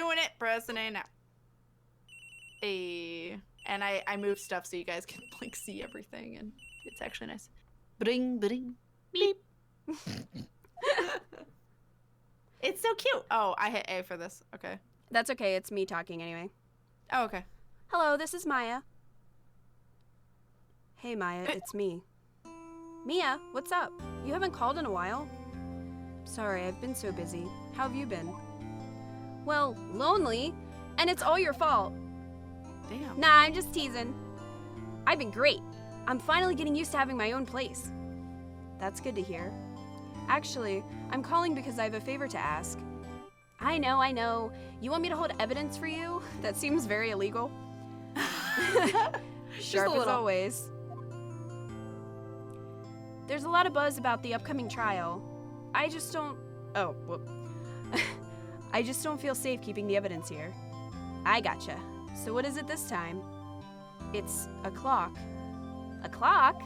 doing it. Pressing A now. And I move stuff so you guys can like see everything, and it's actually nice. Bring, bring, beep. It's so cute. Oh, I hit A for this. Okay. That's okay. It's me talking anyway. Oh, okay. Hello, this is Maya. Hey, Maya, it's me. Mia, what's up? You haven't called in a while. Sorry, I've been so busy. How have you been? Well, lonely, and it's all your fault. Damn. Nah, I'm just teasing. I've been great. I'm finally getting used to having my own place. That's good to hear. Actually, I'm calling because I have a favor to ask. I know. You want me to hold evidence for you? That seems very illegal. Sharp as always. There's a lot of buzz about the upcoming trial. I just don't... Oh, whoop. I just don't feel safe keeping the evidence here. I gotcha. So what is it this time? It's a clock. A clock?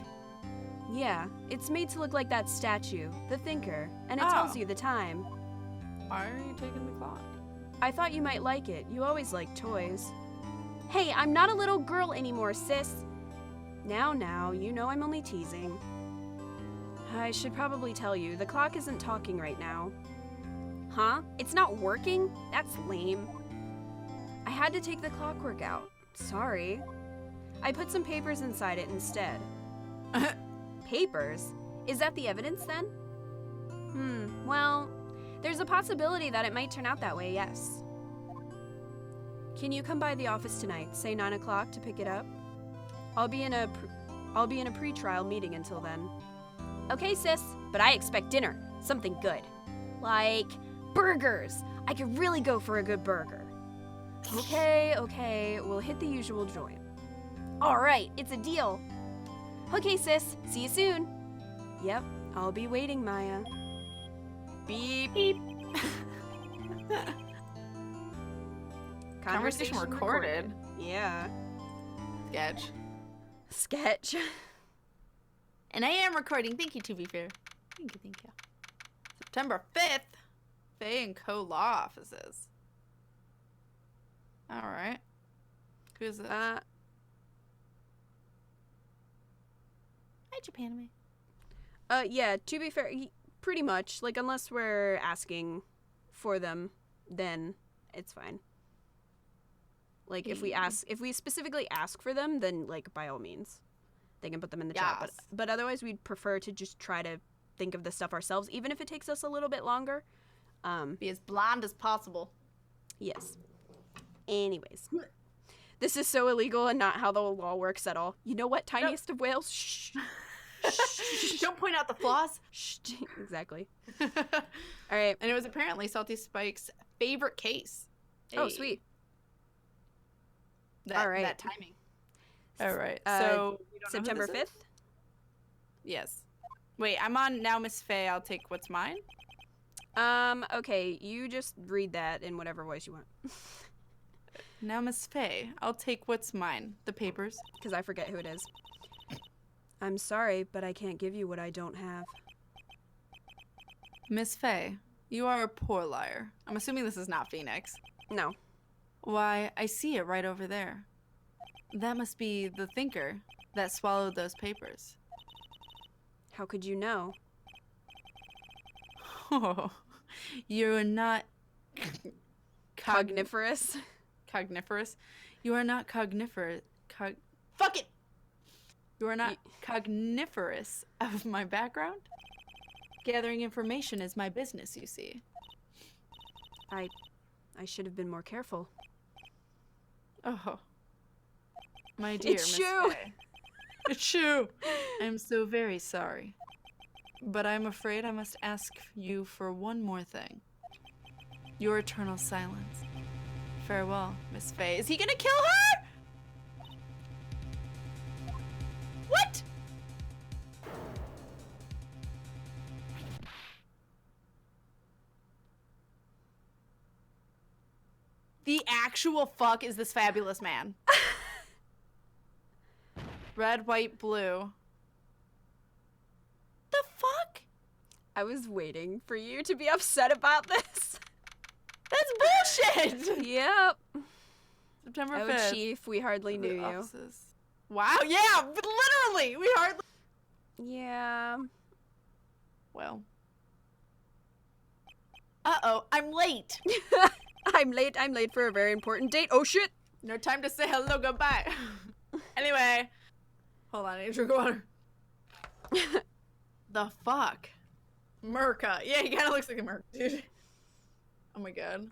Yeah, it's made to look like that statue, the thinker, and it tells you the time. Why are you taking the clock? I thought you might like it. You always like toys. Hey, I'm not a little girl anymore, sis. Now, you know I'm only teasing. I should probably tell you, the clock isn't talking right now. Huh? It's not working? That's lame. I had to take the clockwork out. Sorry. I put some papers inside it instead. Papers? Is that the evidence then? Well, there's a possibility that it might turn out that way, yes. Can you come by the office tonight, say 9 o'clock, to pick it up? I'll be in a pre-trial meeting until then. Okay, sis, but I expect dinner. Something good. Like burgers. I could really go for a good burger. Okay, we'll hit the usual joint. All right, it's a deal. Okay, sis, see you soon. Yep, I'll be waiting, Maya. Beep. Beep. Conversation recorded. Yeah. Sketch. And I am recording. Thank you, to be fair. Thank you. September 5th. Faye and Co. Law Offices. All right. Who's this? Hi, Japan. Yeah, to be fair, pretty much. Like, unless we're asking for them, then it's fine. Like, if we specifically ask for them, then, like, by all means, they can put them in the chat. But otherwise, we'd prefer to just try to think of the stuff ourselves, even if it takes us a little bit longer. Be as blind as possible. Yes. Anyways. This is so illegal and not how the law works at all. You know what, tiniest of whales? Shh. Don't point out the flaws. Shh. Exactly. All right. And it was apparently Salty Spike's favorite case. Oh, sweet. All right. That timing. All right. So September 5th? Yes. Wait, I'm on now, Miss Faye. I'll take what's mine. Okay, you just read that in whatever voice you want. Now, Miss Faye, I'll take what's mine. The papers. Because I forget who it is. I'm sorry, but I can't give you what I don't have. Miss Faye, you are a poor liar. I'm assuming this is not Phoenix. No. Why, I see it right over there. That must be the thinker that swallowed those papers. How could you know? Oh, you're not... Cogniferous? Cogniferous? You are not cogniferous. Fuck it! You are not cogniferous of my background? Gathering information is my business, you see. I should have been more careful. Oh. My dear It's Miss true! Faye. It's true! I'm so very sorry. But I'm afraid I must ask you for one more thing. Your eternal silence. Farewell, Miss Faye. Is he gonna kill her? What? The actual fuck is this fabulous man? Red, white, blue. The fuck? I was waiting for you to be upset about this. That's bullshit! Yep. September Oh, 5th. Chief, we hardly knew you. Offices. Wow, yeah, but literally, we hardly. Yeah. Well. Uh-oh, I'm late. I'm late for a very important date. Oh, shit! No time to say hello, goodbye. Anyway. Hold on, I need to drink water. The fuck? Merca. Yeah, he kind of looks like a Merc, dude. Oh my god.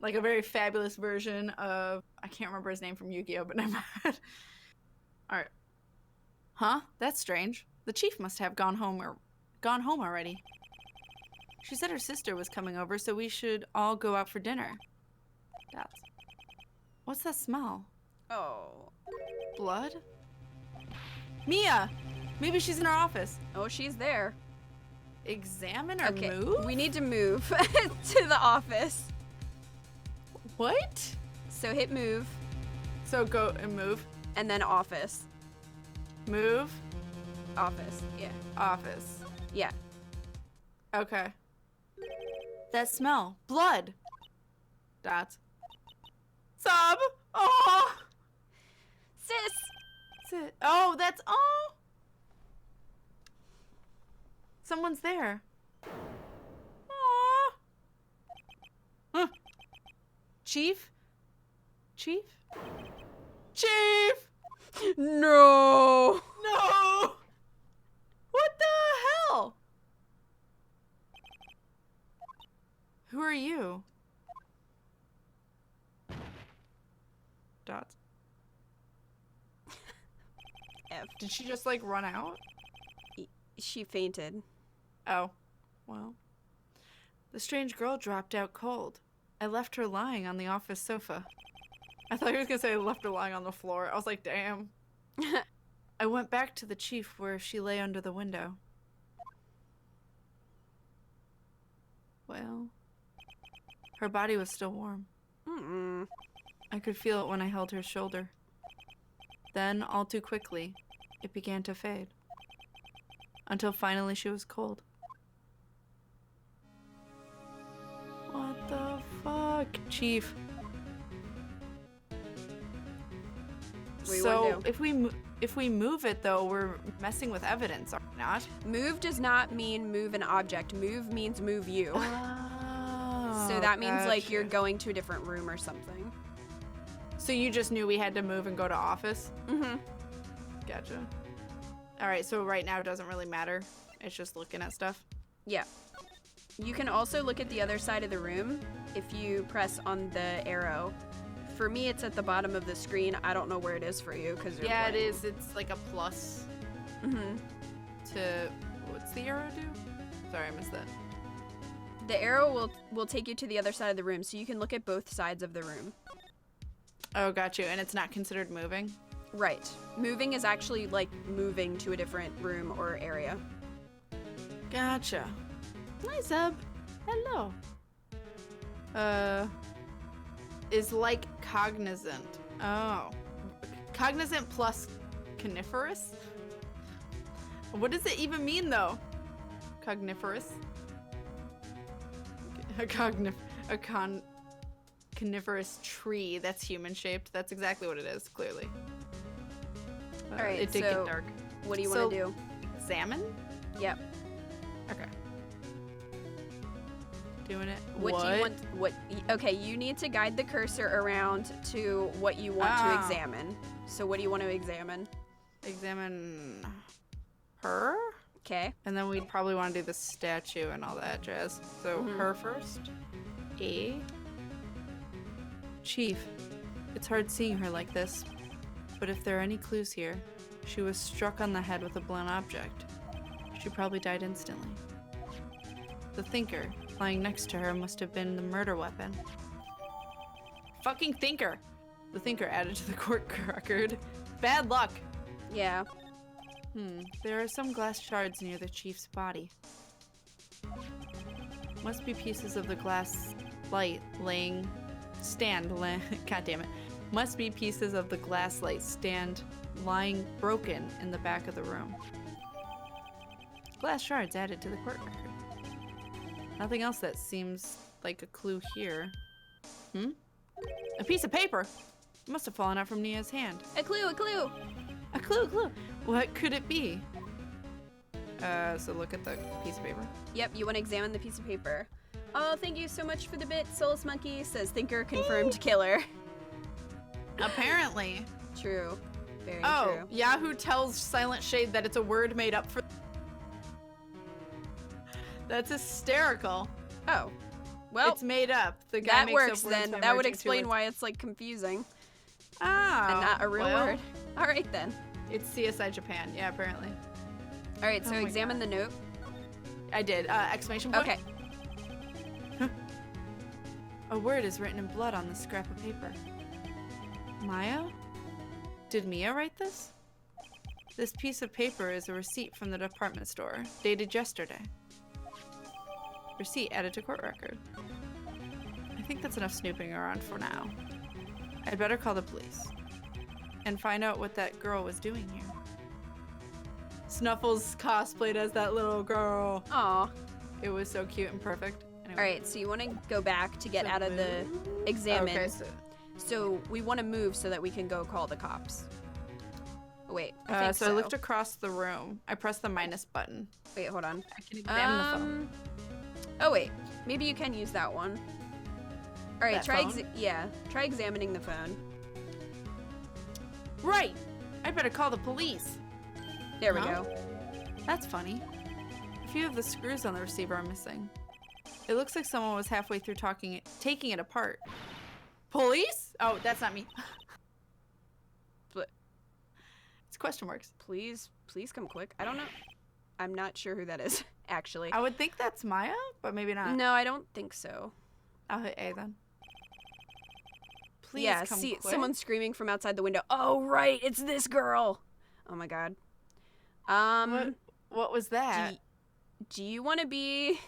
Like a very fabulous version of... I can't remember his name from Yu-Gi-Oh, but never mind. Alright. Huh? That's strange. The chief must have gone home already. She said her sister was coming over, so we should all go out for dinner. Dots. What's that smell? Oh. Blood? Mia! Maybe she's in our office. Oh, she's there. Examine or Okay, move? we need to move to the office. What? So hit move, So go and move. and then office. Move. Office, yeah. Office. Yeah. Okay. That smell. Blood. Dots. Sub. Oh. Sis! Oh, that's. Oh. Someone's there. Aw. Huh. Chief? Chief? Chief! No! No! What the hell? Who are you? Dots. F. Did she just like run out? She fainted. Oh, well. The strange girl dropped out cold. I left her lying on the office sofa. I thought he was gonna say I left her lying on the floor. I was like, damn. I went back to the chief where she lay under the window. Well, her body was still warm. Mm-mm. I could feel it when I held her shoulder. Then, all too quickly, it began to fade. Until finally she was cold. What the fuck, Chief? What do you So wanna do? if we move it though, we're messing with evidence, are we not? Move does not mean move an object. Move means move you. Oh, So that means like you're gotcha. going to a different room or something. So you just knew we had to move and go to office? Mm-hmm. Gotcha. All right, so right now it doesn't really matter. It's just looking at stuff. Yeah. You can also look at the other side of the room if you press on the arrow. For me, it's at the bottom of the screen. I don't know where it is for you because Yeah, it is. It's like a plus Mm-hmm. to... What's the arrow do? Sorry, I missed that. The arrow will take you to the other side of the room, so you can look at both sides of the room. Oh, got you. And it's not considered moving? Right. Moving is actually like moving to a different room or area. Gotcha. Hi, Zeb. Hello. Is like cognizant. Oh. Cognizant plus coniferous? What does it even mean, though? Cogniferous? A coniferous tree that's human-shaped. That's exactly what it is, clearly. All right, It did so get dark. what do you So- want to do? Examine? Yep. Okay. Doing it. What do you want? Okay, you need to guide the cursor around to what you want to Ah. examine. So what do you want to examine? Examine her? Okay. And then we'd probably want to do the statue and all that jazz. So Mhm. her first. A. Chief, it's hard seeing her like this, but if there are any clues here, she was struck on the head with a blunt object. She probably died instantly. The thinker lying next to her must have been the murder weapon. Fucking thinker! The thinker added to the court record. Bad luck! Yeah. There are some glass shards near the chief's body. Must be pieces of the glass light God damn it. Must be pieces of the glass light stand lying broken in the back of the room. Glass shards added to the court record. Nothing else that seems like a clue here. A piece of paper. It must have fallen out from Nia's hand. A clue, a clue. A clue. What could it be? So look at the piece of paper. Yep, you want to examine the piece of paper. Oh, thank you so much for the bit. Soulless Monkey says thinker confirmed killer. Apparently. True. Very Oh, true. Yahoo tells Silent Shade that it's a word made up for... That's hysterical. Oh. Well, it's made up. The guy that makes works up words then. by That would merging two explain words. why it's like confusing Oh. and not a real well, word. All right then. It's CSI Japan. Yeah, apparently. All right, so Oh my examine the note. I did. Exclamation point. Okay. A word is written in blood on this scrap of paper. Maya? Did Mia write this? This piece of paper is a receipt from the department store, dated yesterday. Receipt added to court record. I think that's enough snooping around for now. I'd better call the police and find out what that girl was doing here. Snuffles cosplayed as that little girl. Aw. It was so cute and perfect. Anyway. All right, so you want to go back to get So out of the move. examine. Okay, So we want to move so that we can go call the cops. Oh, wait, I think so I looked across the room. I pressed the minus button. Wait, hold on. I can examine the phone. Oh wait, maybe you can use that one. All right, That try. phone? Try examining the phone. Right! I better call the police. There we Huh? go. That's funny. A few of the screws on the receiver are missing. It looks like someone was halfway through taking it apart. Police? Oh, that's not me. But It's question marks. please come quick. I don't know. I'm not sure who that is, actually. I would think that's Maya, but maybe not. No, I don't think so. I'll hit A then. Please yeah, come see, quick. someone screaming from outside the window. Oh, right, it's this girl. Oh my god. What was that? Do you want to be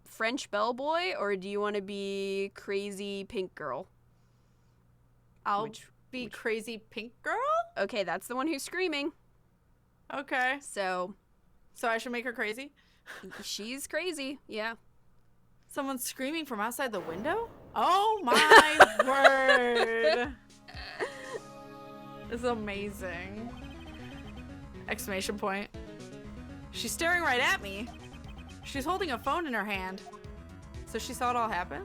French bellboy, or do you want to be crazy pink girl? I'll be crazy pink girl? Okay, that's the one who's screaming. Okay. So So I should make her crazy? she's crazy. Yeah. Someone's screaming from outside the window? Oh my word. This is amazing. Exclamation point. She's staring right at me. She's holding a phone in her hand. So she saw it all happen?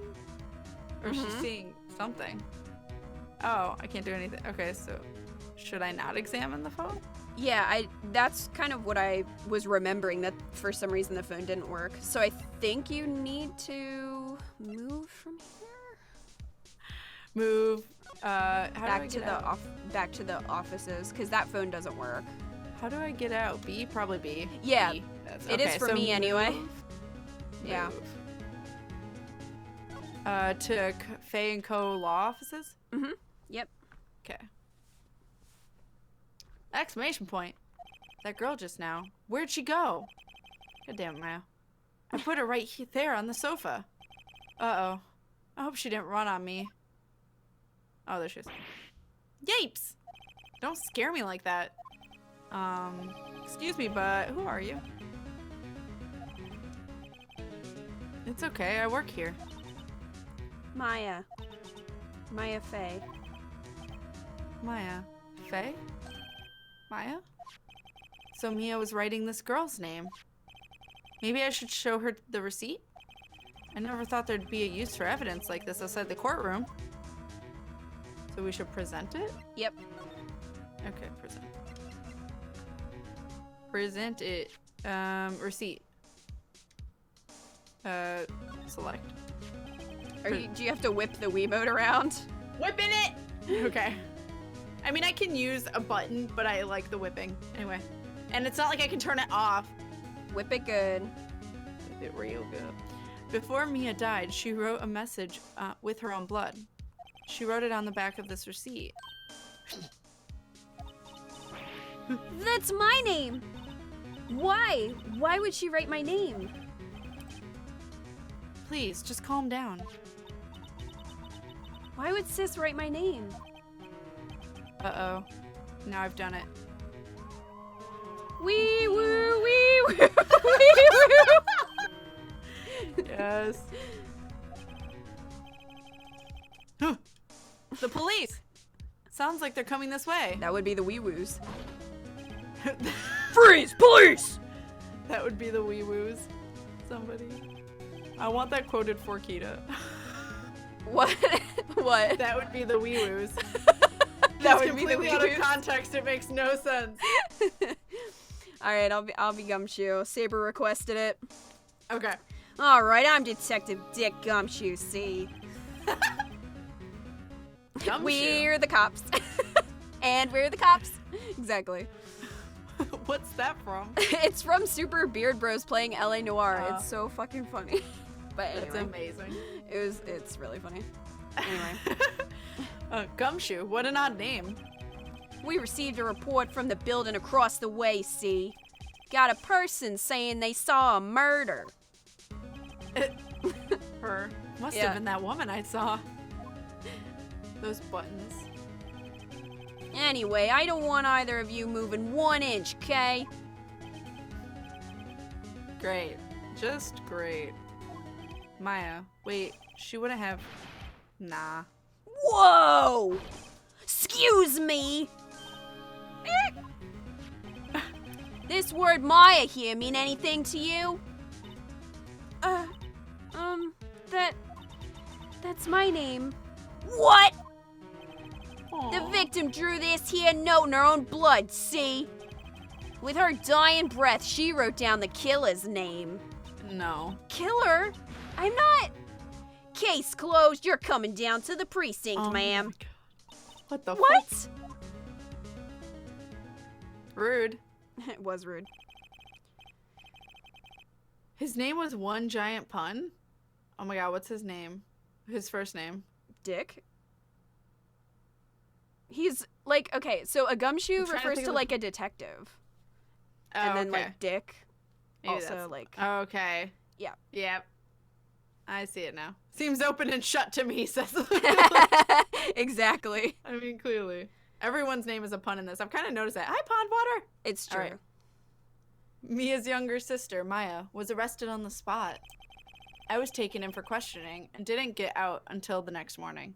Or is she seeing something? Oh, I can't do anything. Okay, so should I not examine the phone? Yeah, that's kind of what I was remembering, that for some reason the phone didn't work. So I think you need to move from here. Move. How do I Back get out? back to the offices, because that phone doesn't work. How do I get out? B? Probably B. Yeah, B. it is for me anyway. Move. Yeah. To Faye and Co. law offices? Mm-hmm. Yep. Okay. Exclamation point. That girl just now. Where'd she go? God damn it, Maya. I put her right there on the sofa. Uh-oh. I hope she didn't run on me. Oh, there she is. Yapes! Don't scare me like that. Excuse me, but who are you? It's okay, I work here. Maya Faye. Maya. Faye? Maya? So Mia was writing this girl's name. Maybe I should show her the receipt? I never thought there'd be a use for evidence like this outside the courtroom. So we should present it? Yep. Okay, present. Present it. Receipt. Select. Do you have to whip the Wiimote around? Whipping it! Okay. I mean, I can use a button, but I like the whipping. Anyway. And it's not like I can turn it off. Whip it good. Whip it real good. Before Mia died, she wrote a message with her own blood. She wrote it on the back of this receipt. That's my name! Why? Why would she write my name? Please, just calm down. Why would Sis write my name? Uh-oh. Now I've done it. Wee woo, wee woo, wee woo. Yes. The police! Sounds like they're coming this way. That would be the wee-woos. Freeze, police! That would be the wee-woos. Somebody. I want that quoted for Kita. What? What? That would be the wee-woos. That would be the completely out of wee-woos? context, it makes no sense. Alright, I'll be Gumshoe. Saber requested it. Okay. Alright, I'm Detective Dick Gumshoe, see? Gumshoe. We're the cops. And we're the cops. Exactly. What's that from? It's from Super Beard Bros playing LA Noire. It's so fucking funny. But anyway. That's amazing. It's really funny. Anyway. Gumshoe, what an odd name. We received a report from the building across the way, see? Got a person saying they saw a murder. Her. Must Yeah. have been that woman I saw. Those buttons. Anyway, I don't want either of you moving 1 inch, okay? Great. Just great. Maya, wait, she wouldn't have... Nah. Whoa! Excuse me! This word Maya here mean anything to you? That's my name. What? The Aw. victim drew this here note in her own blood, see? With her dying breath, she wrote down the killer's name. No. Killer? I'm not. Case closed. You're coming down to the precinct, Oh ma'am. my God. What the What? fuck? Rude. It was rude. His name was One Giant Pun? Oh my God, what's his name? His first name? Dick? He's like, okay, so a gumshoe I'm trying to refers think to of like a detective. Oh, And then okay. like Dick. Maybe Also that's- like. Okay. Yeah. Yep. I see it now. Seems open and shut to me, says. Exactly. I mean, clearly. Everyone's name is a pun in this. I've kind of noticed that. Hi, Pondwater! It's All true. right. Mia's younger sister, Maya, was arrested on the spot. I was taken in for questioning and didn't get out until the next morning.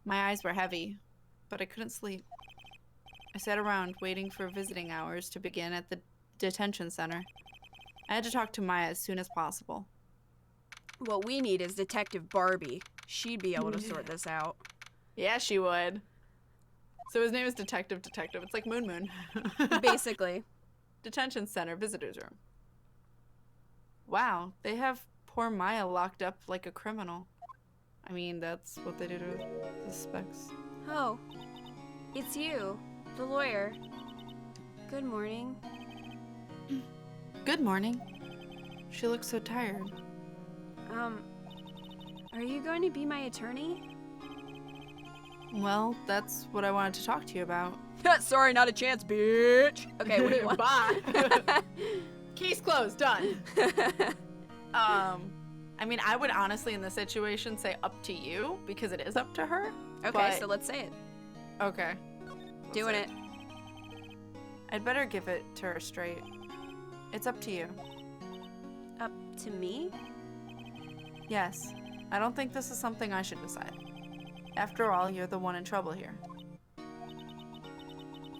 My eyes were heavy, but I couldn't sleep. I sat around waiting for visiting hours to begin at the detention center. I had to talk to Maya as soon as possible. What we need is Detective Barbie. She'd be able to sort this out. Yeah, she would. So his name is Detective. It's like Moon Moon. Basically. Detention center, visitor's room. Wow, they have poor Maya locked up like a criminal. I mean, that's what they do to suspects. Oh, it's you, the lawyer. Good morning. Good morning. She looks so tired. Are you going to be my attorney? Well, that's what I wanted to talk to you about. Sorry, not a chance, bitch. Okay, what do you want? Bye. Case closed, done. I mean, I would honestly, in this situation, say up to you, because it is up to her. Okay, but- so let's say it. Okay. Doing it. I'd better give it to her straight. It's up to you. Up to me? Yes. I don't think this is something I should decide. After all, you're the one in trouble here.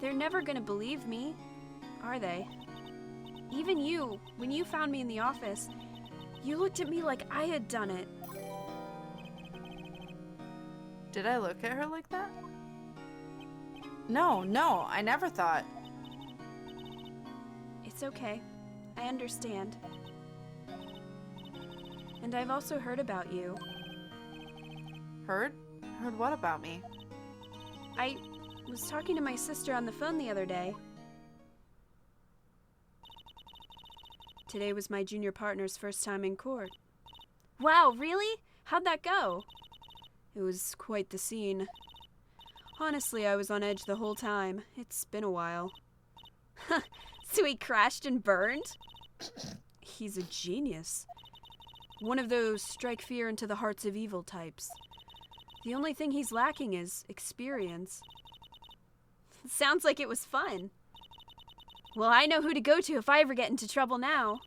They're never gonna believe me, are they? Even you, when you found me in the office, you looked at me like I had done it. Did I look at her like that? No, I never thought. It's okay. I understand. And I've also heard about you. Heard? Heard what about me? I was talking to my sister on the phone the other day. Today was my junior partner's first time in court. Wow, really? How'd that go? It was quite the scene. Honestly, I was on edge the whole time. It's been a while. So he crashed and burned? He's a genius. One of those strike fear into the hearts of evil types. The only thing he's lacking is experience. Sounds like it was fun. Well, I know who to go to if I ever get into trouble now.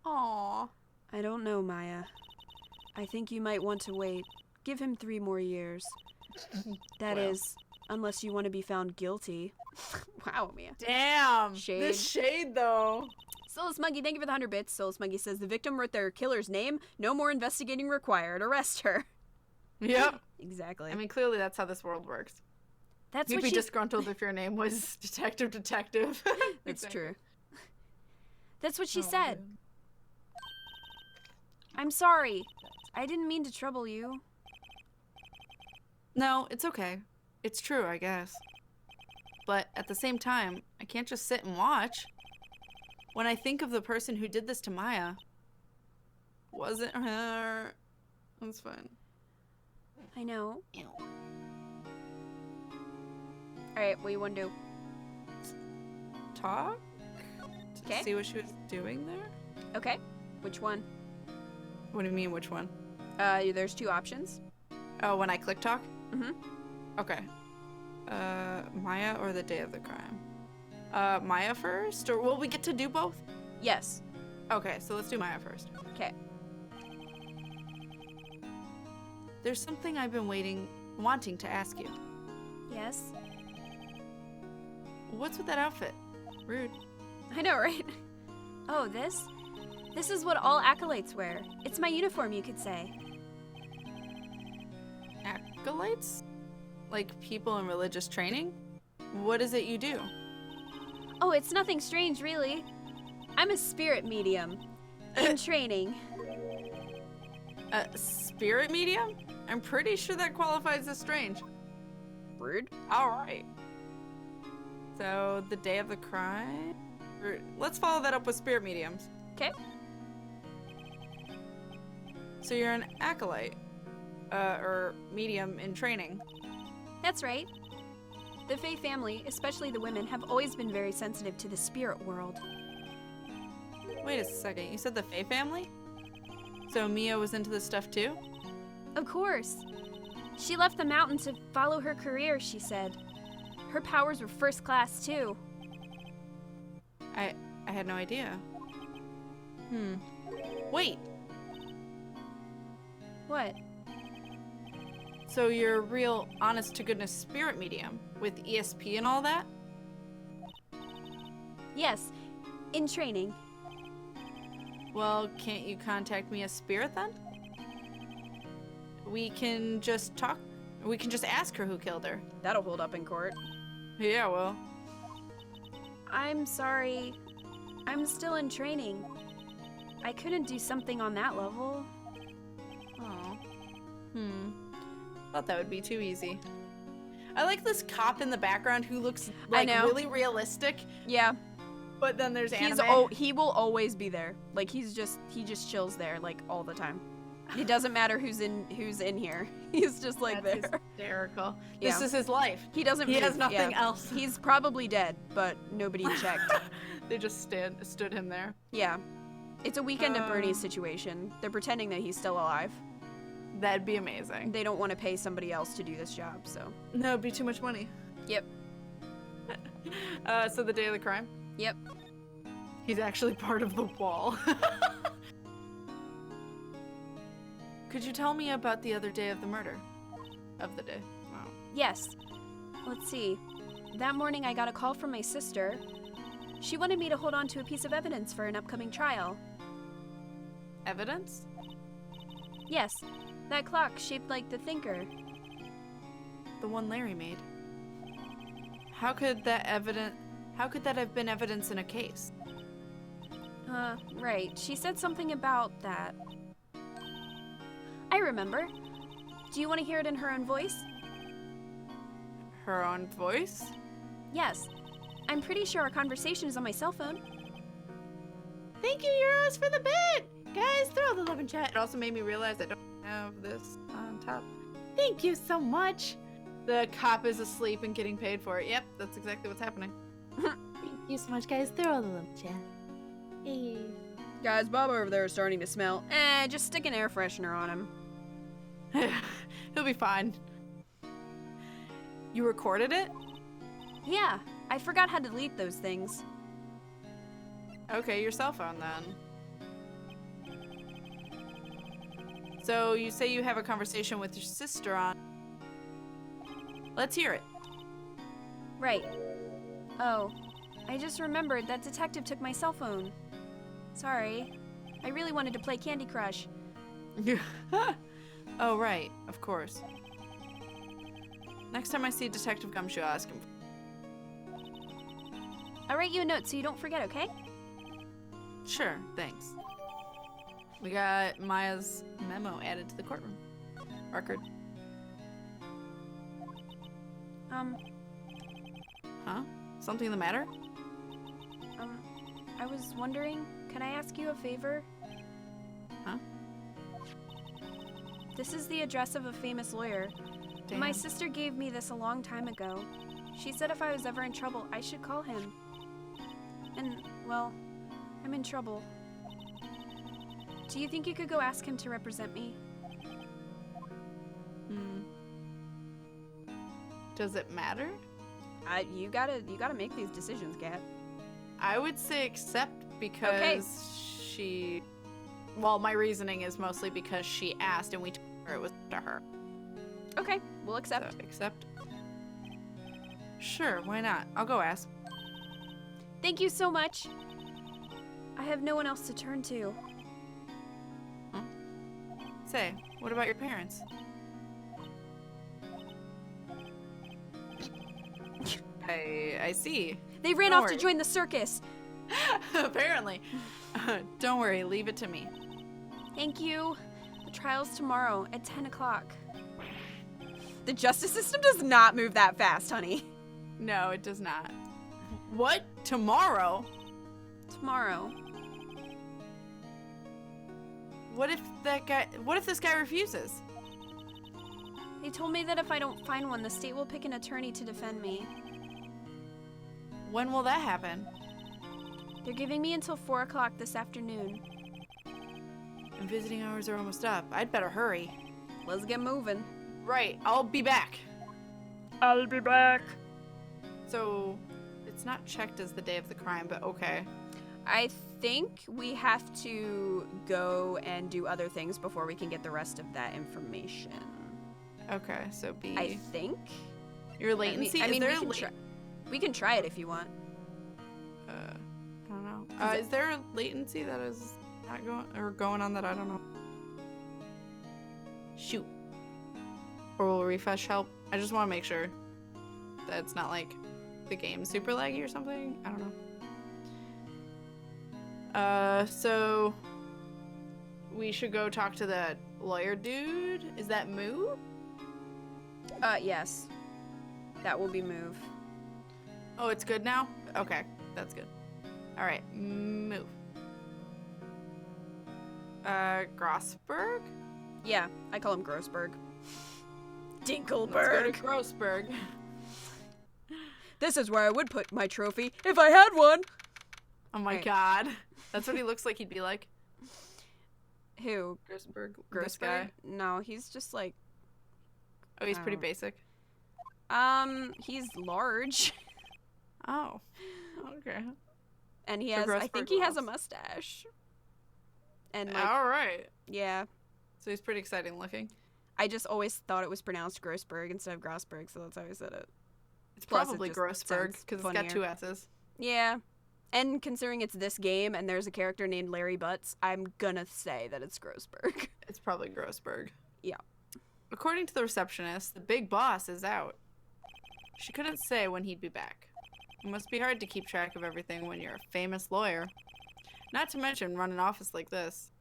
Aww. I don't know, Maya. I think you might want to wait. Give him 3 more years. That Well. is, unless you want to be found guilty. Wow, Mia. Damn! Shade. This shade, though. Soul Smuggy, thank you for the 100 bits. Soul Smuggy says the victim wrote their killer's name. No more investigating required. Arrest her. Yep. Exactly. I mean, clearly that's how this world works. That's You'd what be she... disgruntled if your name was Detective. That's Exactly. true. That's what she Oh, said. man. I'm sorry. I didn't mean to trouble you. No, it's okay. It's true, I guess. But at the same time, I can't just sit and watch. When I think of the person who did this to Maya, wasn't her. That's fine. I know. Ew. Alright, what do you want to do? Talk? To 'Kay. see what she was doing there? Okay. Which one? What do you mean, which one? There's 2 options. Oh, when I click talk? Mm-hmm. Okay. Maya or the day of the crime? Maya first? Or will we get to do both? Yes. Okay, so let's do Maya first. Okay. There's something I've been wanting to ask you. Yes. What's with that outfit? Rude. I know, right? Oh, this? This is what all acolytes wear. It's my uniform, you could say. Acolytes? Like people in religious training? What is it you do? Oh, it's nothing strange, really. I'm a spirit medium. In training. A spirit medium? I'm pretty sure that qualifies as strange. Rude. Alright. So, the day of the crime? Let's follow that up with spirit mediums. Okay. So you're an acolyte. Or medium in training. That's right. The Fae family, especially the women, have always been very sensitive to the spirit world. Wait a second, you said the Fae family? So Mia was into this stuff too? Of course. She left the mountain to follow her career, she said. Her powers were first class, too. I had no idea. Wait, What? so you're a real honest-to-goodness spirit medium with ESP and all that? Yes, in training. Well, can't you contact me as spirit then? We can just talk. We can just ask her who killed her. That'll hold up in court. Yeah, well. I'm sorry. I'm still in training. I couldn't do something on that level. Oh. Thought that would be too easy. I like this cop in the background who looks like know. really realistic, Yeah, but then there's anime. he will always be there. Like he just chills there like all the time. It doesn't matter who's in here. He's just like That's there. hysterical. Yeah. This is his life. He doesn't. He move. has nothing Yeah. else. He's probably dead, but nobody checked. They just stood him there. Yeah, it's a Weekend at Bernie's situation. They're pretending that he's still alive. That'd be amazing. They don't want to pay somebody else to do this job, so. No, it'd be too much money. Yep. So the day of the crime? Yep. He's actually part of the wall. Could you tell me about the other day of the murder? Of the day. Wow. Yes. Let's see. That morning I got a call from my sister. She wanted me to hold on to a piece of evidence for an upcoming trial. Evidence? Yes, that clock shaped like the thinker. The one Larry made. How could that have been evidence in a case? Right. She said something about that. I remember. Do you want to hear it in her own voice? Her own voice? Yes. I'm pretty sure our conversation is on my cell phone. Thank you, Euros, for the bit! Guys, throw the love in chat. It also made me realize I don't have this on top. Thank you so much! The cop is asleep and getting paid for it. Yep, that's exactly what's happening. Thank you so much, guys. Throw the love in chat. Hey. Guys, Bob over there is starting to smell. Just stick an air freshener on him. He'll be fine. You recorded it? Yeah, I forgot how to delete those things. Okay, your cell phone then. So you say you have a conversation with your sister on... Let's hear it. Right. Oh, I just remembered that detective took my cell phone. Sorry. I really wanted to play Candy Crush. Oh, right. Of course. Next time I see Detective Gumshoe, I'll ask him. I'll write you a note so you don't forget, okay? Sure, thanks. We got Maya's memo added to the courtroom record. Huh? Something the matter? I was wondering, can I ask you a favor? Huh? This is the address of a famous lawyer. Damn. My sister gave me this a long time ago. She said if I was ever in trouble, I should call him. And, well, I'm in trouble. Do you think you could go ask him to represent me? Does it matter? You gotta make these decisions, Kat. I would say accept because she... Well, my reasoning is mostly because she asked and we told her it was to her. Okay, we'll accept. So, accept? Sure, why not? I'll go ask. Thank you so much. I have no one else to turn to. Huh? Say, what about your parents? I see. They ran Don't off worry. to join the circus. Apparently. Don't worry, leave it to me. Thank you. The trial's tomorrow at 10 o'clock. The justice system does not move that fast, honey. No, it does not. What? Tomorrow? Tomorrow. What if this guy refuses? They told me that if I don't find one, the state will pick an attorney to defend me. When will that happen? They're giving me until 4 o'clock this afternoon. And visiting hours are almost up. I'd better hurry. Let's get moving. Right, I'll be back. I'll be back. So, it's not checked as the day of the crime, but okay. I think we have to go and do other things before we can get the rest of that information. Okay, so B. I think. Your latency? I mean, is there we can try it if you want. I don't know. Is there a latency that is not going on that I don't know? Shoot. Or will refresh help? I just want to make sure that it's not like the game's super laggy or something. I don't know. So we should go talk to that lawyer dude. Is that Moo? Yes. That will be move. Oh, it's good now? Okay, that's good. All right, move. Grossberg? Yeah, I call him Grossberg. Let's go to Dinkelberg. Grossberg. This is where I would put my trophy if I had one. Oh my Right. god. That's what he looks like he'd be like. Who? Grossberg. This Grossberg? guy. No, he's just like, Oh, he's pretty Oh. basic. he's large. Oh. Okay. And he So has, I Grossberg think he has a loves. mustache. And like, All right. yeah. So he's pretty exciting looking. I just always thought it was pronounced Grossberg instead of Grossberg, so that's how I said it. It's Plus, it probably just Grossberg sounds because it's got funnier. 2 S's. Yeah. And considering it's this game and there's a character named Larry Butts, I'm gonna say that it's Grossberg. It's probably Grossberg. Yeah. According to the receptionist, the big boss is out. She couldn't say when he'd be back. It must be hard to keep track of everything when you're a famous lawyer. Not to mention run an office like this.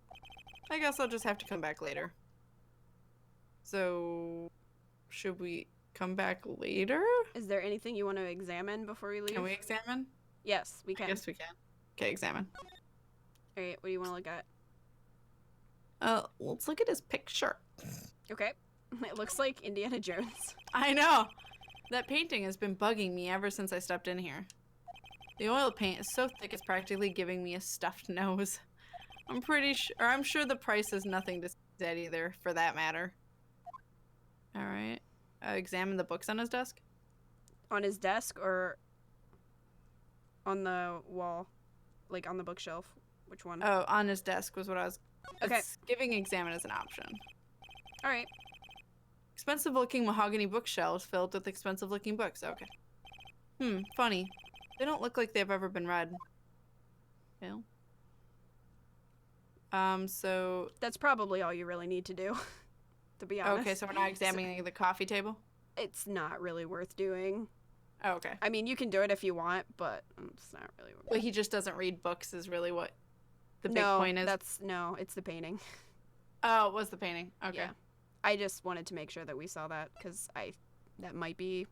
I guess I'll just have to come back later. So, should we come back later? Is there anything you want to examine before we leave? Can we examine? Yes, we can. I guess we can. Okay, examine. Alright, what do you want to look at? Let's look at his picture. Okay. It looks like Indiana Jones. I know! That painting has been bugging me ever since I stepped in here. The oil paint is so thick it's practically giving me a stuffed nose. I'm sure the price is nothing to that either, for that matter. Alright. Examine the books on his desk? On his desk or on the wall? Like on the bookshelf? Which one? Oh, on his desk was what I was Okay. It's giving examine as an option. All right. Expensive-looking mahogany bookshelves filled with expensive-looking books. Okay. Funny. They don't look like they've ever been read. Well. So... That's probably all you really need to do, to be honest. Okay, so we're not examining the coffee table? It's not really worth doing. Oh, okay. I mean, you can do it if you want, but it's not really worth it. But he just doesn't read books is really what the big point is? No, it's the painting. Oh, it was the painting. Okay. Yeah. I just wanted to make sure that we saw that, because that might be...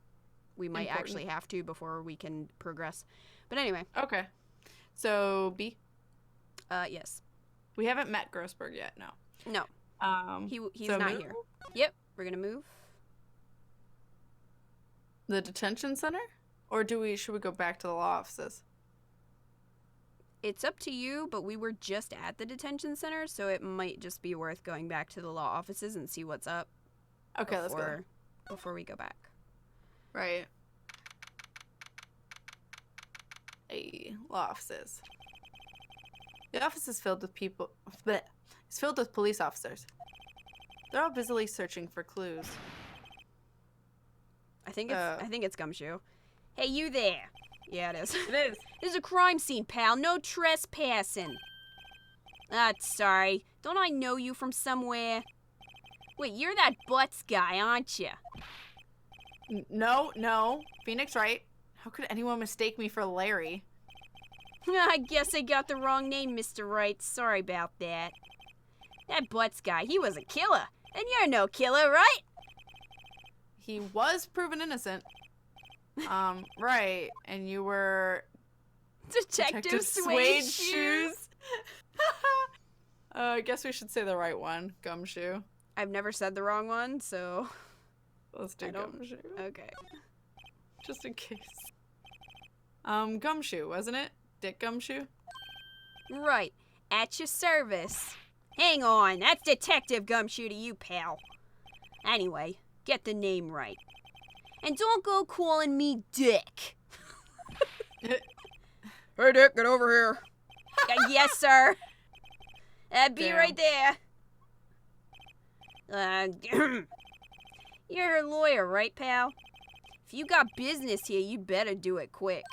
We might Important. actually have to before we can progress. But anyway. Okay. So, B? Yes. We haven't met Grossberg yet, no. No. He's so not move? here. Yep, we're gonna move. The detention center? Or should we go back to the law offices? It's up to you, but we were just at the detention center, so it might just be worth going back to the law offices and see what's up. Okay, let's go. Before we go back. Right. Hey, law offices. The office is filled with people. Bleh. It's filled with police officers. They're all busily searching for clues. I think it's Gumshoe. Hey, you there? Yeah, it is. It is. There's a crime scene, pal. No trespassing. Sorry. Don't I know you from somewhere? Wait, you're that Butts guy, aren't you? No. Phoenix Wright. How could anyone mistake me for Larry? I guess I got the wrong name, Mr. Wright. Sorry about that. That Butts guy, he was a killer. And you're no killer, right? He was proven innocent. Right. And you were... Detective Suede Shoes. I guess we should say the right one. Gumshoe. I've never said the wrong one, so... Let's do Gumshoe. Okay. Just in case. Gumshoe, wasn't it? Dick Gumshoe? Right. At your service. Hang on, that's Detective Gumshoe to you, pal. Anyway, get the name right. And don't go calling me Dick. Hey, Dick, get over here. Yes, sir. Be Damn. right there. You're her lawyer, right, pal? If you got business here, you better do it quick.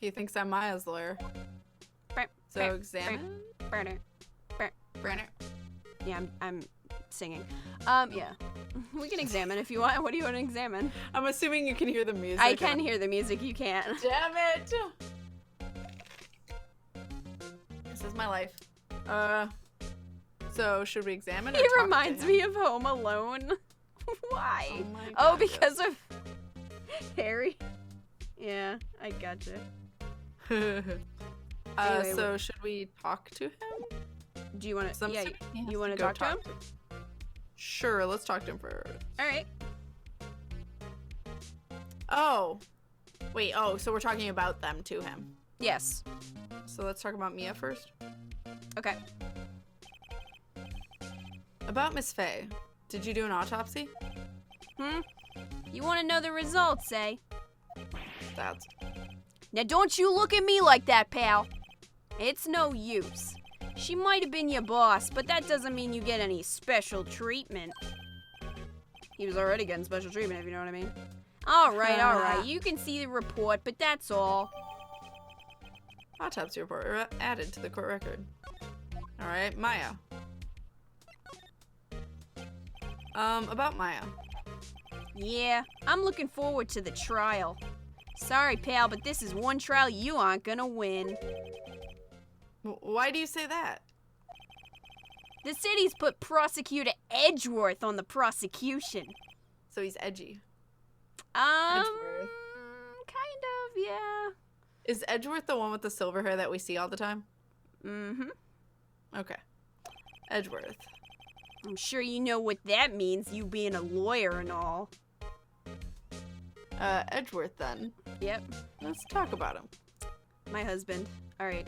He thinks I'm Maya's lawyer. So examine? Burner. Brenner. Yeah, I'm singing. Yeah. We can examine if you want. What do you want to examine? I'm assuming you can hear the music. I can hear the music, you can't. Damn it! This is my life. So should we examine or He talk to reminds him? me of Home Alone. Why? Oh my Oh, God, because of Harry? Yeah, I gotcha. Anyway, so should we talk to him? Do you want to? Yeah, you you want to talk to him? Sure, let's talk to him first. All right. Oh. Wait, so we're talking about them to him. Yes. So let's talk about Mia first. Okay. About Miss Faye. Did you do an autopsy? You want to know the results, eh? That's... Now don't you look at me like that, pal. It's no use. She might have been your boss, but that doesn't mean you get any special treatment. He was already getting special treatment, if you know what I mean. All right. You can see the report, but that's all. Autopsy report added to the court record. All right, Maya. About Maya. Yeah, I'm looking forward to the trial. Sorry, pal, but this is one trial you aren't gonna win. Why do you say that? The city's put Prosecutor Edgeworth on the prosecution. So he's edgy. Kind of, yeah. Is Edgeworth the one with the silver hair that we see all the time? Mm-hmm. Okay. Edgeworth. I'm sure you know what that means, you being a lawyer and all. Edgeworth then. Yep. Let's talk about him. My husband. All right.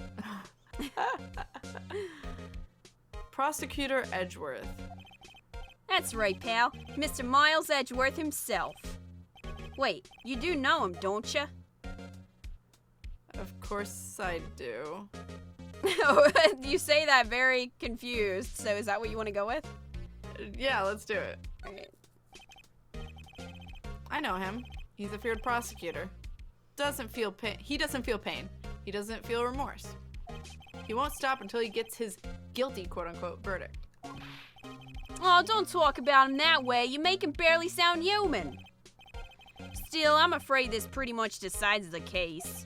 Prosecutor Edgeworth. That's right, pal. Mr. Miles Edgeworth himself. Wait, you do know him, don't you? Of course I do. You say that very confused, so is that what you want to go with? Yeah, let's do it. Alright. I know him. He's a feared prosecutor. Doesn't feel pain. He doesn't feel pain. He doesn't feel remorse. He won't stop until he gets his guilty, quote-unquote, verdict. Oh, don't talk about him that way. You make him barely sound human. Still, I'm afraid this pretty much decides the case.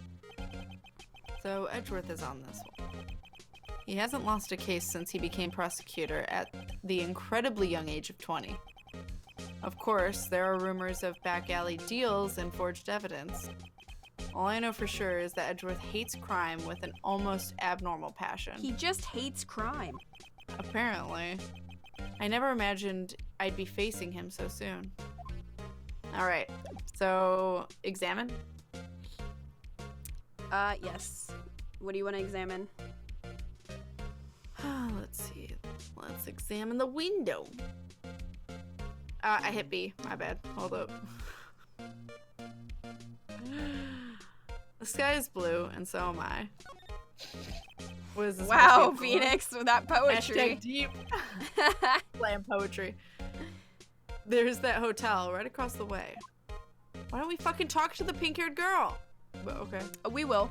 So Edgeworth is on this one. He hasn't lost a case since he became prosecutor at the incredibly young age of 20. Of course, there are rumors of back alley deals and forged evidence. All I know for sure is that Edgeworth hates crime with an almost abnormal passion. He just hates crime. Apparently. I never imagined I'd be facing him so soon. Alright, so examine? Yes. What do you want to examine? Let's see. Let's examine the window. I hit B. My bad. Hold up. The sky is blue, and so am I. What is this? Wow, Phoenix, with that poetry. Hashtag deep. Slam poetry. There's that hotel right across the way. Why don't we fucking talk to the pink-haired girl? But okay. We will.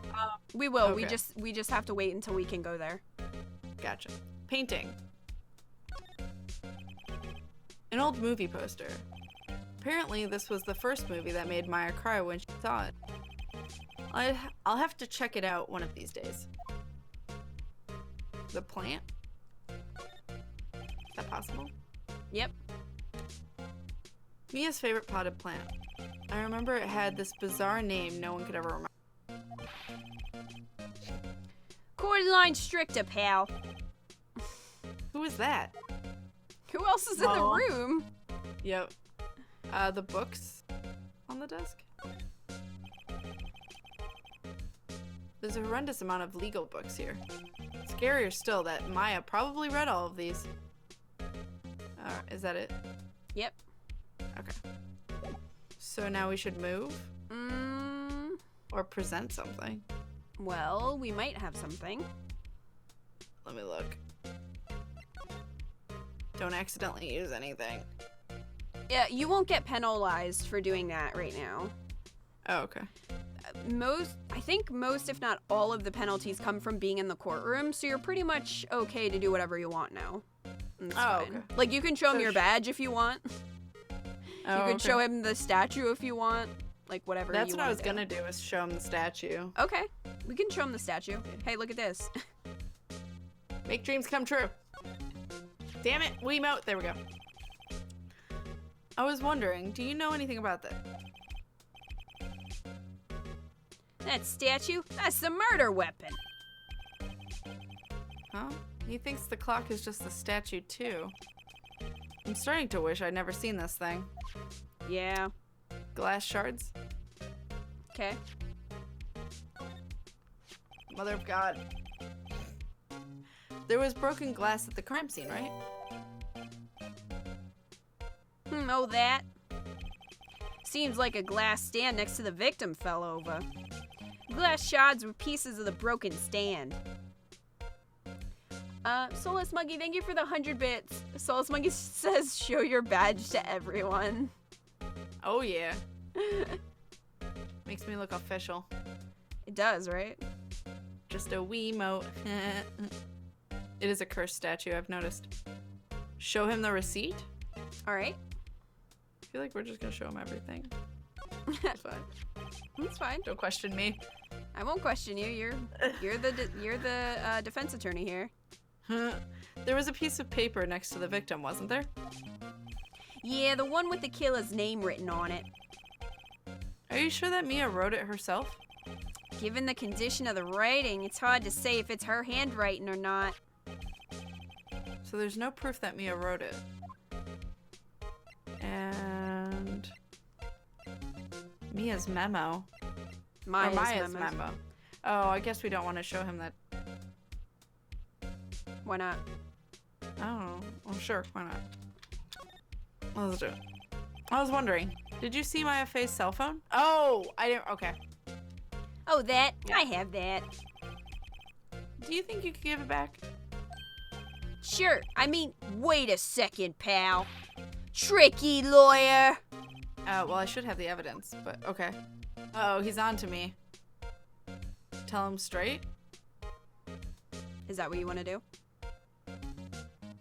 We will. Okay. We just have to wait until we can go there. Gotcha. Painting. An old movie poster. Apparently, this was the first movie that made Maya cry when she saw it. I'll have to check it out one of these days. The plant? Is that possible? Yep. Mia's favorite potted plant. I remember it had this bizarre name no one could ever remember. Cordyline stricta, pal. Who is that? Who else is in the room? Yep. The books on the desk? There's a horrendous amount of legal books here. Scarier still that Maya probably read all of these. Is that it? Yep. Okay. So now we should move? Or present something. Well, we might have something. Let me look. Don't accidentally use anything. Yeah, you won't get penalized for doing that right now. Oh, okay. I think most, if not all, of the penalties come from being in the courtroom, so you're pretty much okay to do whatever you want now. That's fine. Okay. Like, you can show him your badge if you want. Oh, You can show him the statue if you want. Like, whatever you want. That's what I was gonna do, is show him the statue. Okay. We can show him the statue. Hey, look at this. Make dreams come true. Damn it, Wiimote. There we go. I was wondering, do you know anything about that? That statue? That's the murder weapon. Huh? He thinks the clock is just a statue, too. I'm starting to wish I'd never seen this thing. Yeah. Glass shards? Okay. Mother of God. There was broken glass at the crime scene, right? Oh, that. Seems like a glass stand next to the victim fell over. Glass shards were pieces of the broken stand. Soulless Monkey, thank you for the 100 bits. Soulless Monkey says, show your badge to everyone. Oh, yeah. Makes me look official. It does, right? Just a Wiimote. It is a cursed statue, I've noticed. Show him the receipt? Alright. I feel like we're just gonna show him everything. It's fine. It's fine. Don't question me. I won't question you. You're the defense attorney here. There was a piece of paper next to the victim, wasn't there? Yeah, the one with the killer's name written on it. Are you sure that Mia wrote it herself? Given the condition of the writing, it's hard to say if it's her handwriting or not. So there's no proof that Mia wrote it. And Mia's memo. Maya's memo. Oh, I guess we don't want to show him that. Why not? I don't know. Well, sure, why not? Let's do it. I was wondering, did you see Maya Faye's cell phone? Oh, I didn't. Okay. Oh, that? Yeah. I have that. Do you think you could give it back? Sure. I mean, wait a second, pal. Tricky lawyer. Well, I should have the evidence, but okay. Uh-oh, he's on to me. Tell him straight? Is that what you want to do?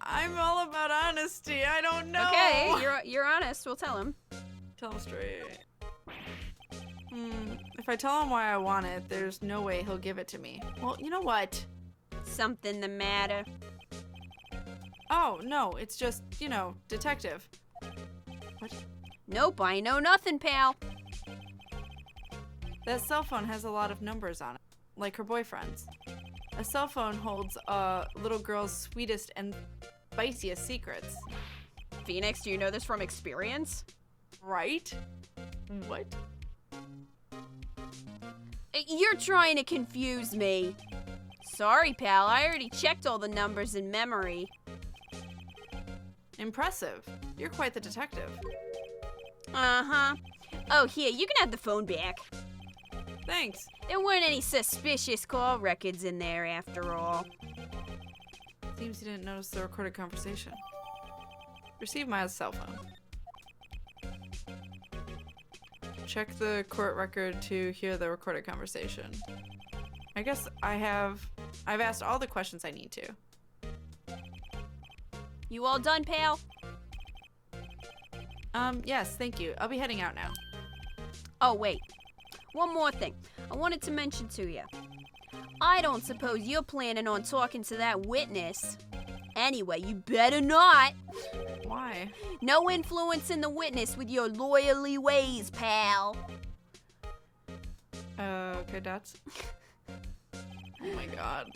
I'm all about honesty. I don't know. Okay, you're honest. We'll tell him. Tell him straight. If I tell him why I want it, there's no way he'll give it to me. Well, you know what? Something the matter? Oh, no, it's just, you know, detective. What? Nope, I know nothing, pal. That cell phone has a lot of numbers on it, like her boyfriend's. A cell phone holds a little girl's sweetest and spiciest secrets. Phoenix, do you know this from experience? Right? What? You're trying to confuse me. Sorry, pal, I already checked all the numbers in memory. Impressive. You're quite the detective. Uh-huh. Oh, here, you can have the phone back. Thanks. There weren't any suspicious call records in there after all. Seems you didn't notice the recorded conversation. Receive my cell phone. Check the court record to hear the recorded conversation. I guess I've asked all the questions I need to. You all done, pal? Yes, thank you. I'll be heading out now. Oh, wait. One more thing. I wanted to mention to you. I don't suppose you're planning on talking to that witness. Anyway, you better not. Why? No influencing the witness with your lawyerly ways, pal. Okay, Dots. Oh my god.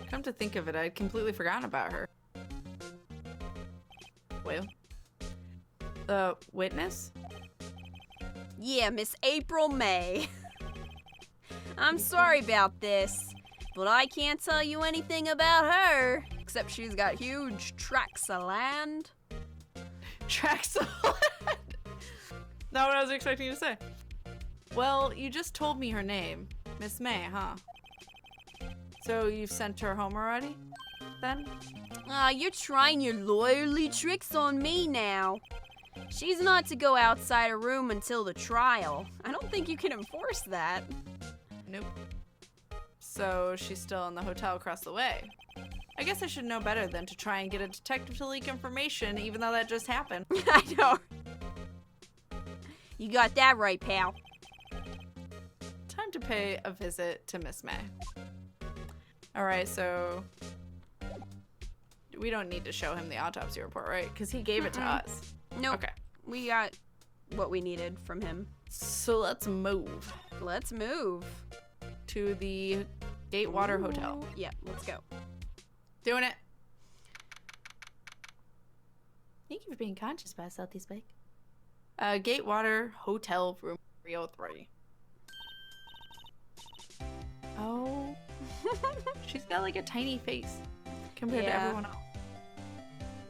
Come to think of it, I'd completely forgotten about her. Well, the witness? Yeah, Miss April May. I'm sorry about this, but I can't tell you anything about her, except she's got huge tracts of land. Tracks of land? Not what I was expecting you to say. Well, you just told me her name. Miss May, huh? So you've sent her home already, then? You're trying your lawyerly tricks on me now. She's not to go outside her room until the trial. I don't think you can enforce that. Nope. So she's still in the hotel across the way. I guess I should know better than to try and get a detective to leak information, even though that just happened. I know. You got that right, pal. Time to pay a visit to Miss May. Alright, so we don't need to show him the autopsy report, right? Because he gave it to us. Nope. Okay. We got what we needed from him. So let's move Let's move. to the Gatewater Hotel. Yeah, let's go. Doing it. Thank you for being conscious by Southeast Bake. Gatewater Hotel room 303. Oh. She's got like a tiny face compared to Yeah. everyone else.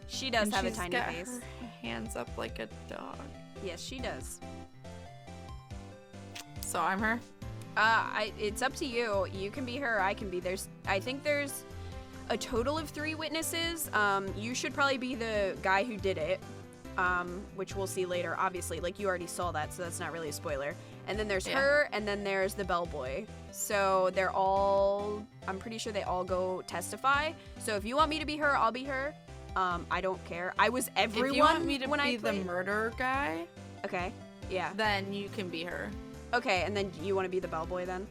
She does And have a she's tiny got face. her hands up like a dog. Yes, she does. So I'm her. It's up to you. You can be her. I can be. I think there's a total of 3 witnesses. You should probably be the guy who did it, which we'll see later. Obviously, like you already saw that, so that's not really a spoiler. And then there's her, and then there's the bellboy. So they're all. I'm pretty sure they all go testify. So if you want me to be her, I'll be her. I don't care. I was everyone If you want me to when be I the played. murder guy, Okay. Yeah. then you can be her. Okay, and then you want to be the bellboy then?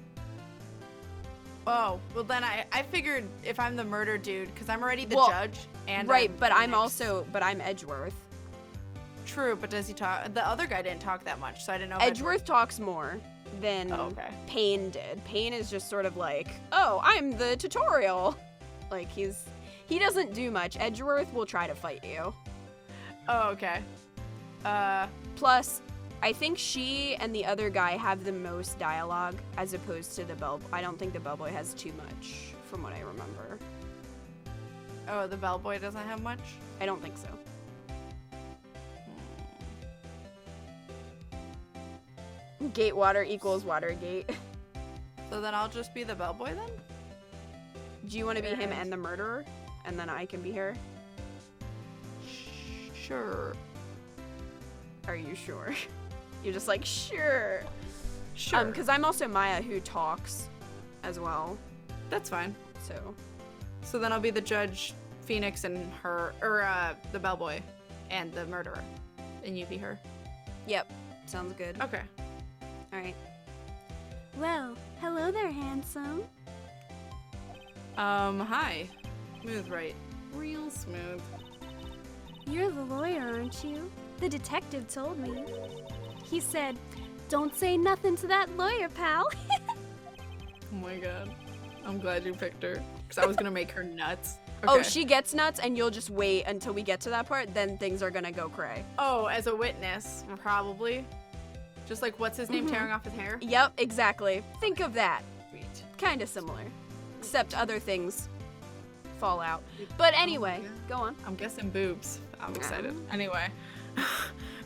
Oh, well then I figured if I'm the murder dude, because I'm already the Well, judge, and Right, but I'm Phoenix. I'm Edgeworth. True, but does he talk? The other guy didn't talk that much, so I didn't know. if Edgeworth talks more than Oh, okay. Payne did. Payne is just sort of like, oh, I'm the tutorial. Like he doesn't do much. Edgeworth will try to fight you. Oh, okay. Plus, I think she and the other guy have the most dialogue as opposed to the bellboy. I don't think the bellboy has too much, from what I remember. Oh, the bellboy doesn't have much? I don't think so. Gatewater equals Watergate. So then I'll just be the bellboy then? Do you want to be him and the murderer? And then I can be her? Sure. Are you sure? You're just like, sure. Sure. Because I'm also Maya who talks as well. That's fine. So then I'll be the judge, Phoenix, and her, or the bellboy, and the murderer, and you be her. Yep. Sounds good. Okay. All right. Well, hello there, handsome. Hi. Smooth, right? Real smooth. You're the lawyer, aren't you? The detective told me. He said, don't say nothing to that lawyer, pal. Oh my god. I'm glad you picked her, because I was gonna make her nuts. Oh, Okay. she gets nuts, and you'll just wait until we get to that part, then things are gonna go cray. Oh, as a witness, probably. Just like, what's his name tearing off his hair? Yep, exactly. Think of that. Sweet. Kind of similar. Except other things fall out. But anyway, yeah. go on. I'm guessing boobs. I'm excited. Anyway.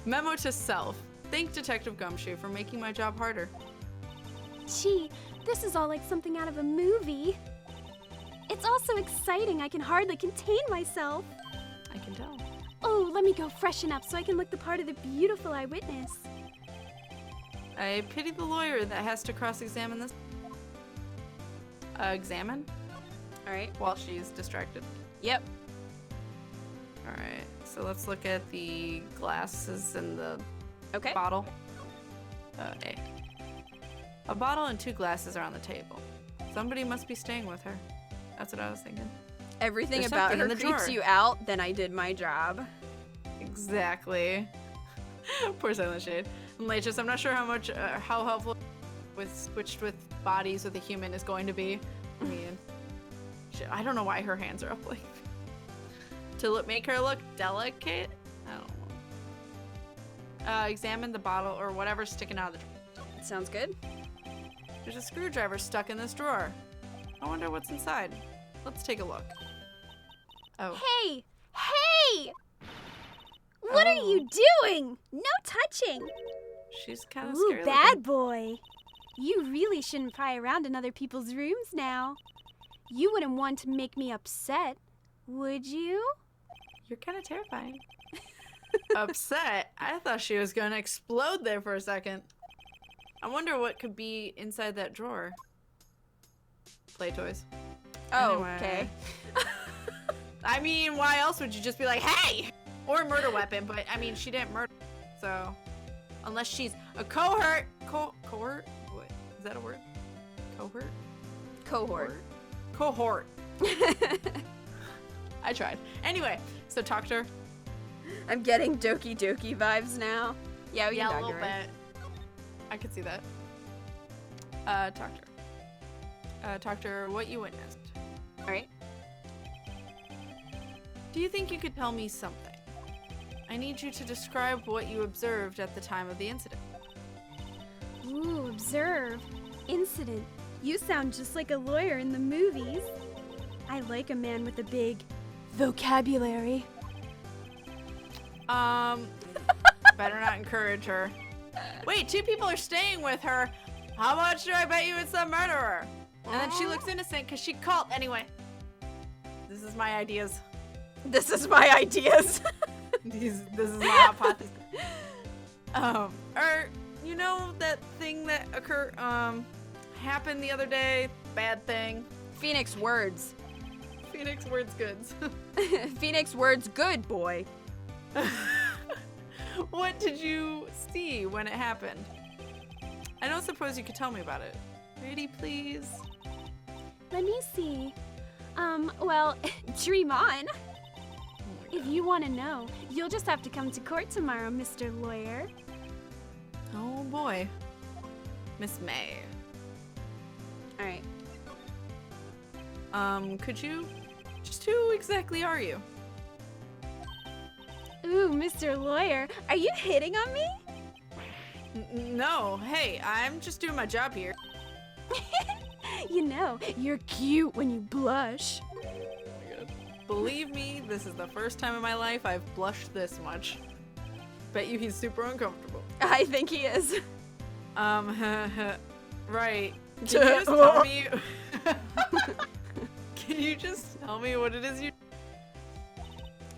Memo to self. Thank Detective Gumshoe for making my job harder. Gee, this is all like something out of a movie. It's all so exciting I can hardly contain myself. I can tell. Oh, let me go freshen up so I can look the part of the beautiful eyewitness. I pity the lawyer that has to cross-examine this. Examine? All right. While she's distracted. Yep. Alright, so let's look at the glasses and the Okay. bottle. A bottle and 2 glasses are on the table. Somebody must be staying with her. That's what I was thinking. Everything There's about something her in the creeps drawer. you out, then I did my job. Exactly. Poor Silent Shade. And Laches, I'm not sure how helpful with switched with bodies with a human is going to be. I mean, shit, I don't know why her hands are up like to make her look delicate. I don't know. Examine the bottle or whatever's sticking out of the drawer. Sounds good. There's a screwdriver stuck in this drawer. I wonder what's inside. Let's take a look. Oh. Hey! Hey! What are you doing? No touching. She's kind of Ooh, scary. bad boy. You really shouldn't pry around in other people's rooms now. You wouldn't want to make me upset, would you? You're kind of terrifying. Upset? I thought she was going to explode there for a second. I wonder what could be inside that drawer. Play toys. Oh, Anyway. okay. I mean, why else would you just be like, hey! Or a murder weapon, but I mean, she didn't murder. So, unless she's a cohort. Cohort? What? Is that a word? Cohort? Cohort. I tried. Anyway, so talk to her. I'm getting Doki Doki vibes now. Yeah, we can Yeah, a talk little to her. bit. I could see that. Talk to her. Talk to her what you witnessed. All right. Do you think you could tell me something? I need you to describe what you observed at the time of the incident. Ooh, observe. Incident. You sound just like a lawyer in the movies. I like a man with a big vocabulary. Better not encourage her. Wait, 2 people are staying with her. How much do I bet you it's the murderer? And then she looks innocent because she called. Anyway, this is my ideas. This is my ideas. This is my hypothesis. Or you know that thing that happened the other day? Bad thing. Phoenix words. Phoenix words goods. Phoenix words good, boy. What did you see when it happened? I don't suppose you could tell me about it. Pretty please? Let me see. Well, dream on. Oh my If God. you want to know, you'll just have to come to court tomorrow, Mr. Lawyer. Oh boy. Miss May. All right. Could you? Just who exactly are you? Ooh, Mr. Lawyer, are you hitting on me? No, hey, I'm just doing my job here. You know, you're cute when you blush. Oh my God. Believe me, this is the first time in my life I've blushed this much. Bet you he's super uncomfortable. I think he is. Right. Can you just tell me? Can you just tell me what it is you...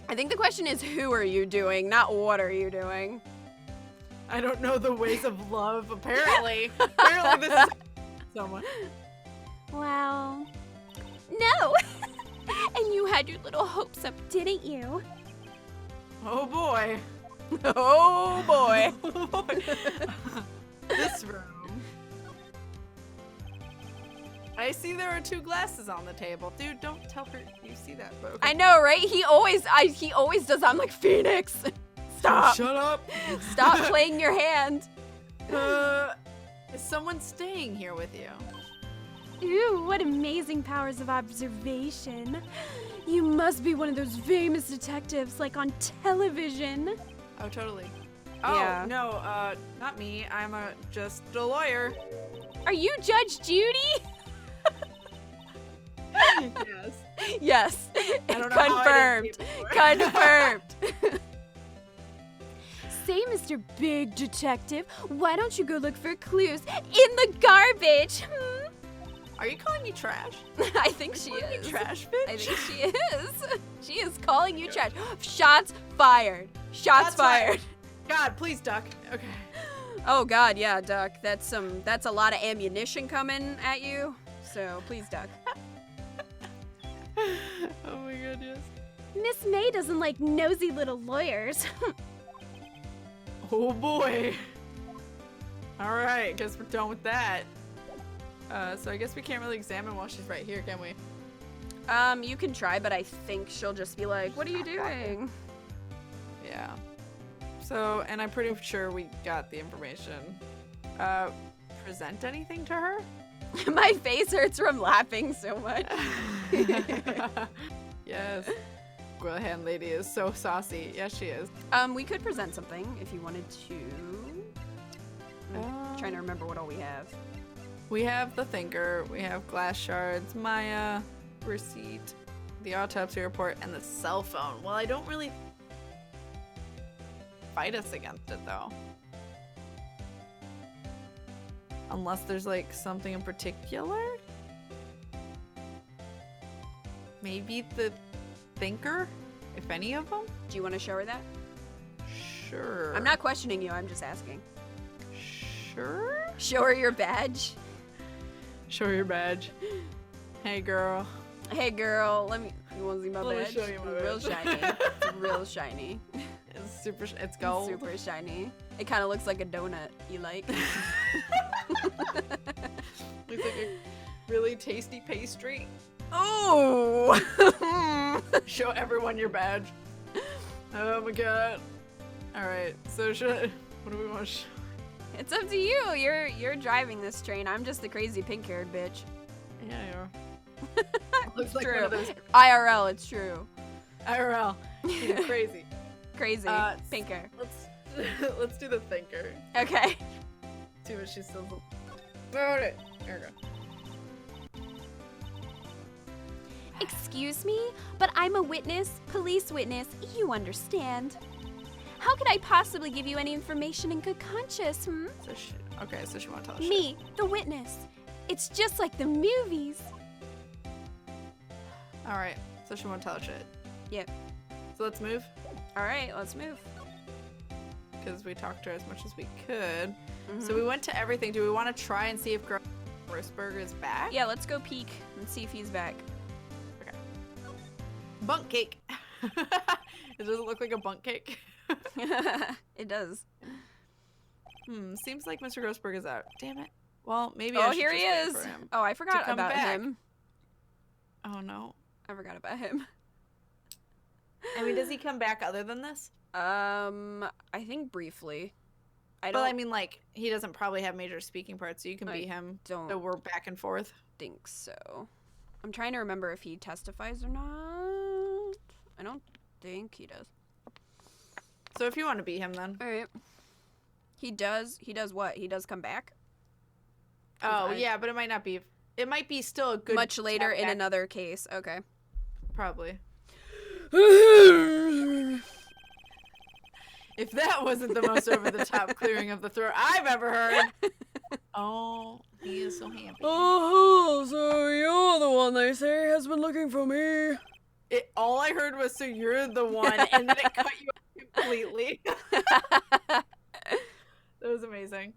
I think the question is, who are you doing, not what are you doing? I don't know the ways of love, apparently. Apparently this is someone. Well, no. And you had your little hopes up, didn't you? Oh boy. Oh boy. Oh boy. This room. I see there are 2 glasses on the table. Dude, don't tell her you see that, but okay. I know, right? He always does. I'm like, Phoenix, stop. Shut up. Stop playing your hand. Is someone staying here with you? Ooh, what amazing powers of observation. You must be one of those famous detectives like on television. Oh, totally. Oh, Yeah. no, not me. I'm just a lawyer. Are you Judge Judy? Yes. Yes. I don't know how I didn't Confirmed. see it before. Confirmed. Say, Mr. Big Detective, why don't you go look for clues in the garbage? Are you calling me trash? I think she Calling me is. trash, bitch? I think she is. She is calling you trash. Shots fired. Shots fired. God, please duck. Okay. Oh God, yeah, duck. That's a lot of ammunition coming at you. So please duck. Oh my god, yes. Miss May doesn't like nosy little lawyers. Oh boy. Alright, guess we're done with that. So I guess we can't really examine while she's right here, can we? You can try, but I think she'll just be like, "What are you doing?" Yeah. So, and I'm pretty sure we got the information. Present anything to her? My face hurts from laughing so much. Yes. Well, hand lady is so saucy. Yes, she is. We could present something if you wanted to. I'm trying to remember what all we have. We have the thinker, we have glass shards, Maya, receipt, the autopsy report, and the cell phone. Well, I don't really fight us against it though. Unless there's like something in particular. Maybe the thinker, if any of them. Do you want to show her that? Sure. I'm not questioning you. I'm just asking. Sure. Show her your badge. Show your badge. Hey, girl. Hey, girl. You want to see my Let me badge? show you my Real badge. shiny. It's real shiny. It's super. It's gold. Super shiny. It kind of looks like a donut. You like? Looks like a really tasty pastry. Oh! Show everyone your badge. Oh my god. Alright, so what do we want to show? It's up to you. You're driving this train. I'm just the crazy pink-haired bitch. Yeah, you are. Looks like True. one of those IRL, it's true. IRL. You're crazy. Crazy. Pink hair. Let's do the thinker. Okay. See what she says. About it. There we go. Excuse me, but I'm a witness, police witness, you understand. How could I possibly give you any information in good conscience, So she won't tell us shit. Me, the witness. It's just like the movies. Alright, so she won't tell us shit. Yep. So let's move. Alright, let's move. Because we talked to her as much as we could. So we went to everything. Do we want to try and see if Grossberg is back? Yeah, let's go peek and see if he's back. Okay. Bunk cake. It doesn't look like a bunk cake. It does. Seems like Mr. Grossberg is out. Damn it. Well, maybe Oh, I should here just he wait is. for him. Oh, I forgot come about back. him. Oh no. I forgot about him. I mean, does he come back other than this? I think briefly. But I mean, like, he doesn't probably have major speaking parts, so you can be him. don't So we're back and forth. think so. I'm trying to remember if he testifies or not. I don't think he does. So if you want to be him, then. All right. He does what? He does come back? Oh, I- yeah, but it might not be. It might be still a good. Much later tap in back, another case. Okay. Probably. If that wasn't the most over-the-top clearing of the throat I've ever heard. Oh. He is so happy. Oh, so you're the one they say has been looking for me. All I heard was, so you're the one, and then it cut you off completely. That was amazing.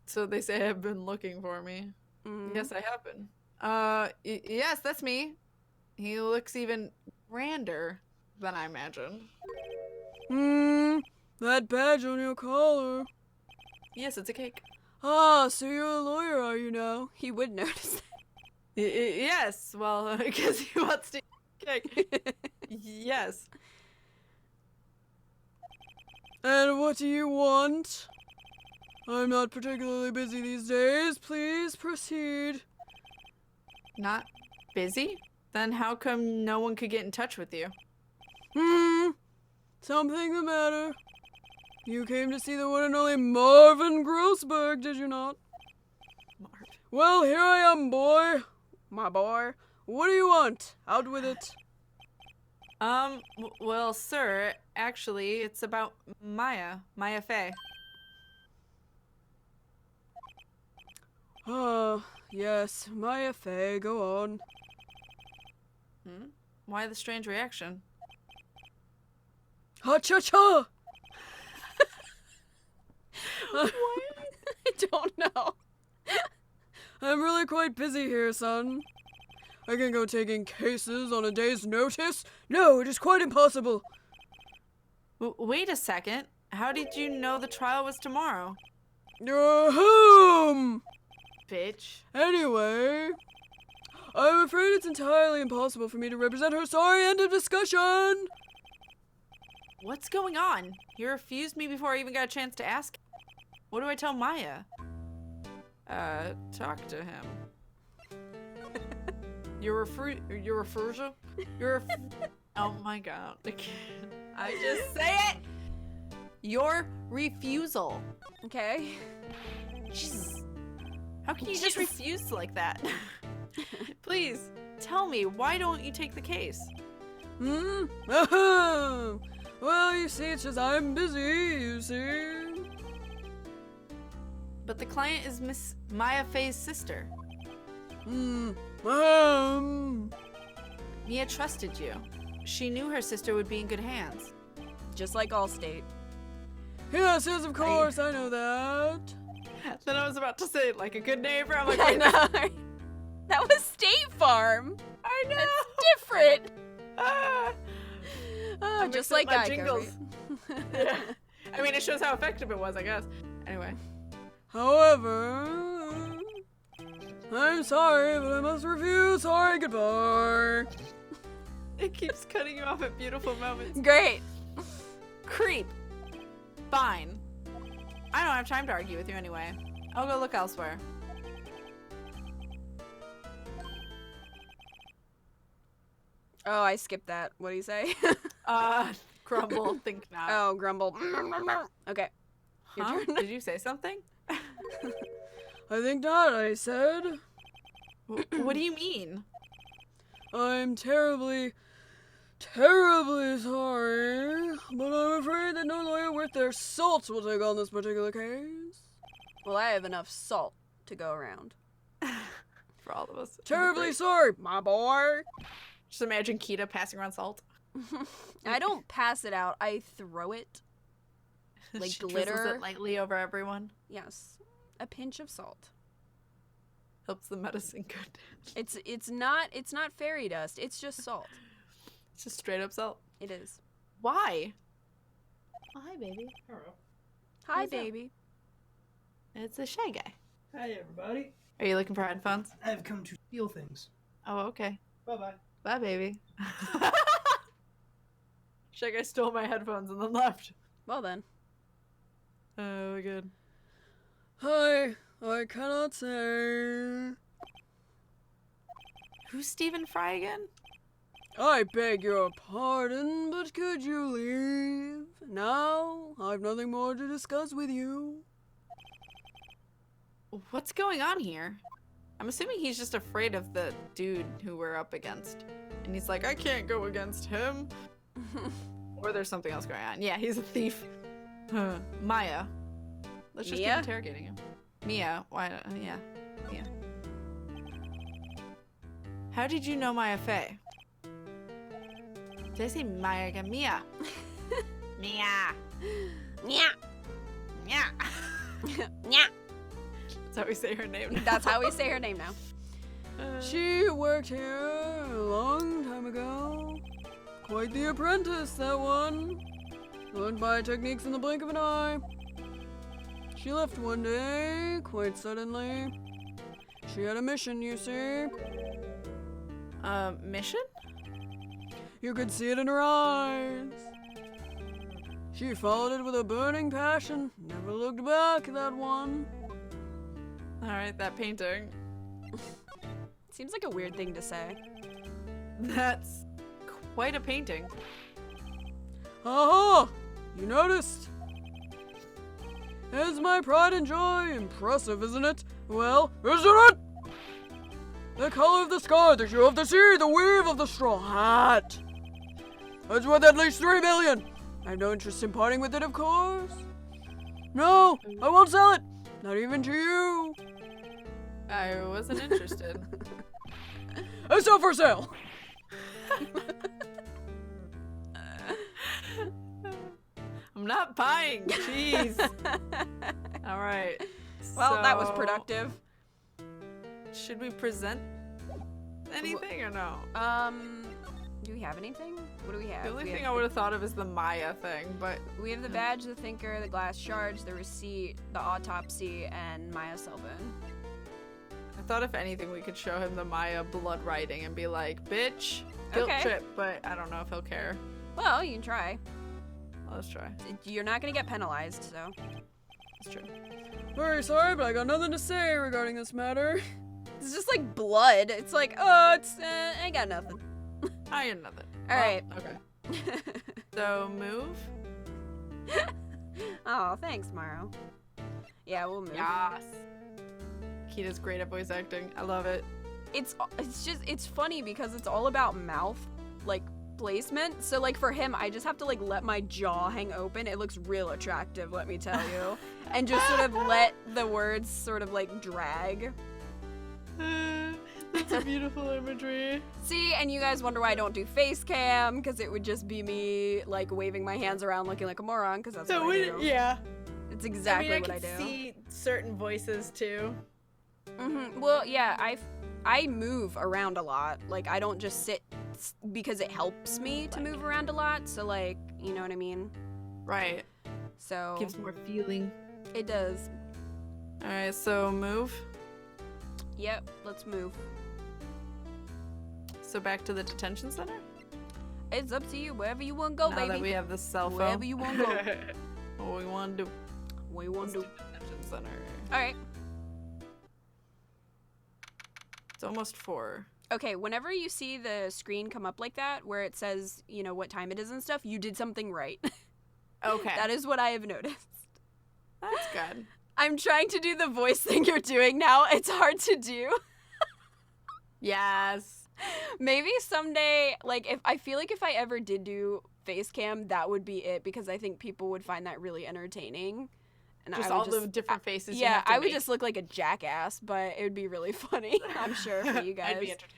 So they say have been looking for me. Mhm. Yes, I have been. Yes, that's me. He looks even grander than I imagined. That badge on your collar. Yes, it's a cake. Ah, so you're a lawyer, are you now? He would notice that. Yes, well, because he wants to eat cake. Yes. And what do you want? I'm not particularly busy these days. Please proceed. Not busy? Then how come no one could get in touch with you? Something the matter. You came to see the one and only Marvin Grossberg, did you not? Marv. Well, here I am, boy. My boy. What do you want? Out with it. Well, sir, actually, it's about Maya Fey. Ah, yes, Maya Fey, go on. Why the strange reaction? Ha-cha-cha! I don't know. I'm really quite busy here, son. I can go taking cases on a day's notice? No, it is quite impossible. Wait a second. How did you know the trial was tomorrow? Bitch. Anyway, I'm afraid it's entirely impossible for me to represent her. Sorry, end of discussion. What's going on? He refused me before I even got a chance to ask. What do I tell Maya? Talk to him. Oh my god. I just say it! Your refusal. Okay. Jesus. How can you just refuse like that? Please, tell me, why don't you take the case? Well, you see, it's just I'm busy, you see. But the client is Miss Maya Fey's sister. Mia trusted you. She knew her sister would be in good hands. Just like Allstate. Yes, of course, I know that. Then I was about to say, like a good neighbor. I'm like, I wait, know. That was State Farm. I know. That's different. I Just mixed up like my Geico, jingles. right? Yeah. I mean, it shows how effective it was, I guess. Anyway. However, I'm sorry, but I must refuse. Sorry, goodbye. It keeps cutting you off at beautiful moments. Great. Creep. Fine. I don't have time to argue with you anyway. I'll go look elsewhere. Oh, I skipped that. What do you say? Grumble, think not. Oh, grumble. Okay. Your Huh? turn. Did you say something? I think not, I said. What do you mean? I'm terribly sorry, but I'm afraid that no lawyer worth their salt will take on this particular case. Well, I have enough salt to go around. For all of us. Terribly sorry, my boy. Just imagine Kita passing around salt. I don't pass it out. I throw it. Like She drizzles glitter. it lightly over everyone. Yes. A pinch of salt. Helps the medicine go down. It's not fairy dust. It's just salt. It's just straight up salt. It is. Why? Oh, hi, baby. Hello. Hi, What's up? baby. It's a shy guy. Hi, everybody. Are you looking for headphones? I've come to steal things. Oh, okay. Bye-bye. Bye, baby. Shy guy stole my headphones and then left. Well then. Oh, good. Hi, I cannot say. Who's Stephen Fry again? I beg your pardon, but could you leave? Now, I've nothing more to discuss with you. What's going on here? I'm assuming he's just afraid of the dude who we're up against. And he's like, I can't go against him. Or there's something else going on. Yeah, he's a thief. Maya. Let's just Mia? keep interrogating him. Mia. Why? Yeah. Mia. How did you know Maya Fey? Did I say Maya again? Mia. Mia. Yeah. Mia. Yeah. That's how we say her name now. That's how we say her name now. She worked here a long time ago. Quite the apprentice, that one. Learned my techniques in the blink of an eye. She left one day, quite suddenly. She had a mission, you see. Mission? You could see it in her eyes. She followed it with a burning passion. Never looked back, that one. Alright, that painting. Seems like a weird thing to say. That's quite a painting. Aha! You noticed? It's my pride and joy. Impressive, isn't it? Well, isn't it? The color of the sky, the hue of the sea, the weave of the straw hat. That's worth at least 3 million. I have no interest in parting with it, of course. No, I won't sell it. Not even to you. I wasn't interested. It's not for sale. I'm not buying. Jeez. Alright. Well, that was so, productive. Should we present anything or no? Do we have anything? What do we have? The only We thing have I would have thought of is the Maya thing, but We have the badge, the thinker, the glass shards, the receipt, the autopsy, and Maya Selvin. I thought if anything we could show him the Maya blood writing and be like, bitch, guilt Okay. trip, but I don't know if he'll care. Well, you can try. Let's try. You're not gonna get penalized, so. It's true. Very sorry, but I got nothing to say regarding this matter. It's just like blood. It's like, oh, I got nothing. I got nothing. All right. Okay. So move. Oh, thanks, Morrow. Yeah, we'll move. Yes. Kita's great at voice acting. I love it. It's funny because it's all about mouth, like, placement. So, like, for him, I just have to, like, let my jaw hang open. It looks real attractive, let me tell you. And just sort of let the words sort of, like, drag. That's a beautiful imagery. See, and you guys wonder why I don't do face cam, because it would just be me, like, waving my hands around looking like a moron, because that's what I do. Yeah. It's exactly what I can do. see certain voices too. Well, yeah, I move around a lot. Like, I don't just sit because it helps me to move around a lot. So, like, you know what I mean? Right. So Gives more feeling. it does. Alright, so move. Yep, let's move. So back to the detention center? It's up to you. Wherever you want to go, Now baby. that we have the cell phone. Wherever you want to go. What we want to do. What you want Let's to do? do detention center. Alright. It's almost 4. Okay, whenever you see the screen come up like that, where it says, you know, what time it is and stuff, you did something right. Okay. That is what I have noticed. That's good. I'm trying to do the voice thing you're doing now. It's hard to do. Yes. Maybe someday, like, if I feel like if I ever did do face cam, that would be it, because I think people would find that really entertaining. And Just I all would the different faces you yeah, have to I would make. just look like a jackass, but it would be really funny, I'm sure, for you guys. I'd be entertained.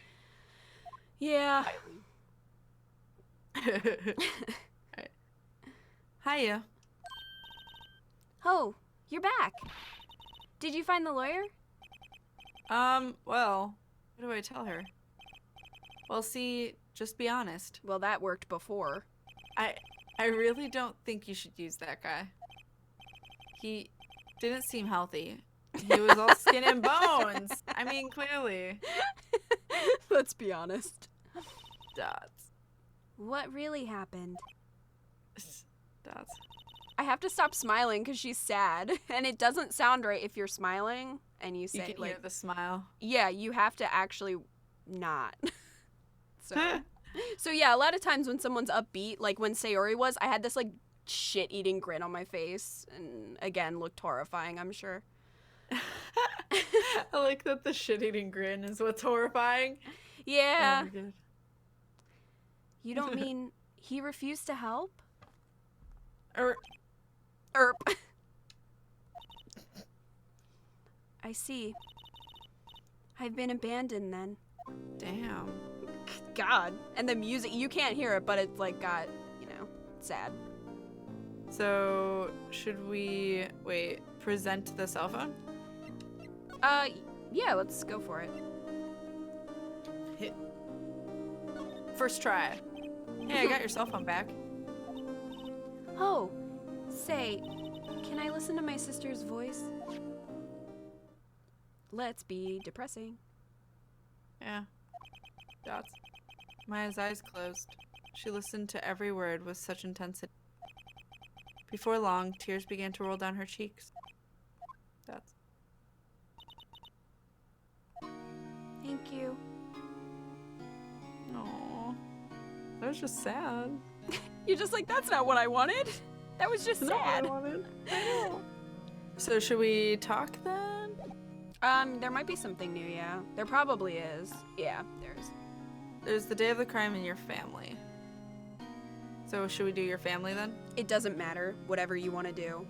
Yeah. Alright. Hiya. Oh, you're back. Did you find the lawyer? Well, what do I tell her? Well, see, just be honest. Well, that worked before. I really don't think you should use that guy. He didn't seem healthy. He was all skin and bones. I mean, clearly. Let's be honest. Dots. What really happened? Dots. I have to stop smiling because she's sad, and it doesn't sound right if you're smiling and you say, You can like, hear the smile. yeah, you have to actually not. So yeah, a lot of times when someone's upbeat, like when Sayori was, I had this like shit-eating grin on my face, and again, looked horrifying, I'm sure. I like that the shit-eating grin is what's horrifying. Yeah. Oh my God. You don't mean he refused to help? Or Erp. I see. I've been abandoned then. Damn. God. And the music, you can't hear it, but it's like got, sad. So, should we, present the cell phone? Yeah, let's go for it. Hit. First try. Hey, I got your cell phone back. Oh, say, can I listen to my sister's voice? Let's be depressing. Yeah. Dots. Maya's eyes closed. She listened to every word with such intensity. Before long, tears began to roll down her cheeks. Dots. Thank you. Aww. That was just sad. You're just like, that's not what I wanted. That was just Not what I sad. wanted. I know. So should we talk then? There might be something new, yeah. There probably is. Yeah, there is. There's the day of the crime in your family. So should we do your family then? It doesn't matter. Whatever you want to do.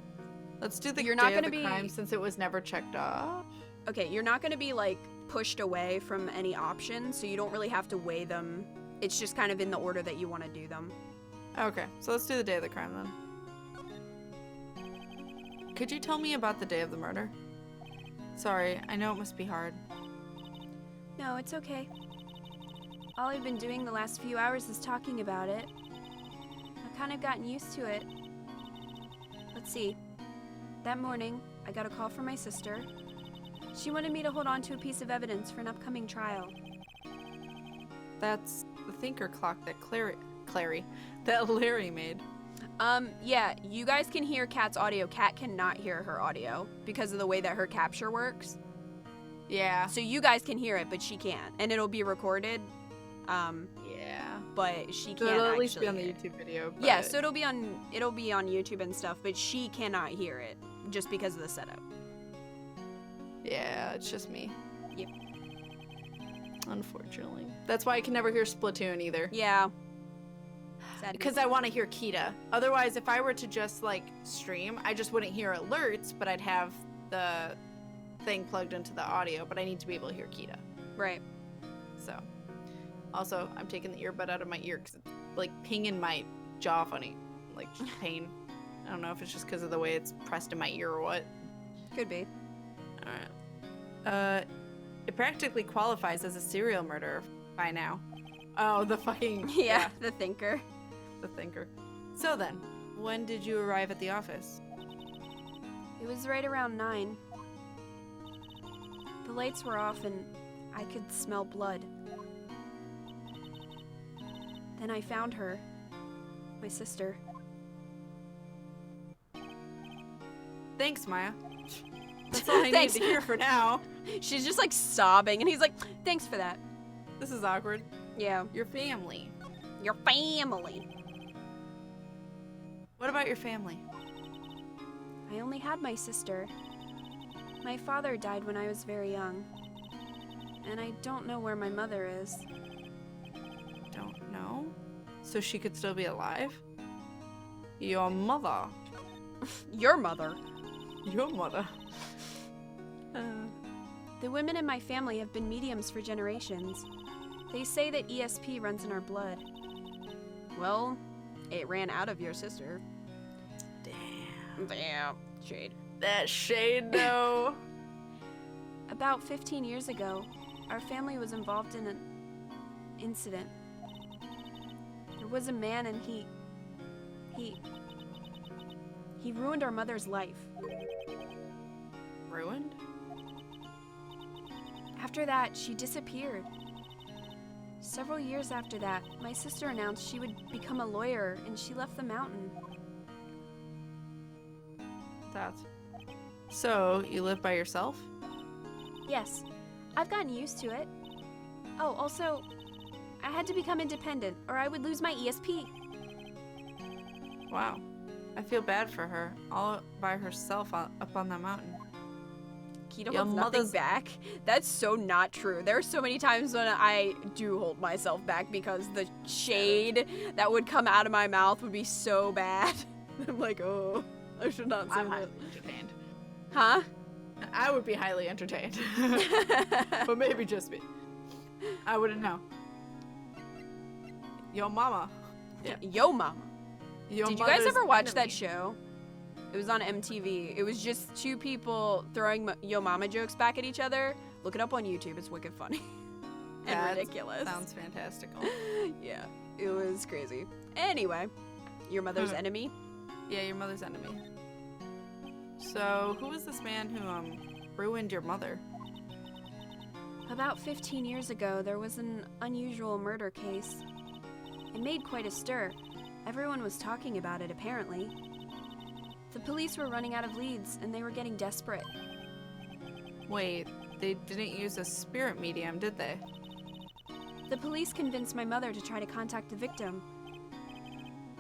Let's do the You're not day of gonna the be- crime since it was never checked off. Okay, you're not going to be, like, pushed away from any options, so you don't really have to weigh them. It's just kind of in the order that you want to do them. Okay, so let's do the day of the crime then. Could you tell me about the day of the murder? Sorry, I know it must be hard. No, it's okay. All I've been doing the last few hours is talking about it. I've kind of gotten used to it. Let's see. That morning, I got a call from my sister. She wanted me to hold on to a piece of evidence for an upcoming trial. That's the thinker clock that Larry made. Yeah, you guys can hear Kat's audio. Kat cannot hear her audio because of the way that her capture works. Yeah. So you guys can hear it, but she can't. And it'll be recorded. Yeah. But she can't So it'll at least be actually on the hear it. YouTube video. Yeah, but- so it'll be on YouTube and stuff, but she cannot hear it just because of the setup. Yeah, it's just me. Yep. Unfortunately. That's why I can never hear Splatoon either. Yeah. Sad. Because I want to hear Kita. Otherwise, if I were to just, stream, I just wouldn't hear alerts, but I'd have the thing plugged into the audio, but I need to be able to hear Kita. Right. So. Also, I'm taking the earbud out of my ear because it's, pinging my jaw funny. Just pain. I don't know if it's just because of the way it's pressed in my ear or what. Could be. Alright. It practically qualifies as a serial murderer by now. Oh, the fucking... Yeah, the thinker. The thinker. So then, when did you arrive at the office? It was right around 9. The lights were off and I could smell blood. Then I found her. My sister. Thanks, Maya. That's all I need Thanks. to hear for now. She's just sobbing and he's like, thanks for that. This is awkward. Yeah. Your family. Your family. What about your family? I only had my sister. My father died when I was very young. And I don't know where my mother is. Don't know. So she could still be alive? Your mother. Your mother. Your mother. The women in my family have been mediums for generations. They say that ESP runs in our blood. Well, it ran out of your sister. Damn. Shade. That shade, though. About 15 years ago, our family was involved in an incident. There was a man and he ruined our mother's life. Ruined? After that, she disappeared. Several years after that, my sister announced she would become a lawyer and she left the mountain. That's... So, you live by yourself? Yes, I've gotten used to it. Oh, also, I had to become independent or I would lose my ESP. Wow. I feel bad for her, all by herself up on that mountain. Keto Your holds nothing mother's- back. That's so not true. There are so many times when I do hold myself back because the shade that would come out of my mouth would be so bad. I'm like, oh, I should not say I'm that. highly entertained. Huh? I would be highly entertained. But maybe just me. I wouldn't know. Yo mama. Yeah. Yo Mama. Yo Did you guys mother's ever watch enemy. that show? It was on MTV. It was just two people throwing Yo Mama jokes back at each other. Look it up on YouTube. It's wicked funny. And That ridiculous. Sounds fantastical. Yeah, it was crazy. Anyway, your mother's enemy? Yeah, your mother's enemy. So, who was this man who ruined your mother? About 15 years ago, there was an unusual murder case. It made quite a stir. Everyone was talking about it, apparently. The police were running out of leads, and they were getting desperate. Wait, they didn't use a spirit medium, did they? The police convinced my mother to try to contact the victim.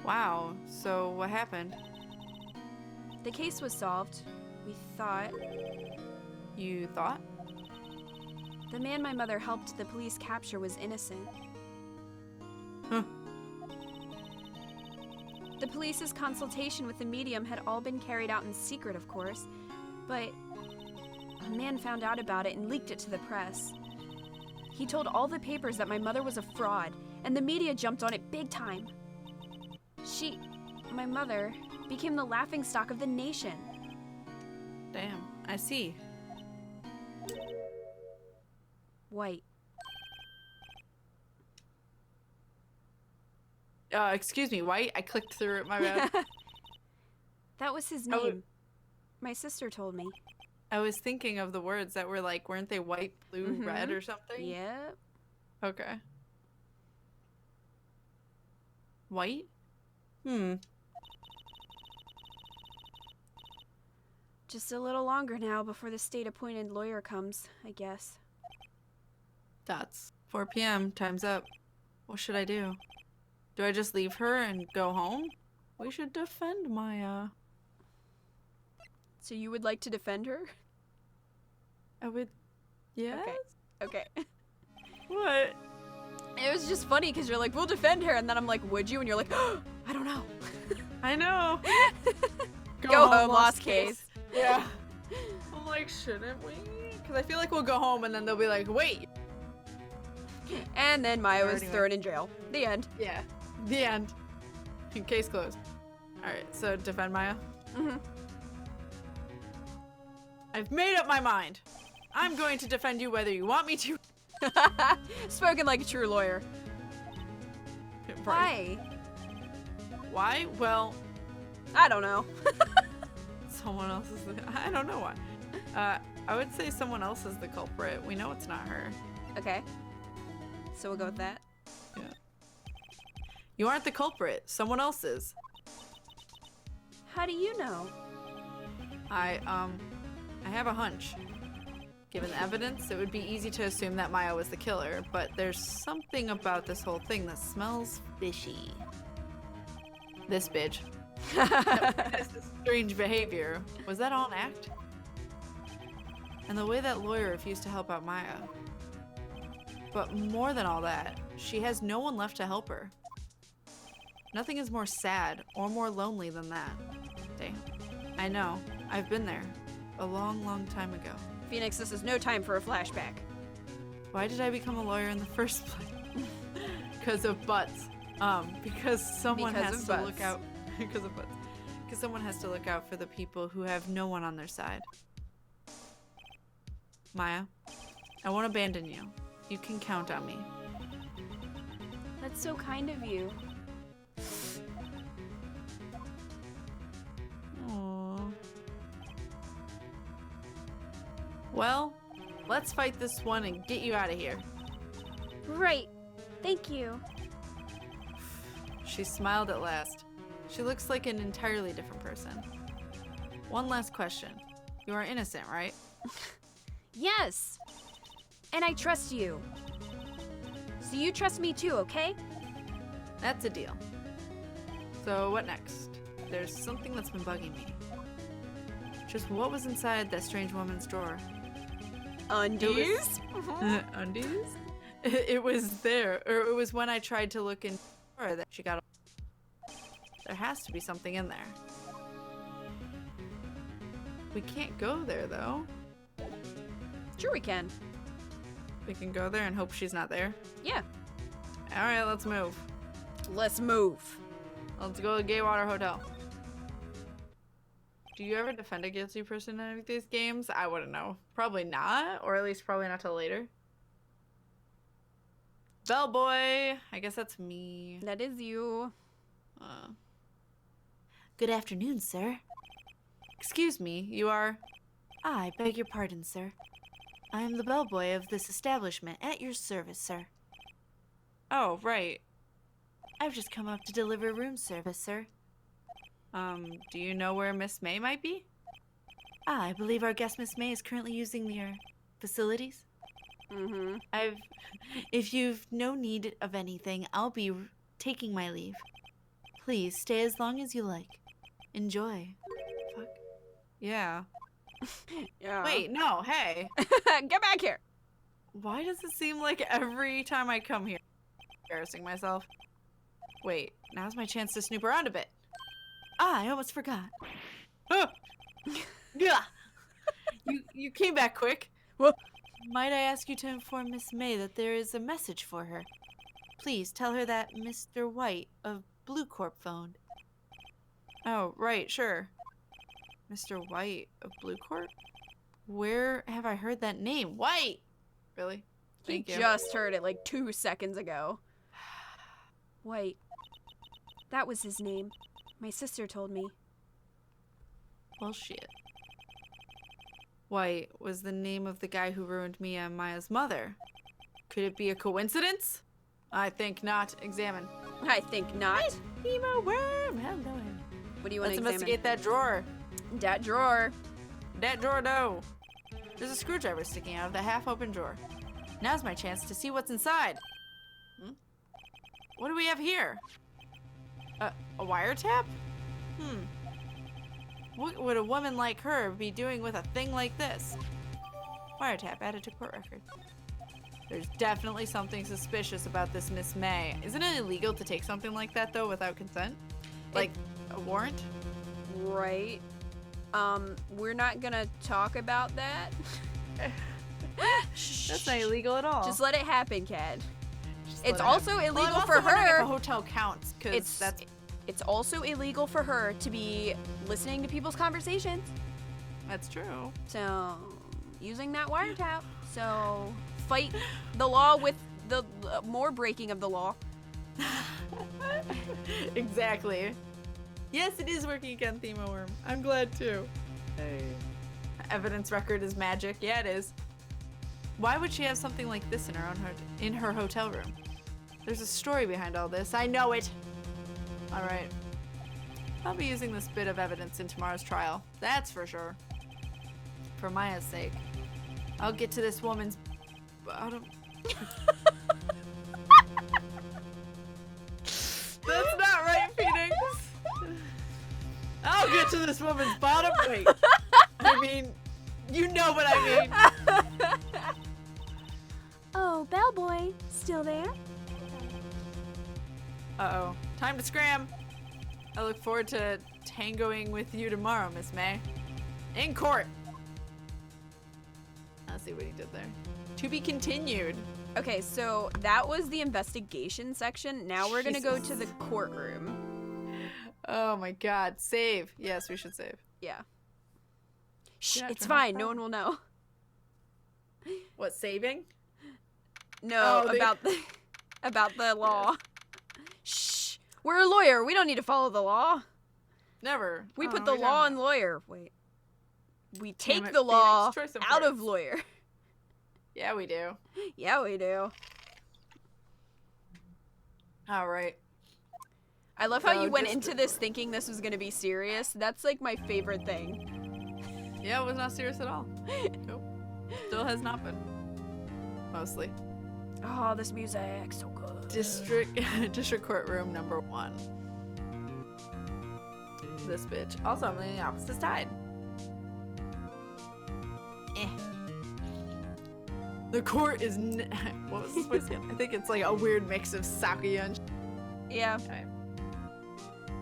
Wow, so what happened? The case was solved, we thought. You thought? The man my mother helped the police capture was innocent. Huh. The police's consultation with the medium had all been carried out in secret, of course, but a man found out about it and leaked it to the press. He told all the papers that my mother was a fraud, and the media jumped on it big time. My mother, became the laughingstock of the nation. Damn, I see. White. Excuse me, White? I clicked through it, my bad. That was his Oh. name. My sister told me. I was thinking of the words that were like, weren't they white, blue, red, or something? Yep. Okay. White? Just a little longer now before the state-appointed lawyer comes, I guess. That's 4 p.m. Time's up. What should I do? Do I just leave her and go home? We should defend Maya. So you would like to defend her? I would... Yes? Okay. What? It was just funny because you're like, we'll defend her, and then I'm like, would you? And you're like, oh, I don't know. I know. Go home, lost case. Yeah. I'm like, shouldn't we? Because I feel like we'll go home and then they'll be like, wait. And then Maya was Anyway. thrown in jail. The end. Yeah. The end. Case closed. Alright, so defend Maya. Mm-hmm. I've made up my mind. I'm going to defend you whether you want me to. Spoken like a true lawyer. Right. Why? Why? Well, I don't know. someone else is the... I don't know why. I would say someone else is the culprit. We know it's not her. Okay. So we'll go with that. Yeah. You aren't the culprit. Someone else is. How do you know? I have a hunch. Given the evidence, it would be easy to assume that Maya was the killer, but there's something about this whole thing that smells fishy. This bitch. This strange behavior. Was that all an act? And the way that lawyer refused to help out Maya. But more than all that, she has no one left to help her. Nothing is more sad or more lonely than that. Damn. I know. I've been there. A long, long time ago. Phoenix, this is no time for a flashback. Why did I become a lawyer in the first place? Because of butts. Because someone Because has of to butts. look out. Because of butts. Because someone has to look out for the people who have no one on their side. Maya, I won't abandon you. You can count on me. That's so kind of you. Aww. Well, let's fight this one and get you out of here. Right. Thank you. She smiled at last. She looks like an entirely different person. One last question. You are innocent, right? Yes! And I trust you. So you trust me too, okay? That's a deal. So what next? There's something that's been bugging me. Just what was inside that strange woman's drawer? Undies? Undies? It was there, or it was when I tried to look in her that she got. There has to be something in there. We can't go there though. Sure we can. We can go there and hope she's not there. Yeah. All right, let's move. Let's move. Let's go to Gaywater Hotel. Do you ever defend a guilty person in any of these games? I wouldn't know. Probably not, or at least probably not till later. Bellboy. I guess that's me. That is you. Good afternoon, sir. Excuse me, you are... I beg your pardon, sir. I am the bellboy of this establishment, at your service, sir. Oh, right. I've just come up to deliver room service, sir. Do you know where Miss May might be? I believe our guest Miss May is currently using your facilities. Mm-hmm. If you've no need of anything, I'll be taking my leave. Please stay as long as you like. Enjoy. Fuck. Yeah. Yeah. Wait, no, hey. Get back here. Why does it seem like every time I come here, I'm embarrassing myself? Wait, now's my chance to snoop around a bit. I almost forgot. Oh. Yeah. You came back quick. What? Might I ask you to inform Miss May that there is a message for her? Please tell her that Mr. White of Blue Corp phoned. Oh, right, sure. Mr. White of Blue Corp? Where have I heard that name? White! Really? He Thank you. just heard it like 2 seconds ago. Wait. That was his name. My sister told me. Bullshit. White was the name of the guy who ruined Mia and Maya's mother. Could it be a coincidence? I think not. Examine. I think not. Emo worm! Hello. What do you want Let's to examine? investigate that drawer. That drawer. That drawer, no. There's a screwdriver sticking out of the half-open drawer. Now's my chance to see what's inside. What do we have here? A wiretap? What would a woman like her be doing with a thing like this? Wiretap added to court record. There's definitely something suspicious about this Miss May. Isn't it illegal to take something like that, though, without consent? Like, a warrant? Right. We're not gonna talk about that. That's not illegal at all. Just let it happen, Kat. Just It's let it also happen. illegal Well, I'm for also wondering if her. a hotel counts, because It's also illegal for her to be listening to people's conversations. that's true. So, using that wiretap. So, fight the law with the more breaking of the law. Exactly. Yes, it is working again, Themo Worm. I'm glad too. Hey. Evidence record is magic. Yeah, it is. Why would she have something like this in her hotel room? There's a story behind all this. I know it. All right. I'll be using this bit of evidence in tomorrow's trial. That's for sure. For Maya's sake. I'll get to this woman's bottom. That's not right, Phoenix. I'll get to this woman's bottom. Wait. I mean, you know what I mean. Oh, bellboy, still there? Uh-oh. Time to scram. I look forward to tangoing with you tomorrow, Miss May. In court. I'll see what he did there. To be continued. Okay, so that was the investigation section. Now we're gonna go to the courtroom. Oh my god. Save. Yes, we should save. Yeah. Shh, Yeah, it's turn off fine. that. No one will know. What, saving? No, Oh, they- about the law. Shh. We're a lawyer. We don't need to follow the law. Never. We I put don't know the what you're law talking in lawyer. Wait. We Damn take it, the law Phoenix. Choice of out of words. lawyer. about. Yeah, we do. Yeah, we do. All right. I love how So you went just into this thinking this was gonna be serious. That's like my favorite thing. Yeah, it was not serious at all. Nope. Still has not been. Mostly. Oh, this music, so good. District courtroom number 1. This bitch. Also, I'm leaning the opposite side. The court is. What was this voice again? I think it's like a weird mix of Sakuya and. Yeah. Okay.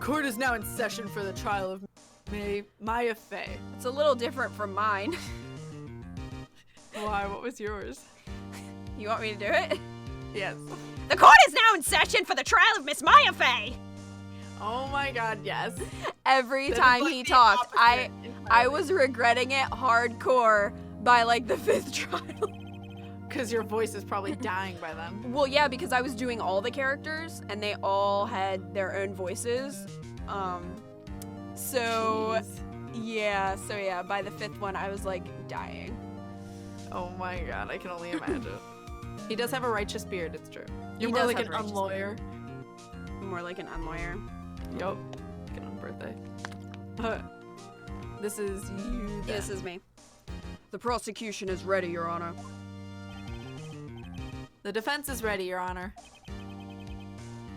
Court is now in session for the trial of Maya Fey. It's a little different from mine. Why? What was yours? You want me to do it? Yes. The court is now in session for the trial of Miss Maya Fey. Oh my god, yes. Every That is, time like, he the talked, I opposite was regretting it hardcore by like the 5th trial. Because your voice is probably dying by then. Well, yeah, because I was doing all the characters and they all had their own voices. So Jeez. by the 5th one I was like dying. Oh my god, I can only imagine. He does have a righteous beard, it's true. You're He more does like have an a righteous unlawyer. More like an unlawyer. Yup. Get on birthday. This is you. Then. This is me. The prosecution is ready, Your Honor. The defense is ready, Your Honor.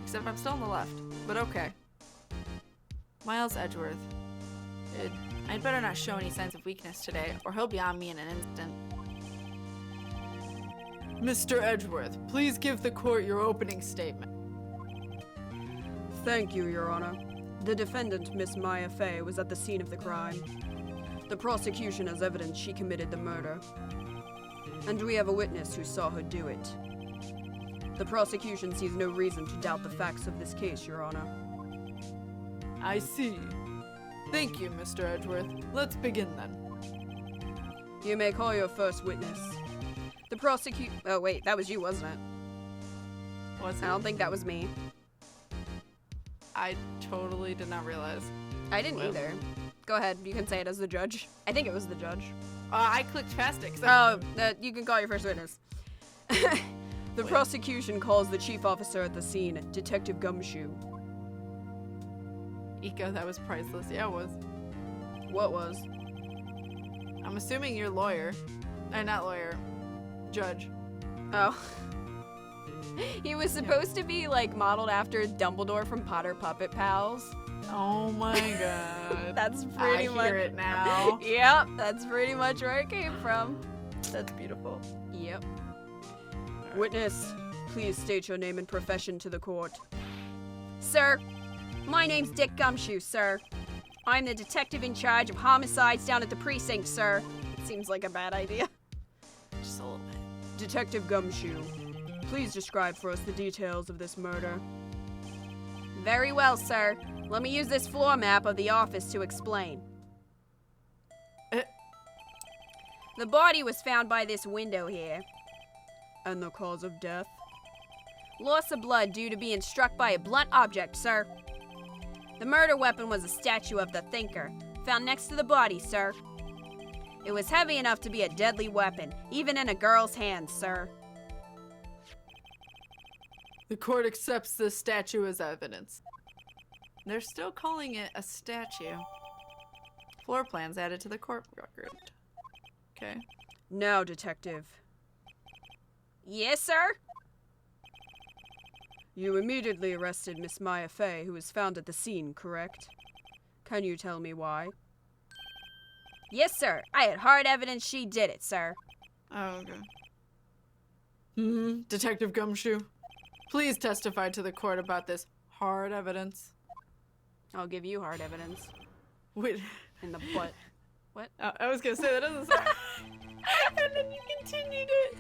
Except I'm still on the left. But okay. Miles Edgeworth. I'd better not show any signs of weakness today, or he'll be on me in an instant. Mr. Edgeworth, please give the court your opening statement. Thank you, Your Honor. The defendant, Miss Maya Fey, was at the scene of the crime. The prosecution has evidence she committed the murder. And we have a witness who saw her do it. The prosecution sees no reason to doubt the facts of this case, Your Honor. I see. Thank you, Mr. Edgeworth. Let's begin then. You may call your first witness. The Oh wait, that was you, wasn't it? What's I don't think that was me. I totally did not realize. I didn't Well. either. Go ahead, you can say it as the judge. I think it was the judge. I clicked past it. You can call your first witness. The prosecution calls the chief officer at the scene, Detective Gumshoe. Eco, that was priceless. Yeah, it was. What was? I'm assuming you're lawyer. Not lawyer. Judge. Oh. He was supposed to be like modeled after Dumbledore from Potter Puppet Pals. Oh my god. That's pretty I much hear it now. Yep, that's pretty much where it came from. That's beautiful. Yep. Witness, please state your name and profession to the court. Sir, my name's Dick Gumshoe, sir. I'm the detective in charge of homicides down at the precinct, sir. It seems like a bad idea. Just a little bit. Detective Gumshoe, please describe for us the details of this murder. Very well, sir. Let me use this floor map of the office to explain. The body was found by this window here. And the cause of death? Loss of blood due to being struck by a blunt object, sir. The murder weapon was a statue of the Thinker, found next to the body, sir. It was heavy enough to be a deadly weapon, even in a girl's hands, sir. The court accepts this statue as evidence. They're still calling it a statue. Floor plans added to the court record. Okay. Now, Detective. Yes, sir? You immediately arrested Miss Maya Fey, who was found at the scene, correct? Can you tell me why? Yes, sir. I had hard evidence she did it, sir. Oh, okay. Detective Gumshoe, please testify to the court about this hard evidence. I'll give you hard evidence. Wait. In the butt. What? I was gonna say that doesn't sound. And then you continued it.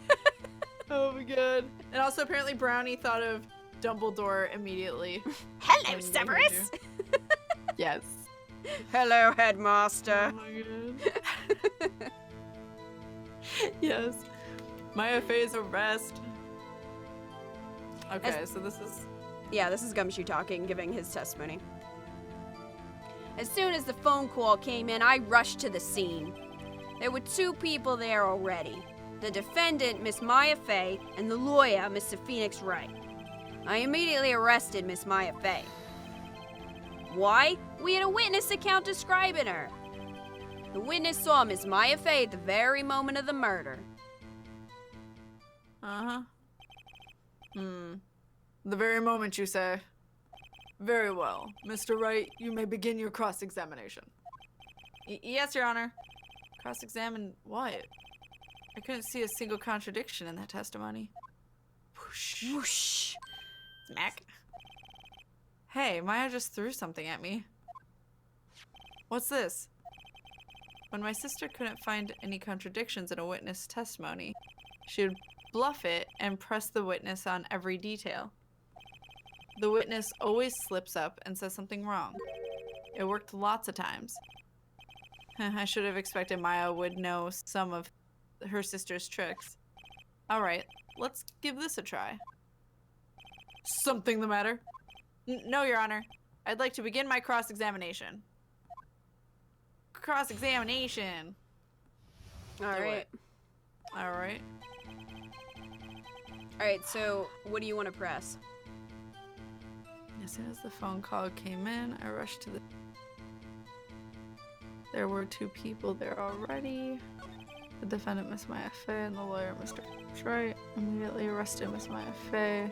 Oh my god. And also apparently Brownie thought of Dumbledore immediately. Hello, when we Severus! heard you. Yes. Hello, Oh Headmaster. my god. Yes. Maya Fey's arrest. Okay, so this is. Yeah, this is Gumshoe talking, giving his testimony. As soon as the phone call came in, I rushed to the scene. There were 2 people there already. The defendant, Miss Maya Fey, and the lawyer, Mr. Phoenix Wright. I immediately arrested Miss Maya Fey. Why? We had a witness account describing her. The witness saw Miss Maya Fey at the very moment of the murder. Uh-huh. The very moment you say. Very well. Mr. Wright, you may begin your cross-examination. Yes, Your Honor. Cross-examine what? I couldn't see a single contradiction in that testimony. Whoosh. Whoosh! Smack. Hey, Maya just threw something at me. What's this? When my sister couldn't find any contradictions in a witness testimony, she would bluff it and press the witness on every detail. The witness always slips up and says something wrong. It worked lots of times. I should have expected Maya would know some of her sister's tricks. Alright, let's give this a try. Something the matter? No, Your Honor. I'd like to begin my cross-examination. Cross-examination. Alright. Alright. Alright, so what do you want to press? As soon as the phone call came in, I rushed to the... There were 2 people there already. The defendant, Miss Maya Fey, and the lawyer, Mr. Wright, immediately arrested Miss Maya Fey.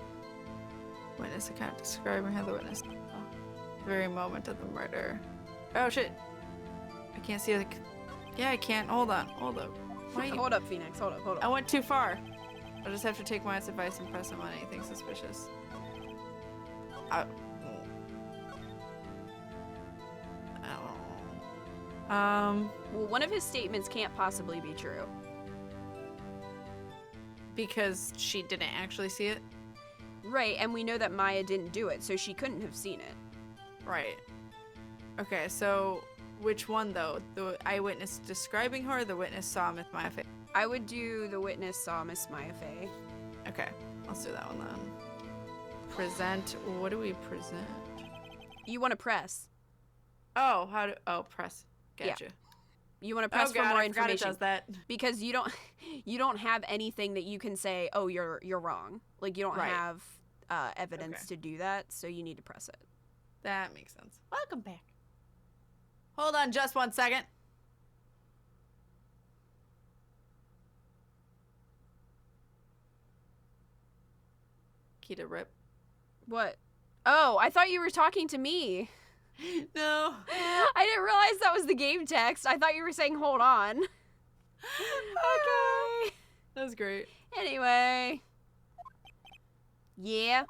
Witness account describing how the witness... the very moment of the murder. Oh, shit. I can't see the... Yeah, I can't. Hold on. Hold up. Why you... Hold up, Phoenix. Hold up. I went too far. I'll just have to take Maya's advice and press him on anything suspicious. Well, one of his statements can't possibly be true. Because she didn't actually see it? Right, and we know that Maya didn't do it, so she couldn't have seen it. Right. Okay, so which one though? The eyewitness describing her or the witness saw Miss Maya Fey? I would do the witness saw Miss Maya Fey. Okay, let's do that one then. Present. What do we present? You want to press. Oh, how do... Oh, press. Gotcha. Yeah. You want to press oh, for God, more I forgot information. it does that. Because you don't have anything that you can say, oh, you're wrong. Like, you don't Right. have evidence Okay. to do that, so you need to press it. That makes sense. Welcome back. Hold on just 1 second. Key to rip. What? Oh, I thought you were talking to me. No. I didn't realize that was the game text. I thought you were saying hold on. Okay. That was great. Anyway. Yeah.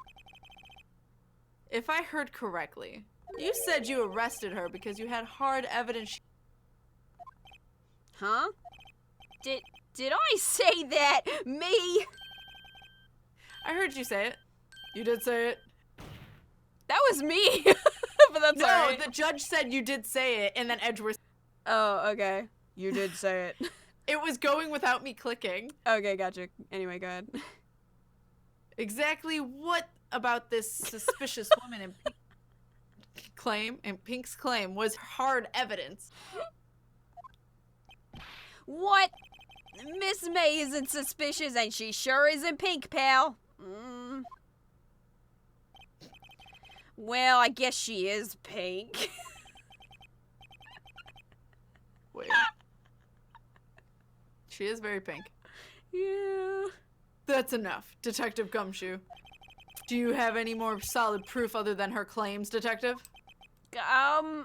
If I heard correctly, you said you arrested her because you had hard evidence. Huh? Did I say that? Me? I heard you say it. You did say it. That was me. But that's No, alright. the judge said you did say it, and then Edgeworth. Oh, okay. You did say it. It was going without me clicking. Okay, gotcha. Anyway, go ahead. Exactly what about this suspicious woman in Pink's claim was hard evidence? What? Miss May isn't suspicious, and she sure isn't pink, pal. Well, I guess she is pink. Wait. She is very pink. Yeah. That's enough, Detective Gumshoe. Do you have any more solid proof other than her claims, Detective? I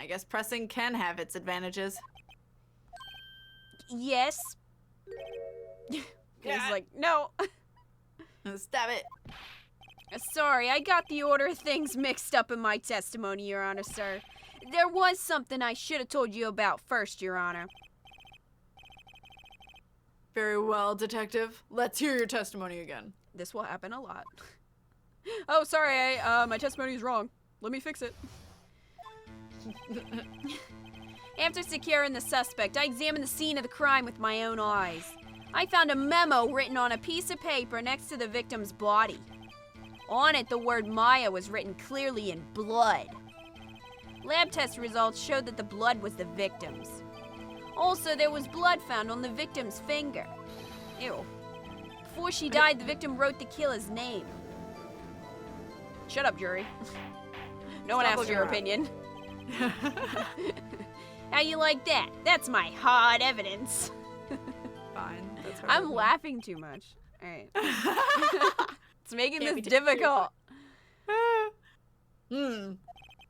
guess pressing can have its advantages. Yes. He's like, no. Stop it. Sorry, I got the order of things mixed up in my testimony, Your Honor, sir. There was something I should have told you about first, Your Honor. Very well, Detective. Let's hear your testimony again. This will happen a lot. Oh, sorry, my testimony is wrong. Let me fix it. After securing the suspect, I examined the scene of the crime with my own eyes. I found a memo written on a piece of paper next to the victim's body. On it, the word Maya was written clearly in blood. Lab test results showed that the blood was the victim's. Also, there was blood found on the victim's finger. Ew. Before she died, the victim wrote the killer's name. Shut up, jury. No one Stop asked looking your around. opinion. How you like that? That's my hard evidence. Fine. That's hard. I'm laughing too much. Alright. It's making Can't be this taken difficult.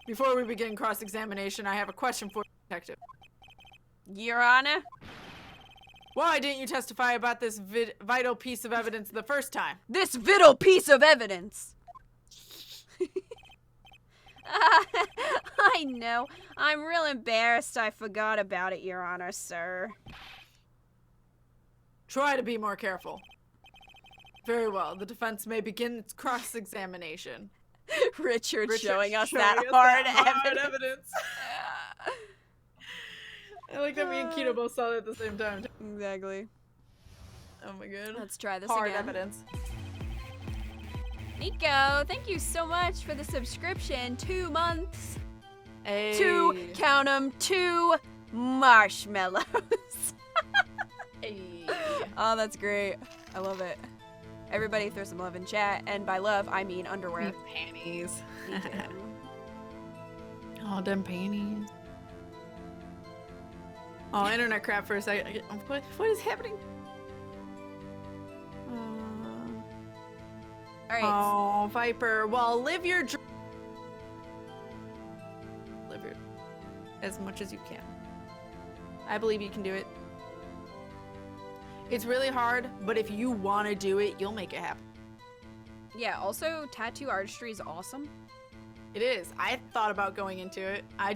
Before we begin cross-examination, I have a question for you, Detective. Your Honor? Why didn't you testify about this vital piece of evidence the first time? This vital piece of evidence! I know. I'm real embarrassed I forgot about it, Your Honor, sir. Try to be more careful. Very well. The defense may begin its cross-examination. Richard Richard showing us showing that us hard that evidence. I like that me and Keto both saw it at the same time. Exactly. Oh my god. Let's try this Hard again. evidence. Nico, thank you so much for the subscription. 2 months. Hey. 2, count 'em, 2 marshmallows. Hey. Oh, that's great. I love it. Everybody throw some love in chat, and by love, I mean underwear. Panties. Me too. Oh, them panties. Oh, internet crap for a second. What is happening? Alright. Oh, Viper. Well, live your as much as you can. I believe you can do it. It's really hard, but if you want to do it, you'll make it happen. Yeah, also, tattoo artistry is awesome. It is. I thought about going into it. I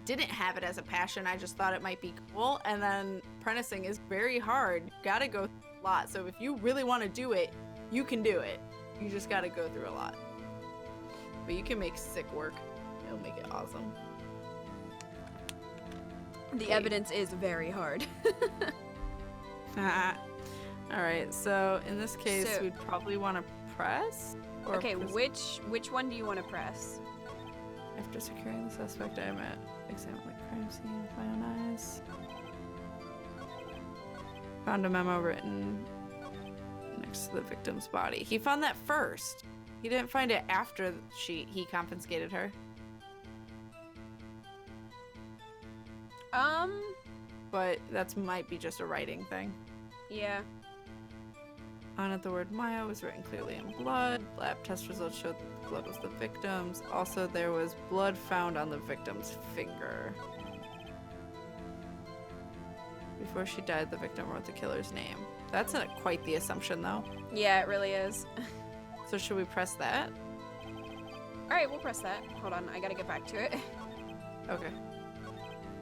didn't have it as a passion. I just thought it might be cool. And then apprenticing is very hard. You gotta go through a lot. So if you really want to do it, you can do it. You just gotta go through a lot. But you can make sick work. It'll make it awesome. The evidence is very hard. Alright, so in this case, So- we'd probably want to press? Or Okay, pres- which one do you want to press? After securing the suspect, I met examine the crime scene with my own eyes. Found a memo written next to the victim's body. He found that first. He didn't find it after he confiscated her. But that might be just a writing thing. Yeah. On it, the word Maya was written clearly in blood. Lab test results showed that the blood was the victim's. Also, there was blood found on the victim's finger. Before she died, the victim wrote the killer's name. That's not quite the assumption, though. Yeah, it really is. So should we press that? Alright, we'll press that. Hold on, I gotta get back to it. Okay.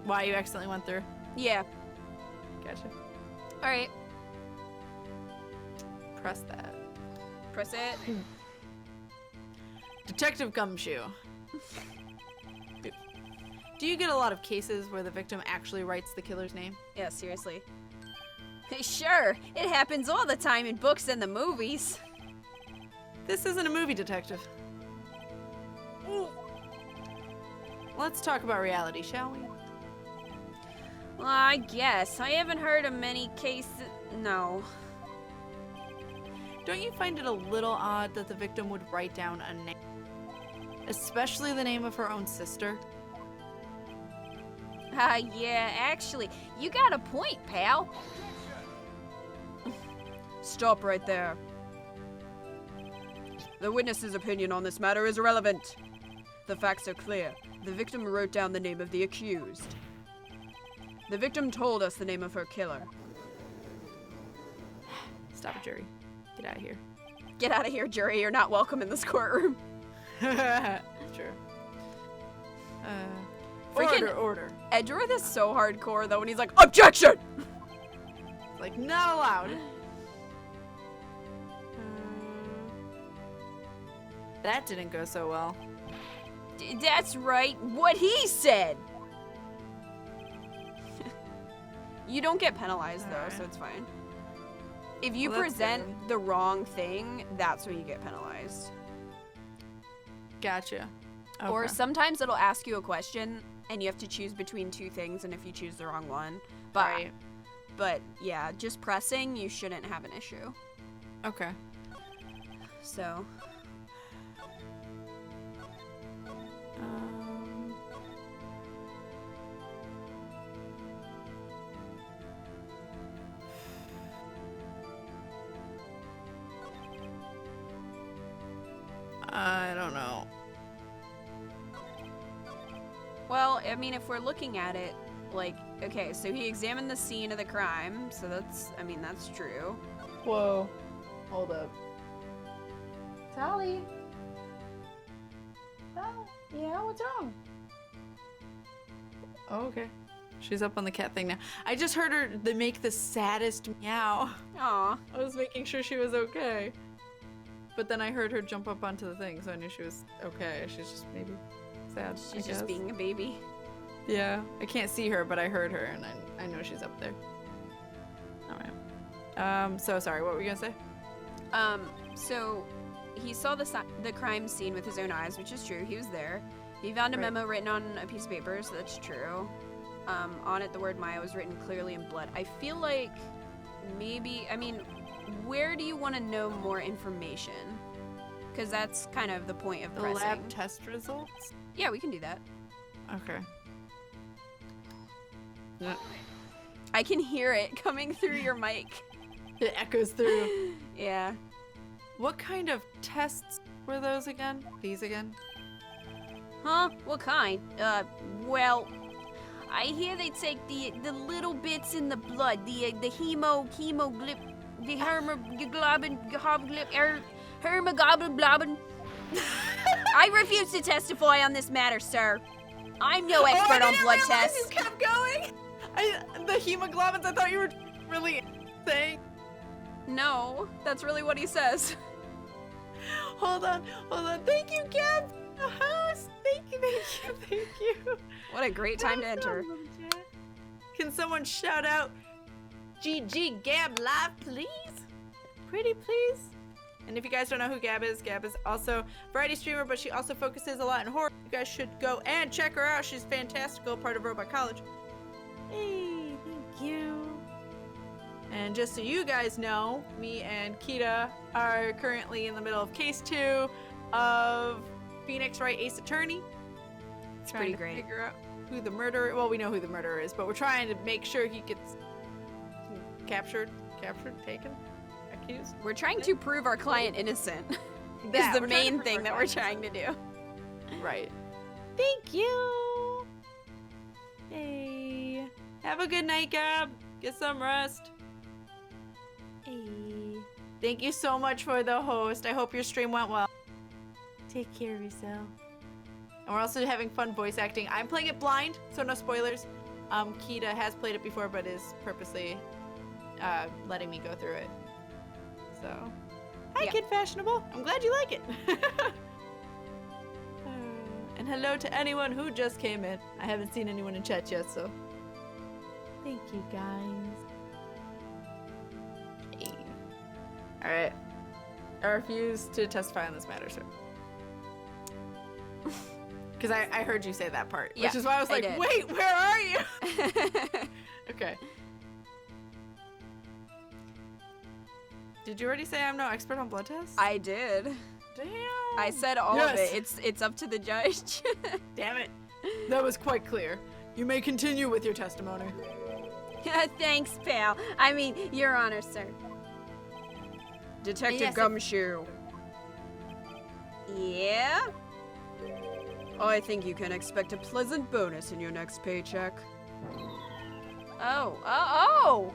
Why, you accidentally went through? Yeah. Gotcha. Alright, Press that. press it. Detective Gumshoe. Do you get a lot of cases where the victim actually writes the killer's name? Yeah, seriously. Sure, it happens all the time in books and the movies. This isn't a movie, detective. Let's talk about reality, shall we? Well, I guess. I haven't heard of many cases. No. Don't you find it a little odd that the victim would write down a name? Especially the name of her own sister? Yeah, actually, you got a point, pal. Stop right there. The witness's opinion on this matter is irrelevant. The facts are clear. The victim wrote down the name of the accused. The victim told us the name of her killer. Stop it, jury. Get out of here. Get out of here, jury. You're not welcome in this courtroom. Sure. Freaking- Order. Edgeworth is so hardcore, though, when he's like, OBJECTION! Like, not allowed. That didn't go so well. That's right, what he said! You don't get penalized, though, Alright. so it's fine. If you Well, that's present good. the wrong thing, that's when you get penalized. Gotcha. Okay. Or sometimes it'll ask you a question, and you have to choose between two things, and if you choose the wrong one. But, Right. but yeah, just pressing, you shouldn't have an issue. Okay. So, I don't know. well, I mean, if we're looking at it, like, okay, so he examined the scene of the crime, so that's, I mean, that's true. Whoa. Hold up. Sally. Oh, yeah, what's wrong? Oh, okay. She's up on the cat thing now. I just heard her make the saddest meow. Aw. I was making sure she was okay. But then I heard her jump up onto the thing, so I knew she was okay. She's just maybe sad. She's just being a baby. Yeah. I can't see her, but I heard her, and I know she's up there. Alright. So sorry, what were you gonna say? So he saw the crime scene with his own eyes, which is true. He was there. He found a Right. memo written on a piece of paper, so that's true. On it, the word Maya was written clearly in blood. I feel like maybe, I mean, where do you want to know more information? Because that's kind of the point of The pressing. lab test results? Yeah, we can do that. Okay. Yeah. I can hear it coming through your mic. It echoes through. Yeah. What kind of tests were those again? These again? Huh? What kind? Well, I hear they take the little bits in the blood, the hemoglobin, the hermoglobin. I refuse to testify on this matter, sir. I'm no expert on blood tests. You kept going. The hemoglobins. I thought you were really saying. No, that's really what he says. Hold on. Thank you, Gab. The host. Thank you. What a great time to enter. Can someone shout out GG Gab live, please? Pretty please. And if you guys don't know who Gab is also a variety streamer, but she also focuses a lot in horror. You guys should go and check her out. She's fantastical, part of Robot College. Hey, thank you. And just so you guys know, me and Kita are currently in the middle of case 2 of Phoenix Wright Ace Attorney. It's Trying pretty to great. figure out who the murderer. Well, we know who the murderer is, but we're trying to make sure he gets captured, taken, accused. We're trying to prove our client innocent. Is We're the trying to main prove thing our that we're client trying to do. Right. Thank you. Hey. Have a good night, Gab. Get some rest. Hey. Thank you so much for the host. I hope your stream went well. Take care of yourself. And we're also having fun voice acting. I'm playing it blind, so no spoilers. Kita has played it before, but is purposely letting me go through it. So, hi, Yeah. Kid Fashionable. I'm glad you like it. And hello to anyone who just came in. I haven't seen anyone in chat yet, so thank you, guys. Hey. All right. I refuse to testify on this matter, sir. Because I heard you say that part, Yeah, which is why I was like, did. wait, where are you? Okay. Did you already say I'm no expert on blood tests? I did. Damn. I said all Yes. of it. It's up to the judge. Damn it. That was quite clear. You may continue with your testimony. Thanks, pal. I mean, Your Honor, sir. Detective Yes, Gumshoe, Yeah? I think you can expect a pleasant bonus in your next paycheck. Oh.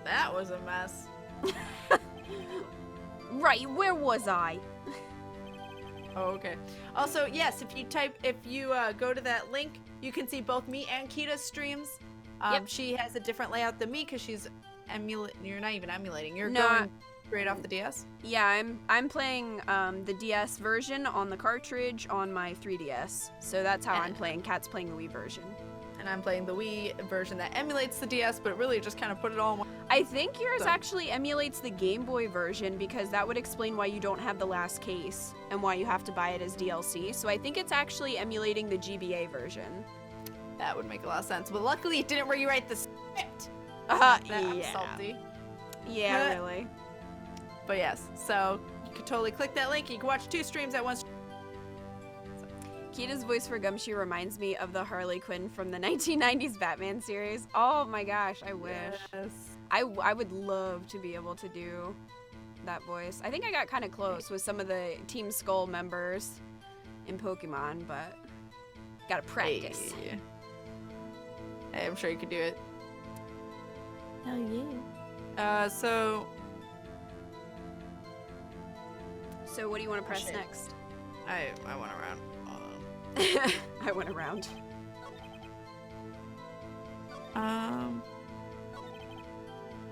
That was a mess. Right, where was I? Oh, okay. Also, yes, if you go to that link, you can see both me and Kita's streams. Yep. She has a different layout than me because she's You're not even emulating. You're No, going straight off the DS. Yeah, I'm playing the DS version on the cartridge on my 3DS. So that's how I'm playing. Kat's playing the Wii version. And I'm playing the Wii version that emulates the DS, but really just kind of put it all in one. I think yours So- actually emulates the Game Boy version because that would explain why you don't have the last case and why you have to buy it as DLC. So I think it's actually emulating the GBA version. That would make a lot of sense. But luckily, it didn't rewrite the script. That I'm yeah. salty. Yeah, really. But yes, so you could totally click that link. You can watch 2 streams at once. Kita's voice for Gumshoe reminds me of the Harley Quinn from the 1990s Batman series. Oh my gosh, I wish. Yes. I would love to be able to do that voice. I think I got kind of close with some of the Team Skull members in Pokemon, but gotta practice. Hey. Hey, I'm sure you could do it. Hell yeah. So So what do you want to press Shit. next? I went around. I went around.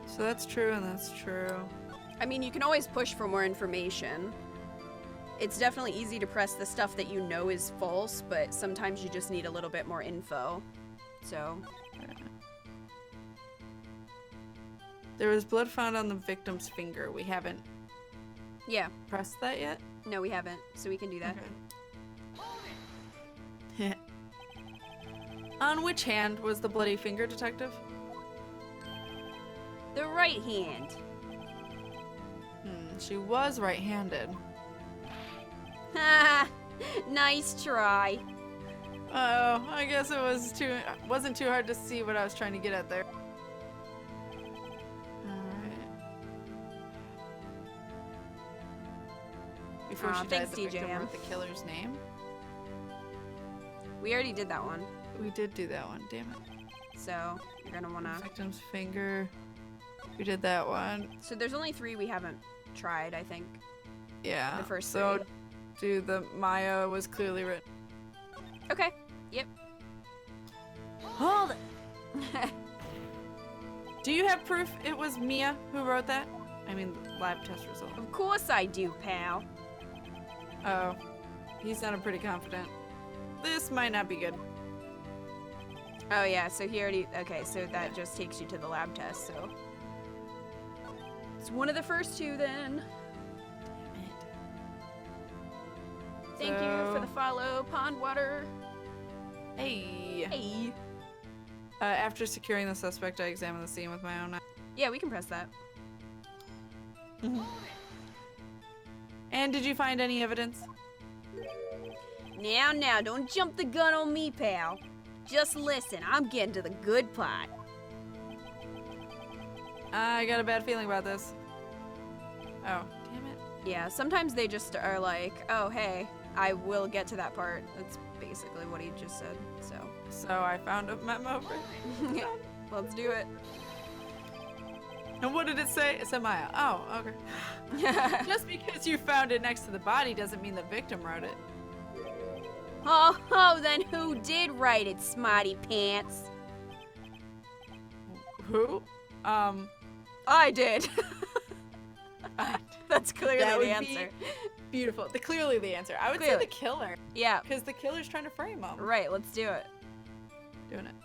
So that's true and that's true. I mean, you can always push for more information. It's definitely easy to press the stuff that you know is false, but sometimes you just need a little bit more info. So, There was blood found on the victim's finger. We haven't yeah. pressed that yet? No, we haven't. So we can do that. Okay. On which hand was the bloody finger, detective? The right hand. She was right-handed. Ha! Nice try. Oh, I guess it wasn't too hard to see what I was trying to get at there. Alright. Before she died, thanks, the victim DJM. wrote the killer's name. We already did that one. We did do that one, damn it. So, you're gonna wanna... Victim's finger. We did that one. So there's only 3 we haven't tried, I think. Yeah. The first so, 3. dude, the Maya was clearly written. Okay. Yep. Hold it! Do you have proof it was Mia who wrote that? I mean, lab test result. Of course I do, pal. Oh. He sounded pretty confident. This might not be good. Oh yeah, so he already... Okay, so that just takes you to the lab test, so... It's one of the first 2 then. Thank you for the follow, Pondwater. Hey. Hey. After securing the suspect, I examined the scene with my own eye. Yeah, we can press that. And did you find any evidence? Now, don't jump the gun on me, pal. Just listen, I'm getting to the good part. I got a bad feeling about this. Oh, damn it. Yeah, sometimes they just are like, oh, hey, I will get to that part. That's basically what he just said, so. So I found a memo for Let's do it. And what did it say? It said Maya. Oh, okay. Just because you found it next to the body doesn't mean the victim wrote it. Oh, then who did write it, smarty pants? Who? I did. That's clearly That would the be answer. Beautiful. Clearly the answer. I would say Clearly. the killer. Yeah, Because the killer's trying to frame him. right, let's do it. Doing it.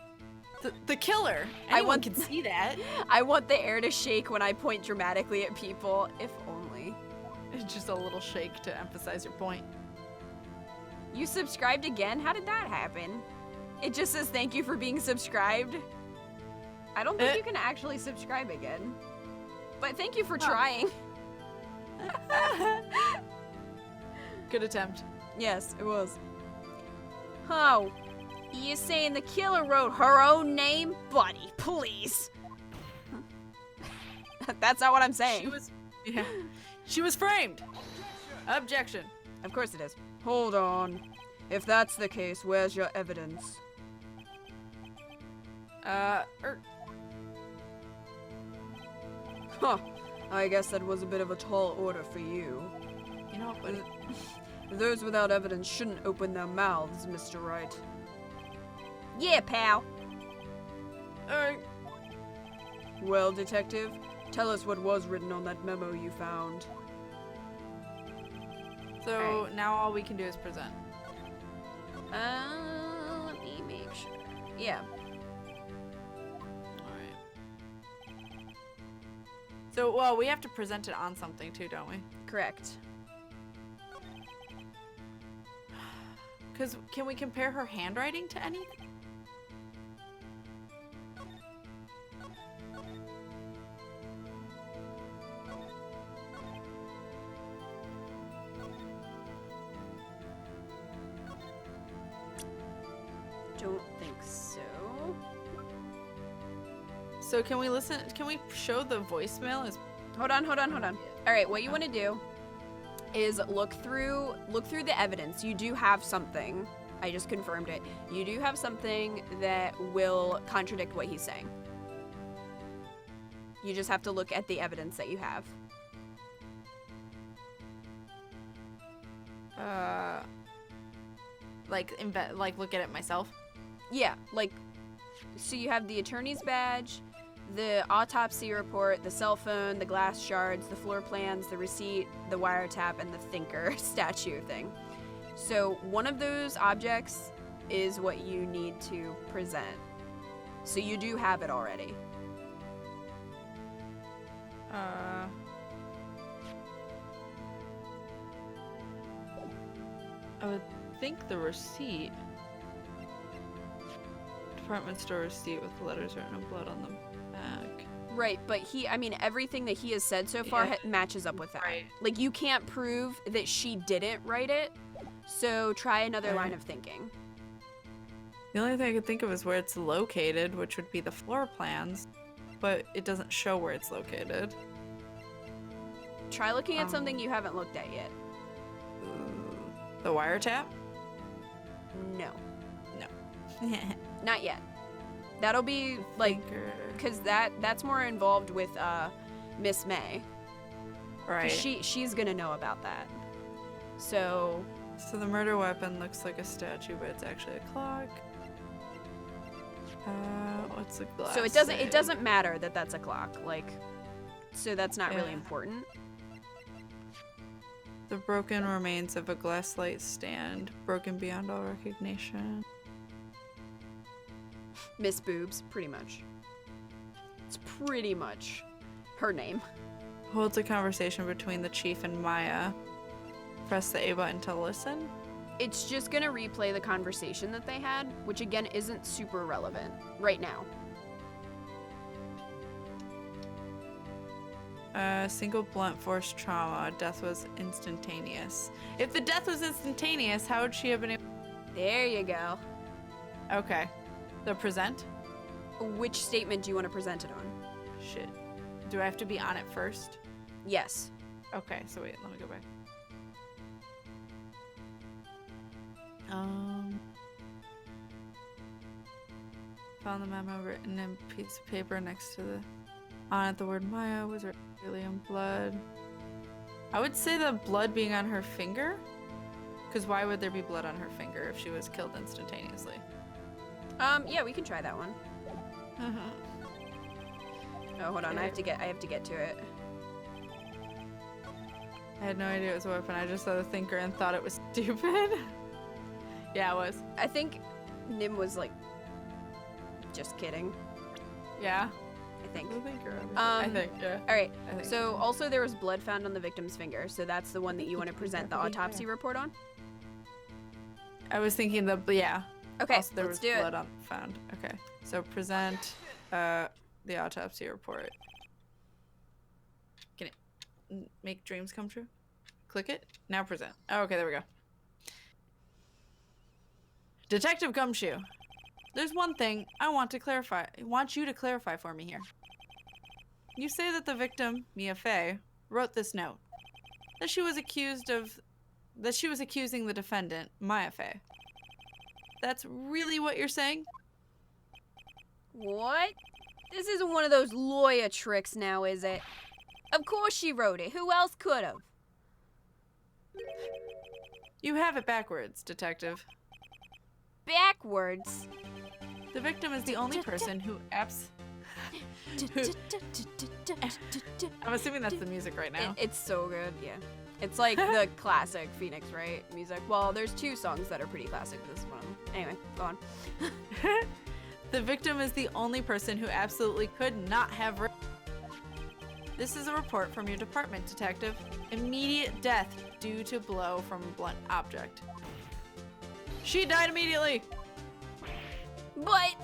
The killer. I Anyone want- can see that. I want the air to shake when I point dramatically at people, if only. It's just a little shake to emphasize your point. You subscribed again? How did that happen? It just says thank you for being subscribed. I don't think you can actually subscribe again. But thank you for trying. Good attempt. Yes, it was. Oh, you saying the killer wrote her own name? Buddy, please. That's not what I'm saying. She was framed. Objection. Of course it is. Hold on. If that's the case, where's your evidence? Huh. I guess that was a bit of a tall order for you. You know what, buddy? Those without evidence shouldn't open their mouths, Mr. Wright. Yeah, pal. Alright. Well, detective, tell us what was written on that memo you found. So now all we can do is present. Let me make sure. Yeah. Alright. So, well, we have to present it on something too, don't we? Correct. Because can we compare her handwriting to anything? Don't think so. So can we listen? Can we show the voicemail? Hold on. All right, what you want to do is look through the evidence. You do have something. I just confirmed it. You do have something that will contradict what he's saying. You just have to look at the evidence that you have. Like look at it myself. Yeah, like, so you have the attorney's badge, the autopsy report, the cell phone, the glass shards, the floor plans, the receipt, the wiretap, and the thinker statue thing. So one of those objects is what you need to present. So you do have it already. I would think the receipt. Department store receipt with letters written in blood on the back. Right, but everything that he has said so far matches up with that. Right. Like, you can't prove that she didn't write it, so try another line of thinking. The only thing I could think of is where it's located, which would be the floor plans, but it doesn't show where it's located. Try looking at something you haven't looked at yet. The wiretap? No. No. Not yet. That'll be, like, because that's more involved with Miss May. 'Cause Right. she's gonna know about that. So the murder weapon looks like a statue, but it's actually a clock. What's the glass? so it doesn't matter that that's a clock. Like, so that's not really important. The broken remains of a glass light stand, broken beyond all recognition. Miss Boobs, pretty much. It's pretty much her name. Holds a conversation between the chief and Maya. Press the A button to listen. It's just gonna replay the conversation that they had, which again isn't super relevant right now. Single blunt force trauma. Death was instantaneous. If the death was instantaneous, how would she have been able... There you go. Okay. The present? Which statement do you want to present it on? Shit. Do I have to be on it first? Yes. Okay, so wait, let me go back. Found the memo written in a piece of paper next to the... On it, the word Maya was written really in blood. I would say the blood being on her finger? Because why would there be blood on her finger if she was killed instantaneously? Yeah, we can try that one. Oh, hold on, I have to get to it. I had no idea it was a weapon. I just saw the thinker and thought it was stupid. Yeah, it was. I think Nim was like, just kidding. Yeah. I think. The thinker. I think, yeah. All right. I think So also there was blood found on the victim's finger. So that's the one that you want to present the autopsy report on. I was thinking yeah. Okay, Also, there let's was do blood it. found. Okay, so present the autopsy report. Can it make dreams come true? Click it. Now present. Oh, okay, there we go. Detective Gumshoe, there's one thing I want you to clarify for me here. You say that the victim, Mia Fey, wrote this note. That she was accusing the defendant, Maya Fey. That's really what you're saying? What? This isn't one of those lawyer tricks now, is it? Of course she wrote it. Who else could have? You have it backwards, Detective. Backwards? The victim is the only person who I'm assuming that's the music right now. It's so good, yeah. It's like the classic Phoenix Wright music. Well, there's two songs that are pretty classic. This is one of them. Anyway, go on. The victim is the only person who absolutely could not have written. This is a report from your department, Detective. Immediate death due to blow from a blunt object. She died immediately. But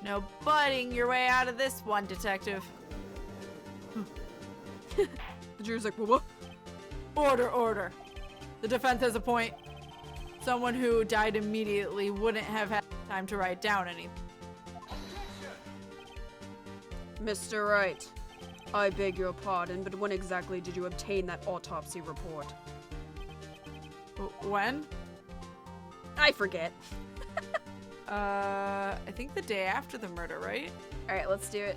No butting your way out of this one, Detective. The jury's like, what? Order. The defense has a point. Someone who died immediately wouldn't have had time to write down anything. Mr. Wright, I beg your pardon, but when exactly did you obtain that autopsy report? When? I forget. I think the day after the murder, right? All right, let's do it.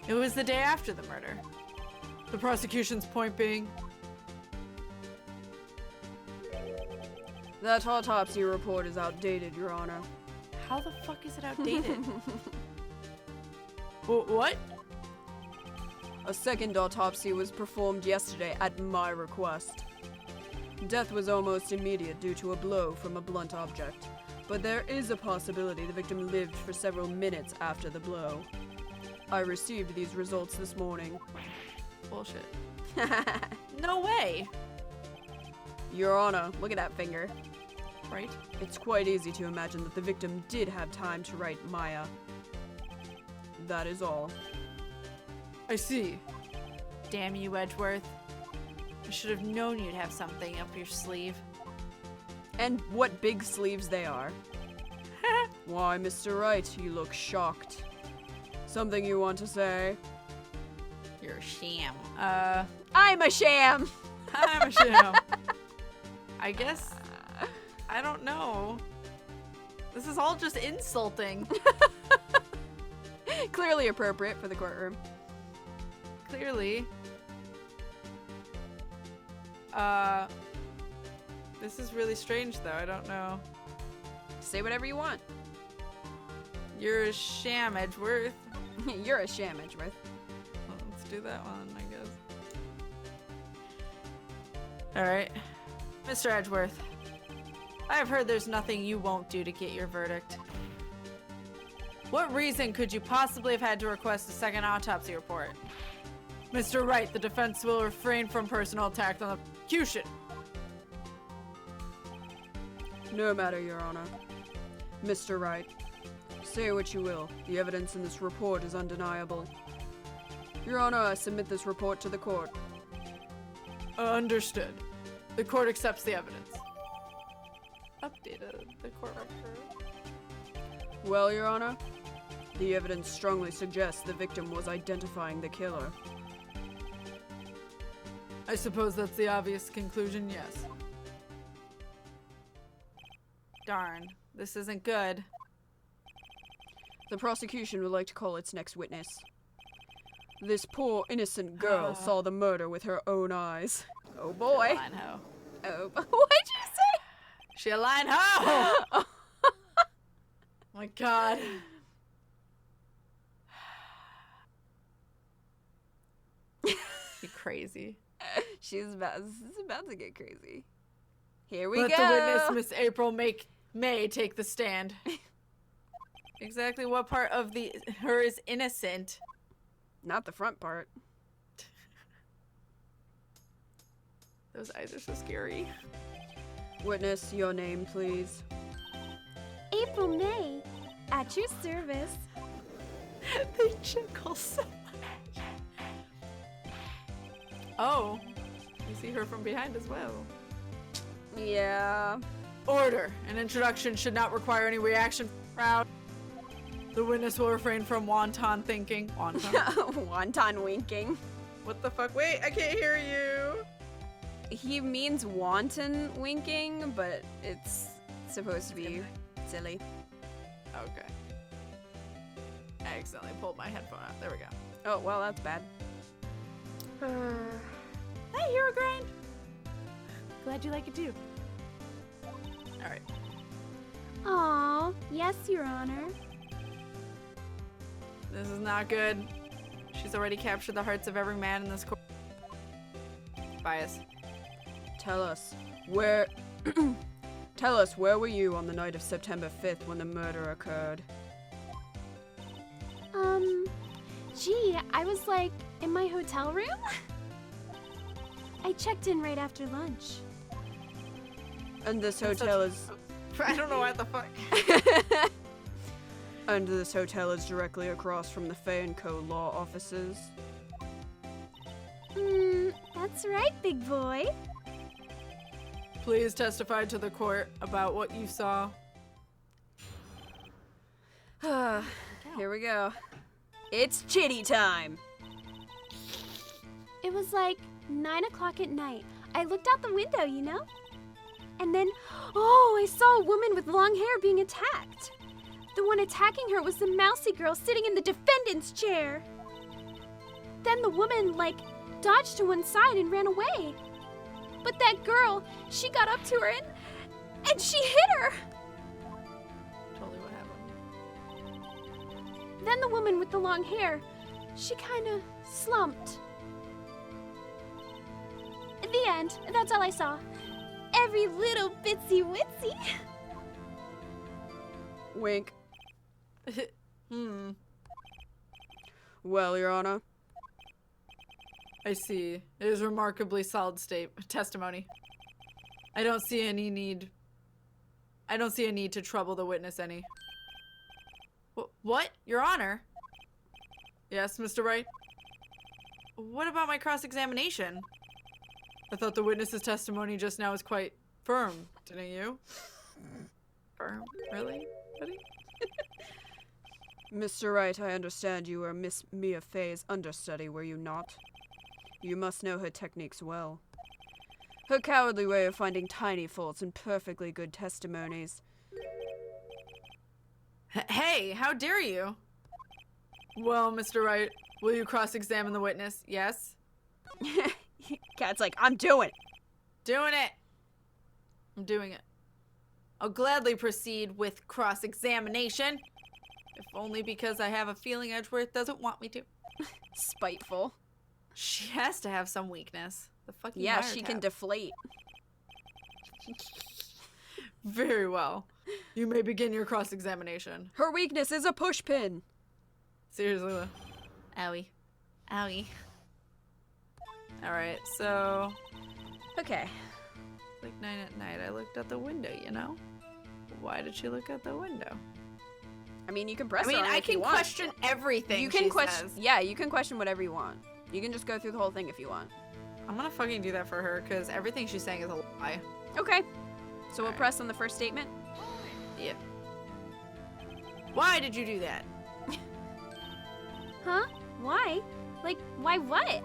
It was the day after the murder. The prosecution's point being... That autopsy report is outdated, Your Honor. How the fuck is it outdated? What? A second autopsy was performed yesterday at my request. Death was almost immediate due to a blow from a blunt object, but there is a possibility the victim lived for several minutes after the blow. I received these results this morning. Bullshit. No way! Your Honor, look at that finger. Right? It's quite easy to imagine that the victim did have time to write Maya. That is all. I see. Damn you, Edgeworth. I should have known you'd have something up your sleeve. And what big sleeves they are. Why, Mr. Wright, you look shocked. Something you want to say? You're a sham. I'm a sham! I'm a sham. I guess... I don't know. This is all just insulting. Clearly appropriate for the courtroom. Clearly. This is really strange though, I don't know. Say whatever you want. You're a sham, Edgeworth. You're a sham, Edgeworth. Well, let's do that one, I guess. Alright. Mr. Edgeworth, I have heard there's nothing you won't do to get your verdict. What reason could you possibly have had to request a second autopsy report? Mr. Wright, the defense will refrain from personal attack on the prosecution. No matter, Your Honor. Mr. Wright, say what you will. The evidence in this report is undeniable. Your Honor, I submit this report to the court. Understood. The court accepts the evidence. Updated the court record. Well, Your Honor, the evidence strongly suggests the victim was identifying the killer. I suppose that's the obvious conclusion, yes. Darn, this isn't good. The prosecution would like to call its next witness. This poor, innocent girl saw the murder with her own eyes. Oh boy. Line ho. Oh, what'd you say? She a line ho! Oh my god. She crazy. This is about to get crazy. Here we Let go. the witness, Miss April May take the stand. Exactly what part of her is innocent? Not the front part. Those eyes are so scary. Witness, your name, please. April May, at your service. They tickle so much. Oh, you see her from behind as well. Yeah. Order. An introduction should not require any reaction from the crowd. The witness will refrain from wanton thinking. Wanton? Wonton winking. What the fuck? Wait, I can't hear you. He means wanton winking, but it's supposed to be silly. Okay. I accidentally pulled my headphone out. There we go. Oh, well, that's bad. Hey, hero grind. Glad you like it too. Alright. Aw, yes, Your Honor. This is not good. She's already captured the hearts of every man in this court. Bias. Tell us, where were you on the night of September 5th when the murder occurred? Gee, I was like in my hotel room. I checked in right after lunch. And this hotel is... I don't know what the fuck. And this hotel is directly across from the Fay & Co. law offices. That's right, big boy. Please testify to the court about what you saw. Here we go. It's chitty time. It was like 9 o'clock at night. I looked out the window, you know? And then, I saw a woman with long hair being attacked. The one attacking her was the mousy girl sitting in the defendant's chair. Then the woman, dodged to one side and ran away. But that girl, she got up to her and she hit her. Totally what happened. Then the woman with the long hair, she kind of slumped. The end. That's all I saw. Every little bitsy witsy. Wink. Hmm. Well, Your Honor. I see. It is remarkably solid testimony. I don't see a need to trouble the witness any. What? Your Honor? Yes, Mr. Wright? What about my cross-examination? I thought the witness's testimony just now was quite firm, didn't you? Firm? Really? Buddy? Mr. Wright, I understand you were Miss Mia Fey's understudy, were you not? You must know her techniques well. Her cowardly way of finding tiny faults in perfectly good testimonies. Hey, how dare you? Well, Mr. Wright, will you cross-examine the witness? Yes? Cat's like, I'm doing it. Doing it! I'm doing it. I'll gladly proceed with cross-examination. If only because I have a feeling Edgeworth doesn't want me to. Spiteful. She has to have some weakness. The fucking Yeah, she can deflate. Very well. You may begin your cross-examination. Her weakness is a pushpin. Seriously, though. Owie. Owie. Alright, so... Okay. Like 9 at night, I looked out the window, you know? Why did she look out the window? I mean, you can press I mean, on it I if you can want. question everything You can she question. says. Yeah, you can question whatever you want. You can just go through the whole thing if you want. I'm gonna fucking do that for her, because everything she's saying is a lie. Okay. So we'll Alright. press on the first statement. Yeah. Why did you do that? Huh? Why? Like, why what?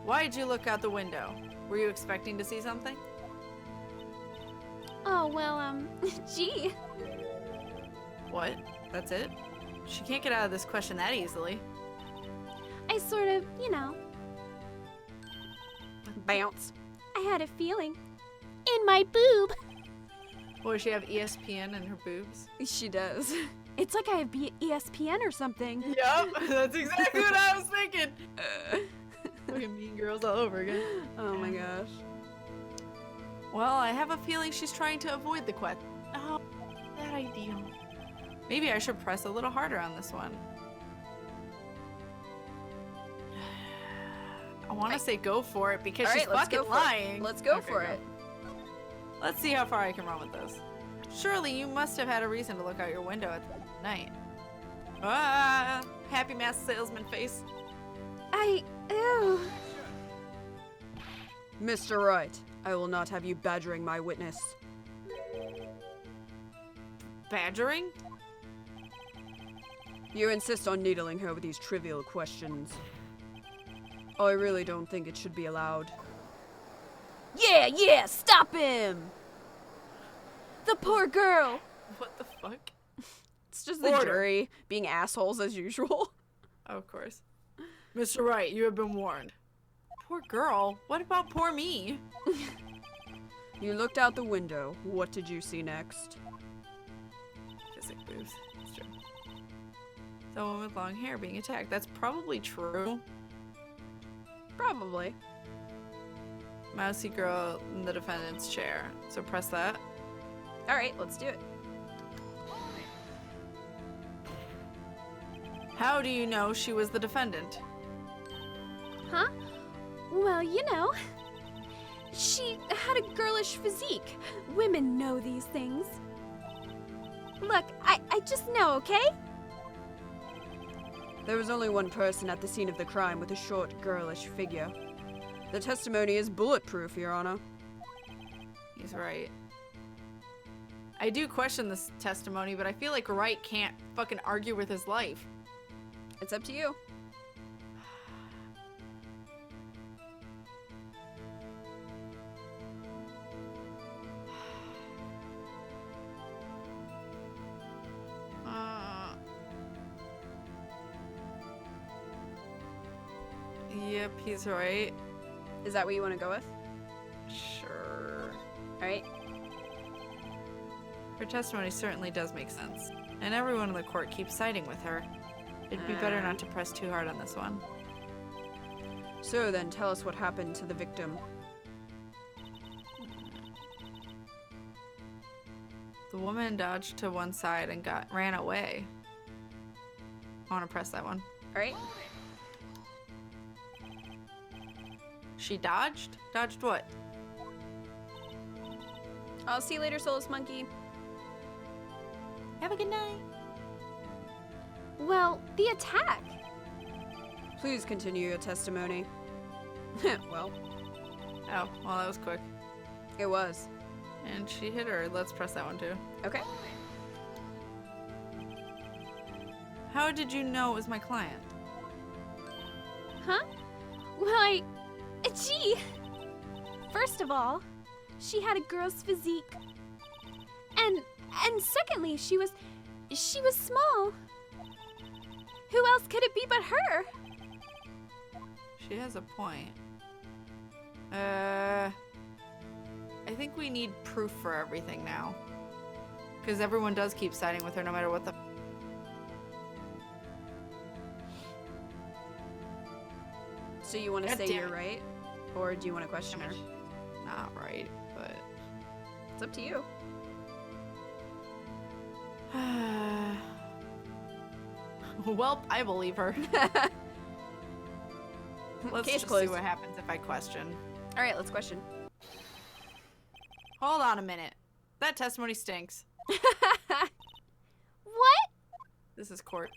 Why did you look out the window? Were you expecting to see something? Oh, well, gee. What? That's it? She can't get out of this question that easily. I sort of, you know, Bounce. I had a feeling. In my boob. Or does she have ESPN in her boobs? She does. It's like I have ESPN or something. Yep, that's exactly what I was thinking. Fucking Mean Girls all over again. Oh my gosh. Well, I have a feeling she's trying to avoid the question. Oh, that idea. Maybe I should press a little harder on this one. I want to say go for it because she's fucking lying. Let's go Okay, for it. Let's see how far I can run with this. Surely you must have had a reason to look out your window at night. Ah, happy mask salesman face. Ew. Mr. Wright, I will not have you badgering my witness. Badgering? You insist on needling her with these trivial questions. I really don't think it should be allowed. Yeah, stop him! The poor girl. What the fuck? It's just the Order. jury being assholes as usual. Oh, of course. Mr. Wright, you have been warned. Poor girl. What about poor me? You looked out the window. What did you see next? Physic boobs. That's true. Someone with long hair being attacked. That's probably true. Probably. Mousy girl in the defendant's chair. So press that. Alright, let's do it. How do you know she was the defendant? Huh? Well, you know. She had a girlish physique. Women know these things. Look, I just know, okay? There was only one person at the scene of the crime with a short, girlish figure. The testimony is bulletproof, Your Honor. He's right. I do question this testimony, but I feel like Wright can't fucking argue with his life. It's up to you. Yep, he's right. Is that what you want to go with? Sure. Alright. Her testimony certainly does make sense. And everyone in the court keeps siding with her. It'd be better not to press too hard on this one. So then, tell us what happened to the victim. The woman dodged to one side and ran away. I want to press that one. Alright. She dodged? Dodged what? I'll see you later, Soulless Monkey. Have a good night. Well, the attack. Please continue your testimony. Well, Oh, well, that was quick. it was. And she hit her. Let's press that one too. Okay. How did you know it was my client? Huh? Well, gee. First of all, she had a girl's physique. And secondly, she was small. Who else could it be but her? She has a point. I think we need proof for everything now. Because everyone does keep siding with her no matter what the... So you want to God say damn you're it. right? Or do you want to question her? Not right, but... It's up to you. Welp, I believe her. Let's Case just see closed. what happens if I question. Alright, let's question. Hold on a minute. That testimony stinks. What? This is court.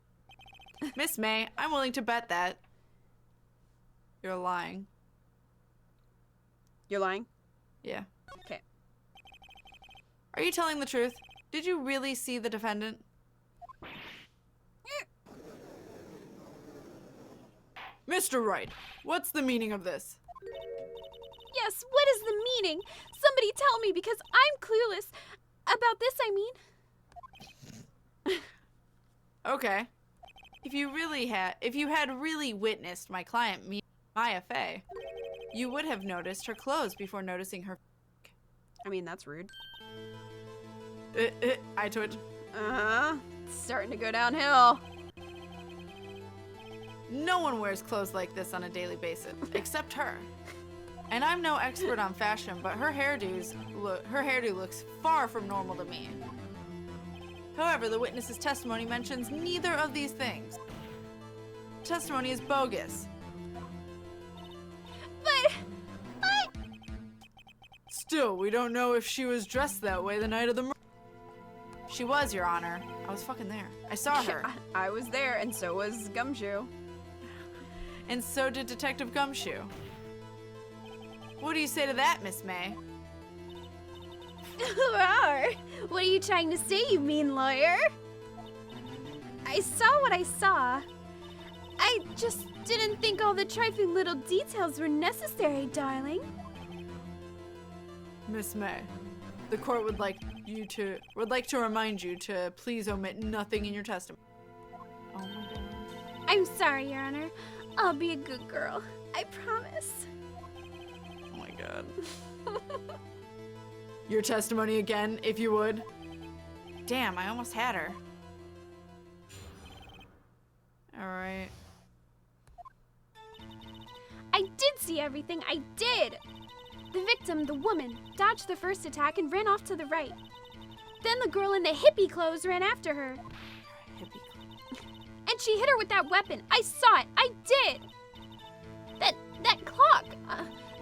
Miss May, I'm willing to bet that you're lying. You're lying? Yeah. Okay. Are you telling the truth? Did you really see the defendant? Mr. Wright, what's the meaning of this? Yes, what is the meaning? Somebody tell me because I'm clueless. About this, I mean. Okay. If you had really witnessed my client meet Maya Fey, you would have noticed her clothes before noticing her. I mean, that's rude. I twitch. Uh-huh. It's starting to go downhill. No one wears clothes like this on a daily basis, except her. And I'm no expert on fashion, but her hairdo looks far from normal to me. However, the witness's testimony mentions neither of these things. Testimony is bogus. But Still, we don't know if she was dressed that way the night of the murder. She was, Your Honor. I was fucking there. I saw her. I was there, and so was Gumshoe. And so did Detective Gumshoe. What do you say to that, Miss May? Rawr. What are you trying to say, you mean lawyer? I saw what I saw. I just didn't think all the trifling little details were necessary, darling. Miss May, the court would like to remind you to please omit nothing in your testimony. Oh my god. I'm sorry, Your Honor. I'll be a good girl. I promise. Oh my god. Your testimony again, if you would. Damn, I almost had her. Alright. I did see everything. I did. The victim, the woman, dodged the first attack and ran off to the right. Then the girl in the hippie clothes ran after her. Hippie. And she hit her with that weapon. I saw it. I did. That clock.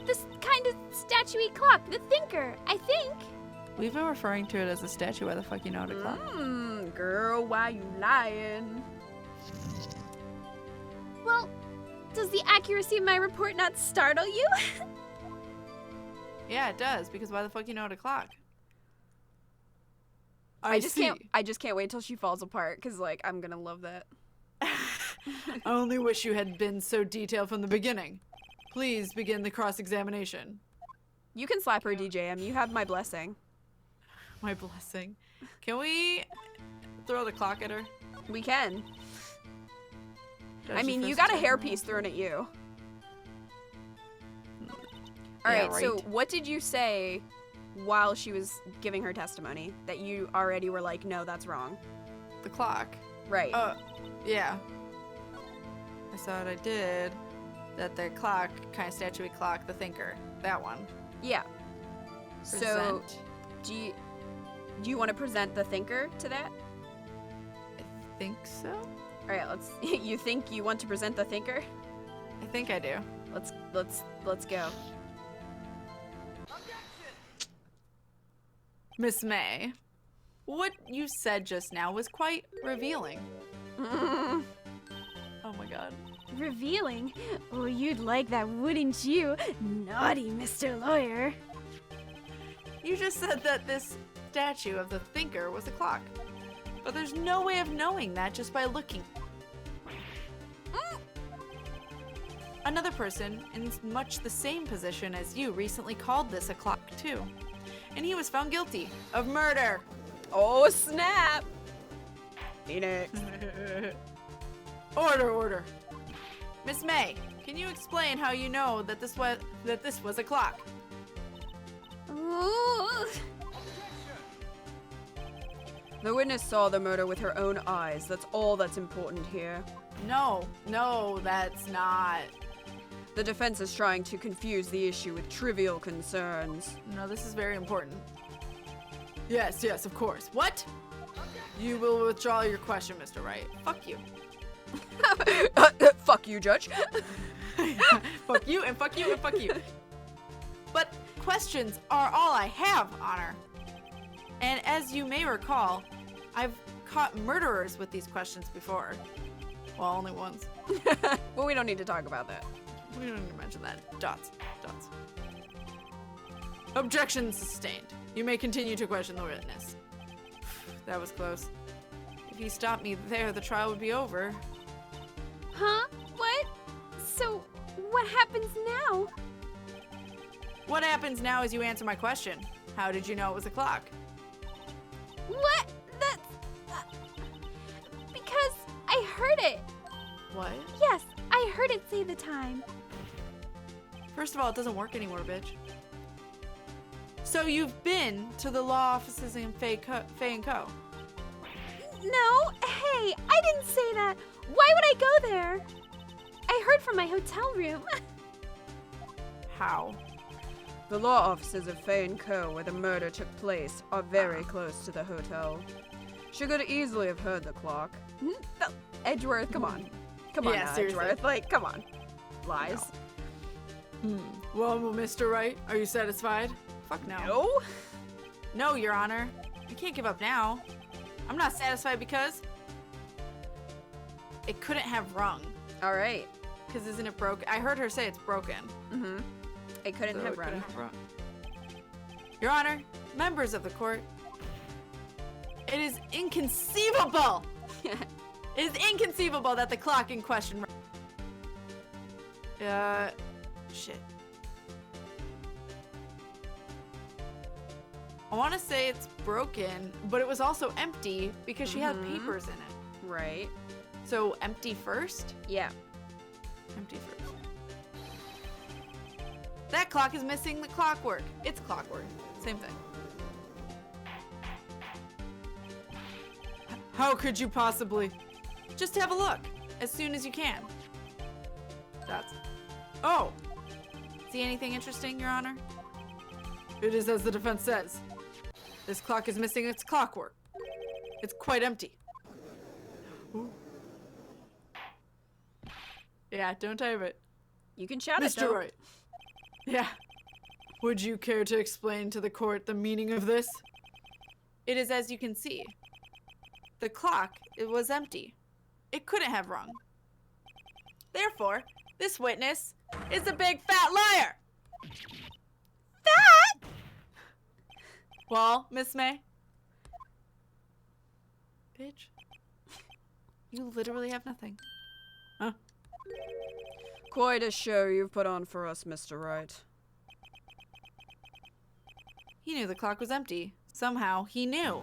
This kind of statuey clock. The thinker, I think. We've been referring to it as a statue. Why the fuck you know how to clock? Girl, why you lying? Well, does the accuracy of my report not startle you? Yeah, it does, because why the fuck you know how to clock? I just can't wait till she falls apart, because, like, I'm gonna love that. I only wish you had been so detailed from the beginning. Please begin the cross-examination. You can slap her, DJM. You have my blessing. My blessing. Can we throw the clock at her? We can. Does I she mean, you first got a attack her? hairpiece thrown at you. All Yeah, right, so right. what did you say while she was giving her testimony that you already were like, no, that's wrong? The clock. Right. Yeah. I saw what I did. That the clock, kind of statuey clock, the thinker. That one. Yeah. So, Present. do you want to present the thinker to that? I think so. All right, let's. You think you want to present the thinker? I think I do. Let's go. Miss May, what you said just now was quite revealing. Oh my god. Revealing? Oh, you'd like that, wouldn't you? Naughty Mr. Lawyer. You just said that this statue of the thinker was a clock. But there's no way of knowing that just by looking. Another person in much the same position as you recently called this a clock too. And he was found guilty of murder. Oh snap! Phoenix. Order. Miss May, can you explain how you know that this was a clock? Ooh. The witness saw the murder with her own eyes. That's all that's important here. No, that's not. The defense is trying to confuse the issue with trivial concerns. No, this is very important. Yes, of course. What? You will withdraw your question, Mr. Wright. Fuck you. Fuck you, Judge. Fuck you and fuck you and fuck you. But questions are all I have, Honor. And as you may recall, I've caught murderers with these questions before. Well, only once. Well, we don't need to talk about that. We don't need to mention that. Dots. Objection sustained. You may continue to question the witness. That was close. If you stopped me there, the trial would be over. Huh? What? So, what happens now? What happens now is you answer my question. How did you know it was a clock? What? That's... because I heard it. What? Yes, I heard it say the time. First of all, it doesn't work anymore, bitch. So you've been to the law offices in Fay and Co. No, hey, I didn't say that. Why would I go there? I heard from my hotel room. How? The law offices of Fay and Co., where the murder took place, are very close to the hotel. She could easily have heard the clock. No, Edgeworth, come on. Come on, Yeah, now, seriously. Edgeworth. Like, come on. Lies. Well, Mr. Wright, are you satisfied? Fuck no. No? No, Your Honor. I can't give up now. I'm not satisfied because it couldn't have rung. All right. Because isn't it broken? I heard her say it's broken. Mm-hmm. It couldn't So have it run. couldn't have rung. Your Honor, members of the court, it is inconceivable. It is inconceivable that the clock in question. Shit. I want to say it's broken, but it was also empty because she had papers in it. Right. So empty first? Yeah. Empty first. That clock is missing the clockwork. It's clockwork. Same thing. How could you possibly? Just have a look as soon as you can. That's. Oh! See anything interesting, Your Honor? It is as the defense says. This clock is missing its clockwork. It's quite empty. Ooh. Yeah, don't type it. You can shout it, Mr. though. Wright. Yeah. Would you care to explain to the court the meaning of this? It is as you can see. The clock, it was empty. It couldn't have rung. Therefore, this witness is a big fat liar. Fat? Well, Miss May. Bitch. You literally have nothing. Huh? Quite a show you've put on for us, Mr. Wright. He knew the clock was empty. Somehow, he knew.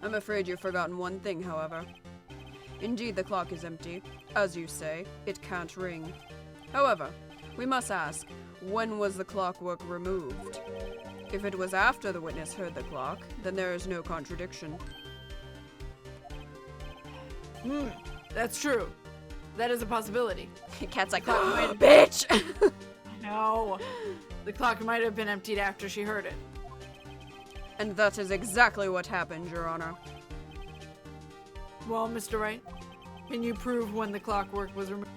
I'm afraid you've forgotten one thing, however. Indeed, the clock is empty. As you say, it can't ring. However, we must ask, When was the clockwork removed? If it was after the witness heard the clock, then there is no contradiction. That's true. That is a possibility. Cat's like, Bitch! No. The clock might have been emptied after she heard it. And that is exactly what happened, Your Honor. Well, Mr. Wright, can you prove when the clockwork was removed?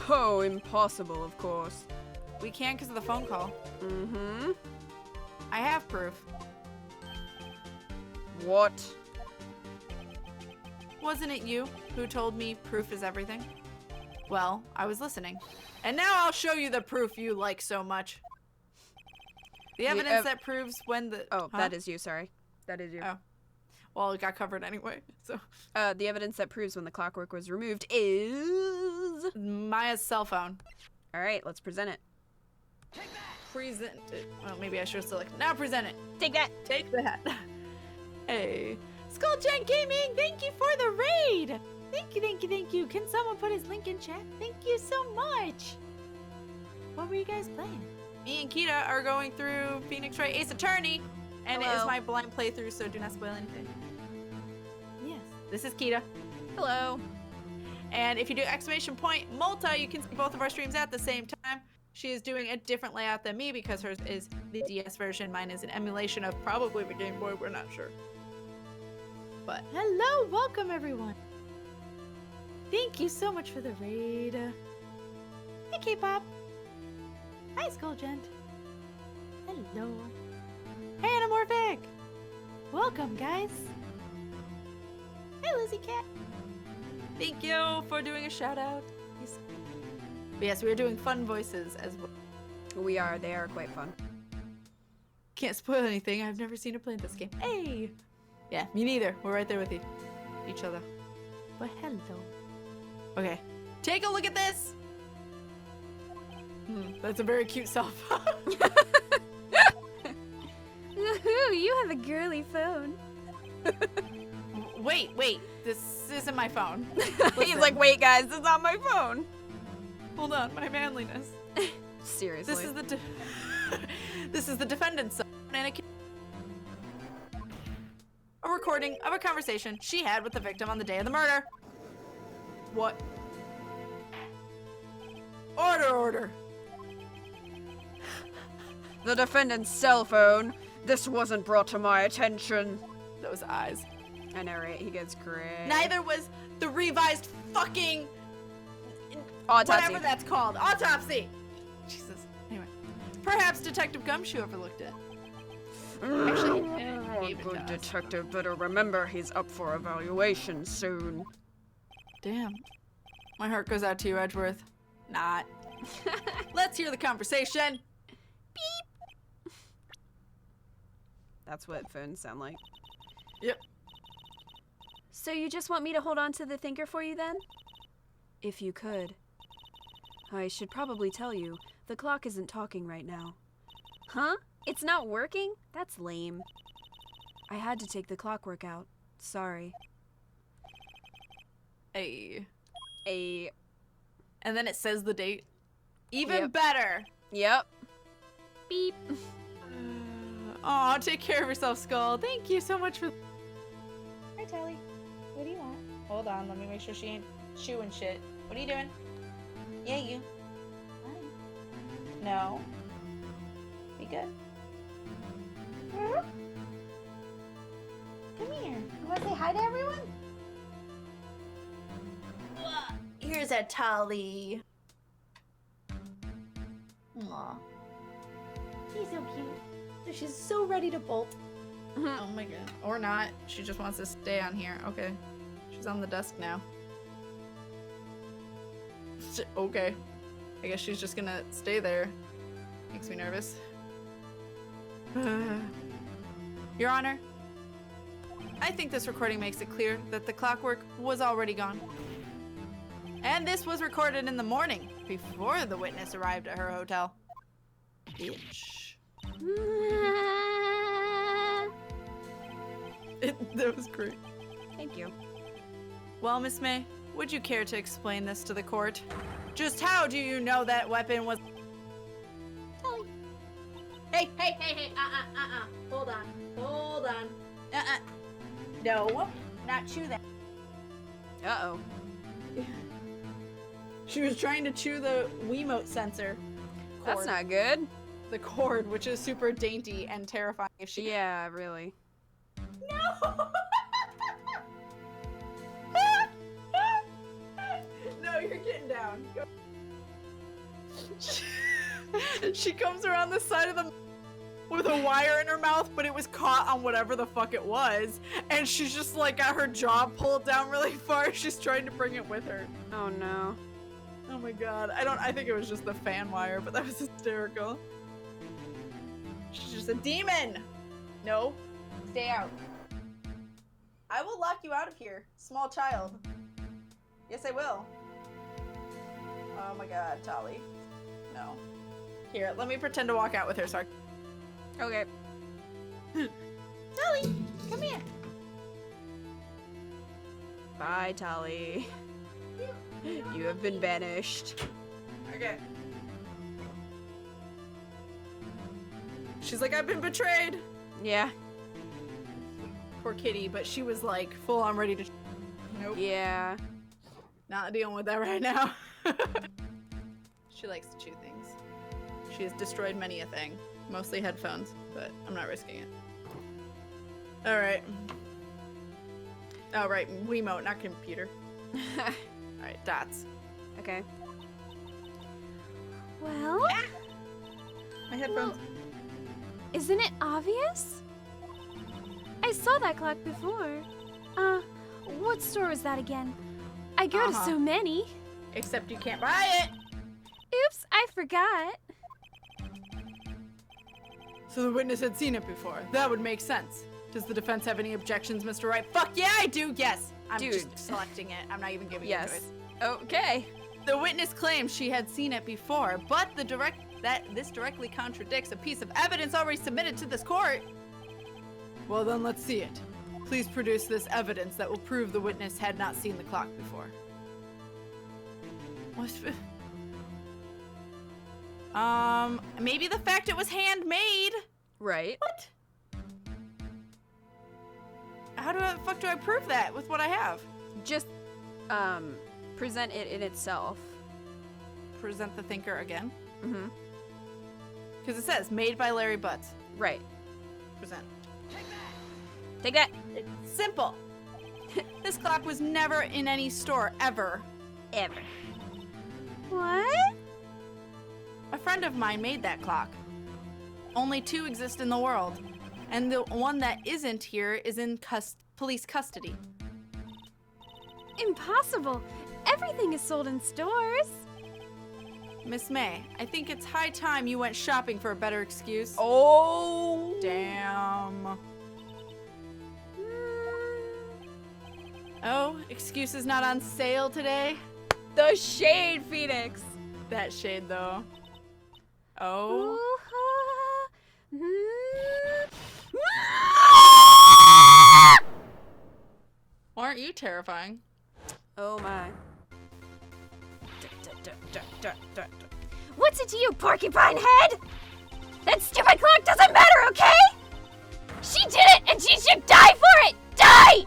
Oh, impossible, of course. We can because of the phone call. Mm-hmm. I have proof. What? Wasn't it you who told me proof is everything? Well, I was listening. And now I'll show you the proof you like so much. The evidence that proves when the... Oh, that is you, sorry. That is you. Oh. Well, it got covered anyway, so... The evidence that proves when the clockwork was removed is... Maya's cell phone. Alright, let's present it. Present it. Well, maybe I should have selected. Now present it. take that. Take that. Hey. Skulljack Gaming, thank you for the raid! Thank you, thank you, thank you. Can someone put his link in chat? Thank you so much. What were you guys playing? Me and Kita are going through Phoenix Wright Ace Attorney, and it is Hello. my blind playthrough, so do not spoil anything. Yes, this is Kita. Hello. And if you do exclamation point multi, you can see both of our streams at the same time. She is doing a different layout than me because hers is the DS version. Mine is an emulation of probably the Game Boy. We're not sure. But hello, welcome everyone. Thank you so much for the raid. Hey, K-pop. Hi, Skullgent. Hello. Hey, Anamorphic. Welcome, guys. Hey, Lizzie Cat. Thank you for doing a shout out. Yes. But yes, we are doing fun voices as well. We are. They are quite fun. Can't spoil anything. I've never seen her play this game. Hey. Yeah, me neither. We're right there with each other. But hello. Okay, take a look at this. That's a very cute cell phone. Woohoo, you have a girly phone. Wait, this isn't my phone. He's Listen. like, wait, guys, this is not my phone. Hold on, my manliness. Seriously. This is the defendant's son, and a recording of a conversation she had with the victim on the day of the murder. What? Order. The defendant's cell phone. This wasn't brought to my attention. Those eyes. I know, right? He gets gray. Neither was the revised fucking Autopsy. whatever that's called. Autopsy. Jesus. Anyway, perhaps Detective Gumshoe overlooked it. Actually, he gave it to Good us. detective better remember he's up for evaluation soon. Damn. My heart goes out to you, Edgeworth. Not. Let's hear the conversation. That's what phones sound like. Yep. So you just want me to hold on to the thinker for you then? If you could. I should probably tell you, the clock isn't talking right now. Huh? It's not working? That's lame. I had to take the clockwork out. Sorry. Hey. And then it says the date. Even Yep. better. Yep. beep. Aw, take care of yourself, Skull. Thank you so much for... Hi, Tally. What do you want? Hold on, let me make sure she ain't chewing shit. What are you doing? Yeah, you. Hi. No. We good? Come here. You want to say hi to everyone? Here's a Tally. Aw. She's so cute. She's so ready to bolt. Oh my god. Or not. She just wants to stay on here. Okay. She's on the desk now. Okay. I guess she's just gonna stay there. Makes me nervous. Your Honor, I think this recording makes it clear that the clockwork was already gone. And this was recorded in the morning, before the witness arrived at her hotel. Bitch. That was great. Thank you. Well, Miss May, would you care to explain this to the court? Just how do you know that weapon was... Hey, hold on. No, not chew that. Uh-oh. She was trying to chew the Wiimote sensor cord. That's not good. The cord, which is super dainty and terrifying if she... Yeah, really. No! No, you're getting down. Go. She comes around the side of the... with a wire in her mouth, but it was caught on whatever the fuck it was. And she's just like got her jaw pulled down really far. She's trying to bring it with her. Oh no. Oh my god. I think it was just the fan wire, but that was hysterical. She's just a demon! No. Stay out. I will lock you out of here, small child. Yes, I will. Oh my god, Tali. No. Here, let me pretend to walk out with her, so Okay. Tali, come here. Bye, Tali. You have been banished. Okay. She's like, I've been betrayed. Yeah. Poor kitty, but she was like full on ready to... Nope. Yeah. Not dealing with that right now. She likes to chew things. She has destroyed many a thing. Mostly headphones, but I'm not risking it. Alright. Oh, right. Wiimote, not computer. Alright, dots. Okay. Well, My headphones. isn't it obvious? I saw that clock before. What store was that again? I go to so many. Except you can't buy it! Oops, I forgot. So the witness had seen it before. That would make sense. Does the defense have any objections, Mr. Wright? Fuck yeah, I do! Yes! I'm Dude. just selecting it. I'm not even giving you a Yes. choice. Okay. The witness claims she had seen it before, but this directly contradicts a piece of evidence already submitted to this court. Well then, let's see it. Please produce this evidence that will prove the witness had not seen the clock before. Maybe the fact it was handmade. Right. What? How the fuck do I prove that with what I have? Just, present it in itself. Present the thinker again. Mm-hmm. Because it says, made by Larry Butts. Right. Present. Take that. It's simple. This clock was never in any store, ever. Ever. What? A friend of mine made that clock. Only 2 exist in the world. And the one that isn't here is in police custody. Impossible. Everything is sold in stores. Miss May, I think it's high time you went shopping for a better excuse. Oh. Damn. Oh, excuses not on sale today? The Shade Phoenix. That shade, though. Oh. Aren't you terrifying? Oh my. What's it to you, porcupine head? That stupid clock doesn't matter, okay? She did it, and she should die for it! Die!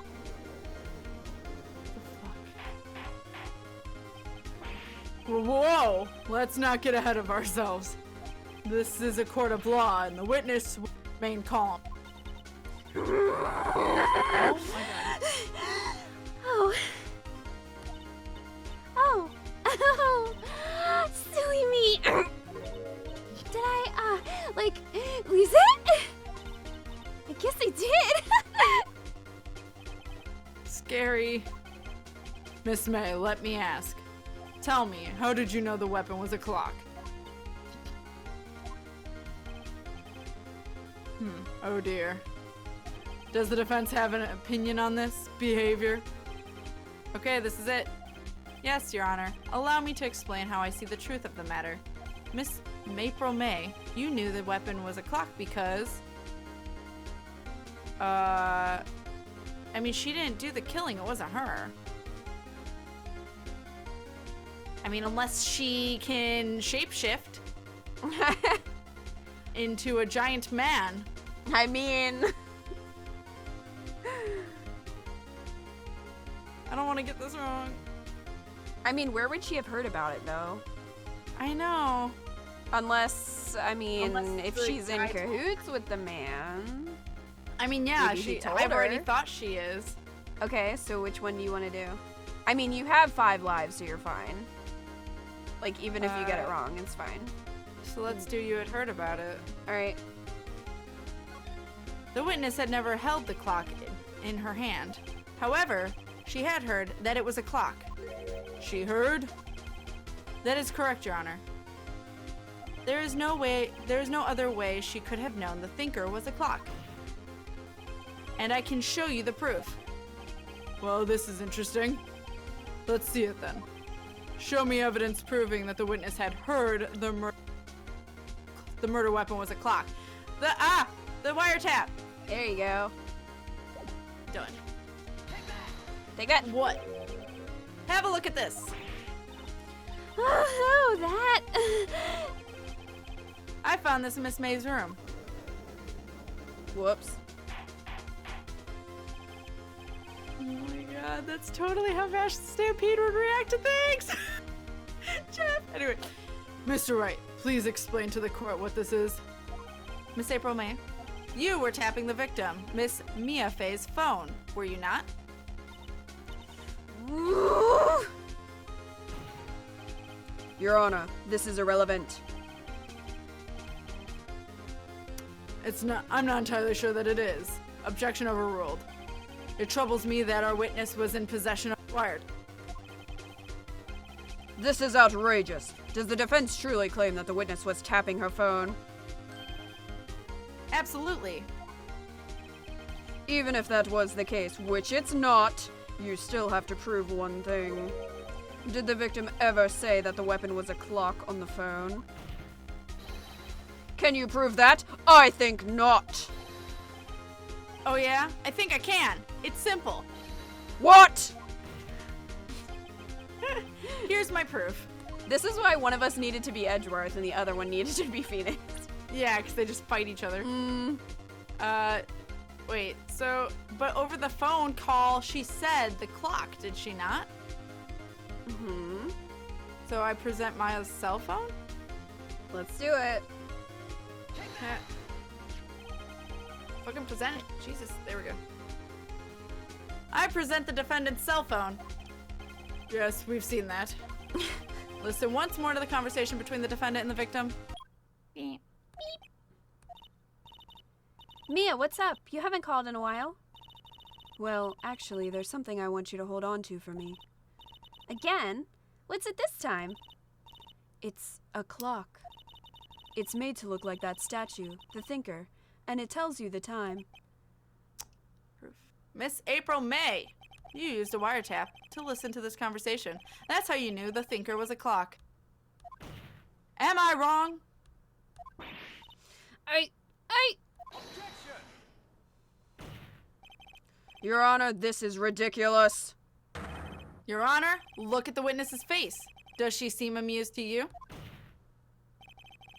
Whoa! Let's not get ahead of ourselves. This is a court of law, and the witness will remain calm. Oh my god. Oh. Oh. Oh. Silly me. Did I, lose it? I guess I did. Scary. Miss May, let me ask. Tell me, how did you know the weapon was a clock? Oh dear. Does the defense have an opinion on this behavior? Okay, this is it. Yes, Your Honor. Allow me to explain how I see the truth of the matter. Miss April May, you knew the weapon was a clock because... I mean, she didn't do the killing. It wasn't her. I mean, unless she can shapeshift into a giant man. I mean... I don't want to get this wrong. I mean, where would she have heard about it, though? I know. Unless, I mean, Unless if the she's in guy told cahoots with the man. I mean, yeah, Maybe he told I've already her. thought she is. Okay, so which one do you want to do? I mean, you have 5 lives, so you're fine. Like, even if you get it wrong, it's fine. So let's do you had heard about it. Alright. The witness had never held the clock in her hand. However, she had heard that it was a clock. She heard? That is correct, Your Honor. There is no other way she could have known the thinker was a clock. And I can show you the proof. Well, this is interesting. Let's see it then. Show me evidence proving that the witness had heard the murder weapon was a clock. The wiretap. There you go. Done. Take that. What? Have a look at this. Oh, that. I found this in Miss May's room. Whoops. Oh my god, that's totally how Vash the Stampede would react to things! Jeff! Anyway, Mr. Wright, please explain to the court what this is. Miss April May, you were tapping the victim, Miss Mia Faye's phone, were you not? Your Honor, this is irrelevant. I'm not entirely sure that it is. Objection overruled. It troubles me that our witness was in possession of wired. This is outrageous. Does the defense truly claim that the witness was tapping her phone? Absolutely. Even if that was the case, which it's not, you still have to prove one thing. Did the victim ever say that the weapon was a clock on the phone? Can you prove that? I think not. Oh yeah? I think I can. It's simple. What? Here's my proof. This is why one of us needed to be Edgeworth and the other one needed to be Phoenix. Yeah, because they just fight each other. Wait, so, but over the phone call, she said the clock, did she not? Mm-hmm. So I present my cell phone? Let's do it. Fucking present it. Jesus, there we go. I present the defendant's cell phone. Yes, we've seen that. Listen once more to the conversation between the defendant and the victim. Beep. Mia, what's up? You haven't called in a while. Well, actually, there's something I want you to hold on to for me. Again? What's it this time? It's a clock. It's made to look like that statue, the thinker, and it tells you the time. Proof. Miss April May, you used a wiretap to listen to this conversation. That's how you knew the thinker was a clock. Am I wrong? I... Your Honor, this is ridiculous. Your Honor, look at the witness's face. Does she seem amused to you?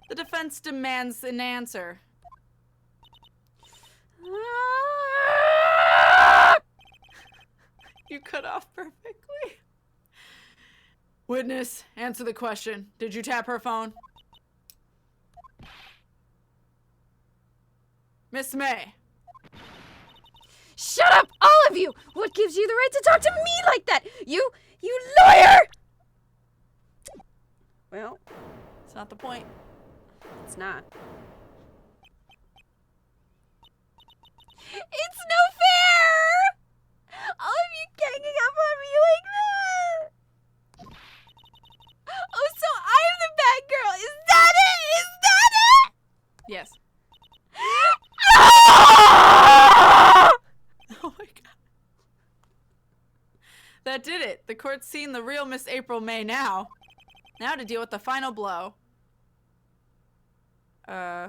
The defense demands an answer. You cut off perfectly. Witness, answer the question. Did you tap her phone? Miss May. Shut up, all of you! What gives you the right to talk to me like that? You lawyer! Well, It's not the point. it's not. It's no fair! All of you ganging up on me like that! Oh, so I'm the bad girl. Is that it? Is that it? Yes. Oh my god. That did it. The court's seen the real Miss April May now. Now to deal with the final blow. I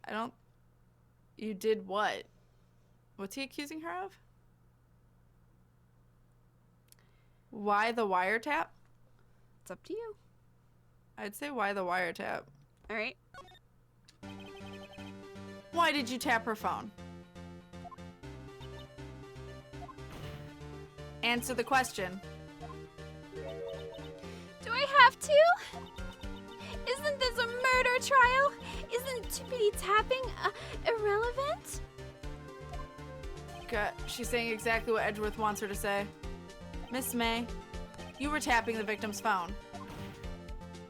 don't... You did what? What's he accusing her of? Why the wiretap? It's up to you. I'd say why the wiretap. All right. Why did you tap her phone? Answer the question. Do I have to? Isn't this a murder trial? Isn't tippity tapping irrelevant? She's saying exactly what Edgeworth wants her to say. Miss May, you were tapping the victim's phone.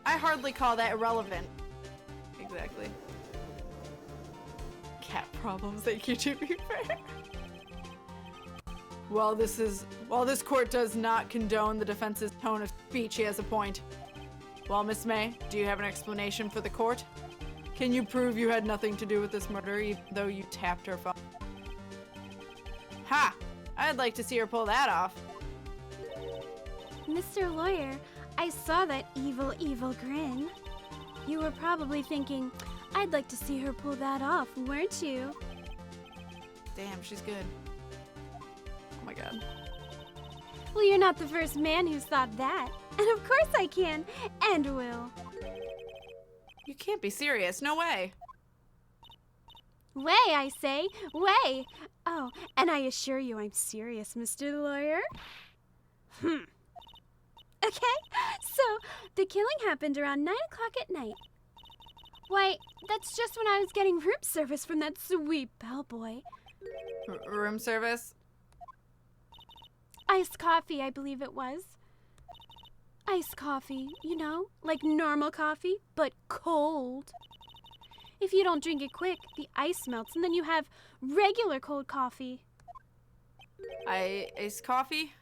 I hardly call that irrelevant. Exactly. Cat problems, thank you, to be fair. While this court does not condone the defense's tone of speech, he has a point. Well, Miss May, do you have an explanation for the court? Can you prove you had nothing to do with this murder, even though you tapped her phone? Ha! I'd like to see her pull that off. Mr. Lawyer, I saw that evil, evil grin. You were probably thinking, I'd like to see her pull that off, weren't you? Damn, she's good. Oh my god. Well, you're not the first man who's thought that. And of course I can, and will. You can't be serious, no way. Way, I say, way. Oh, and I assure you I'm serious, Mr. Lawyer. Okay, so the killing happened around 9 o'clock at night. Why, that's just when I was getting room service from that sweet bellboy. Room service? Iced coffee, I believe it was. Iced coffee, you know, like normal coffee, but cold. If you don't drink it quick, the ice melts and then you have regular cold coffee. Iced coffee?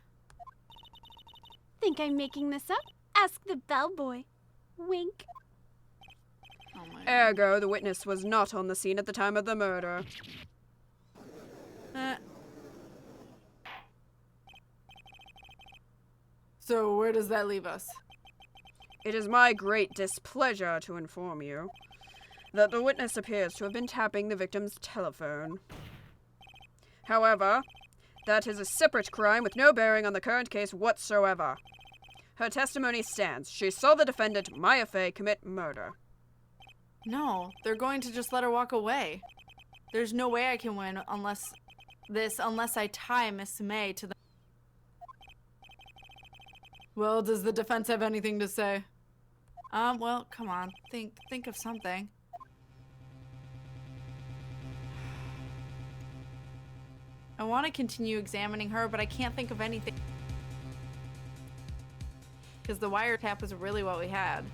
Think I'm making this up? Ask the bellboy. Wink. Oh my god. Ergo, the witness was not on the scene at the time of the murder. So where does that leave us? It is my great displeasure to inform you that the witness appears to have been tapping the victim's telephone. However, that is a separate crime with no bearing on the current case whatsoever. Her testimony stands. She saw the defendant, Maya Fey, commit murder. No, they're going to just let her walk away. There's no way I can win unless I tie Miss May to the... Well, does the defense have anything to say? Well, come on. Think of something. I want to continue examining her, but I can't think of anything. Because the wiretap was really what we had.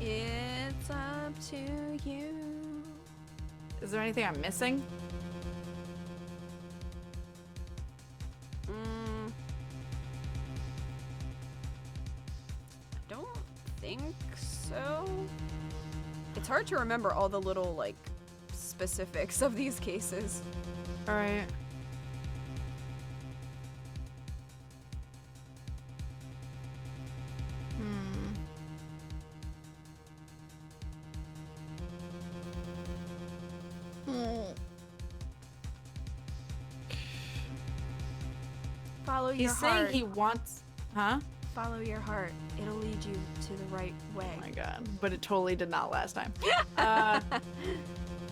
It's up to you. Is there anything I'm missing? Don't think so. It's hard to remember all the little, like, specifics of these cases. Alright. Follow your He's saying heart. he wants... Huh? Follow your heart. It'll lead you to the right way. Oh my god. But it totally did not last time.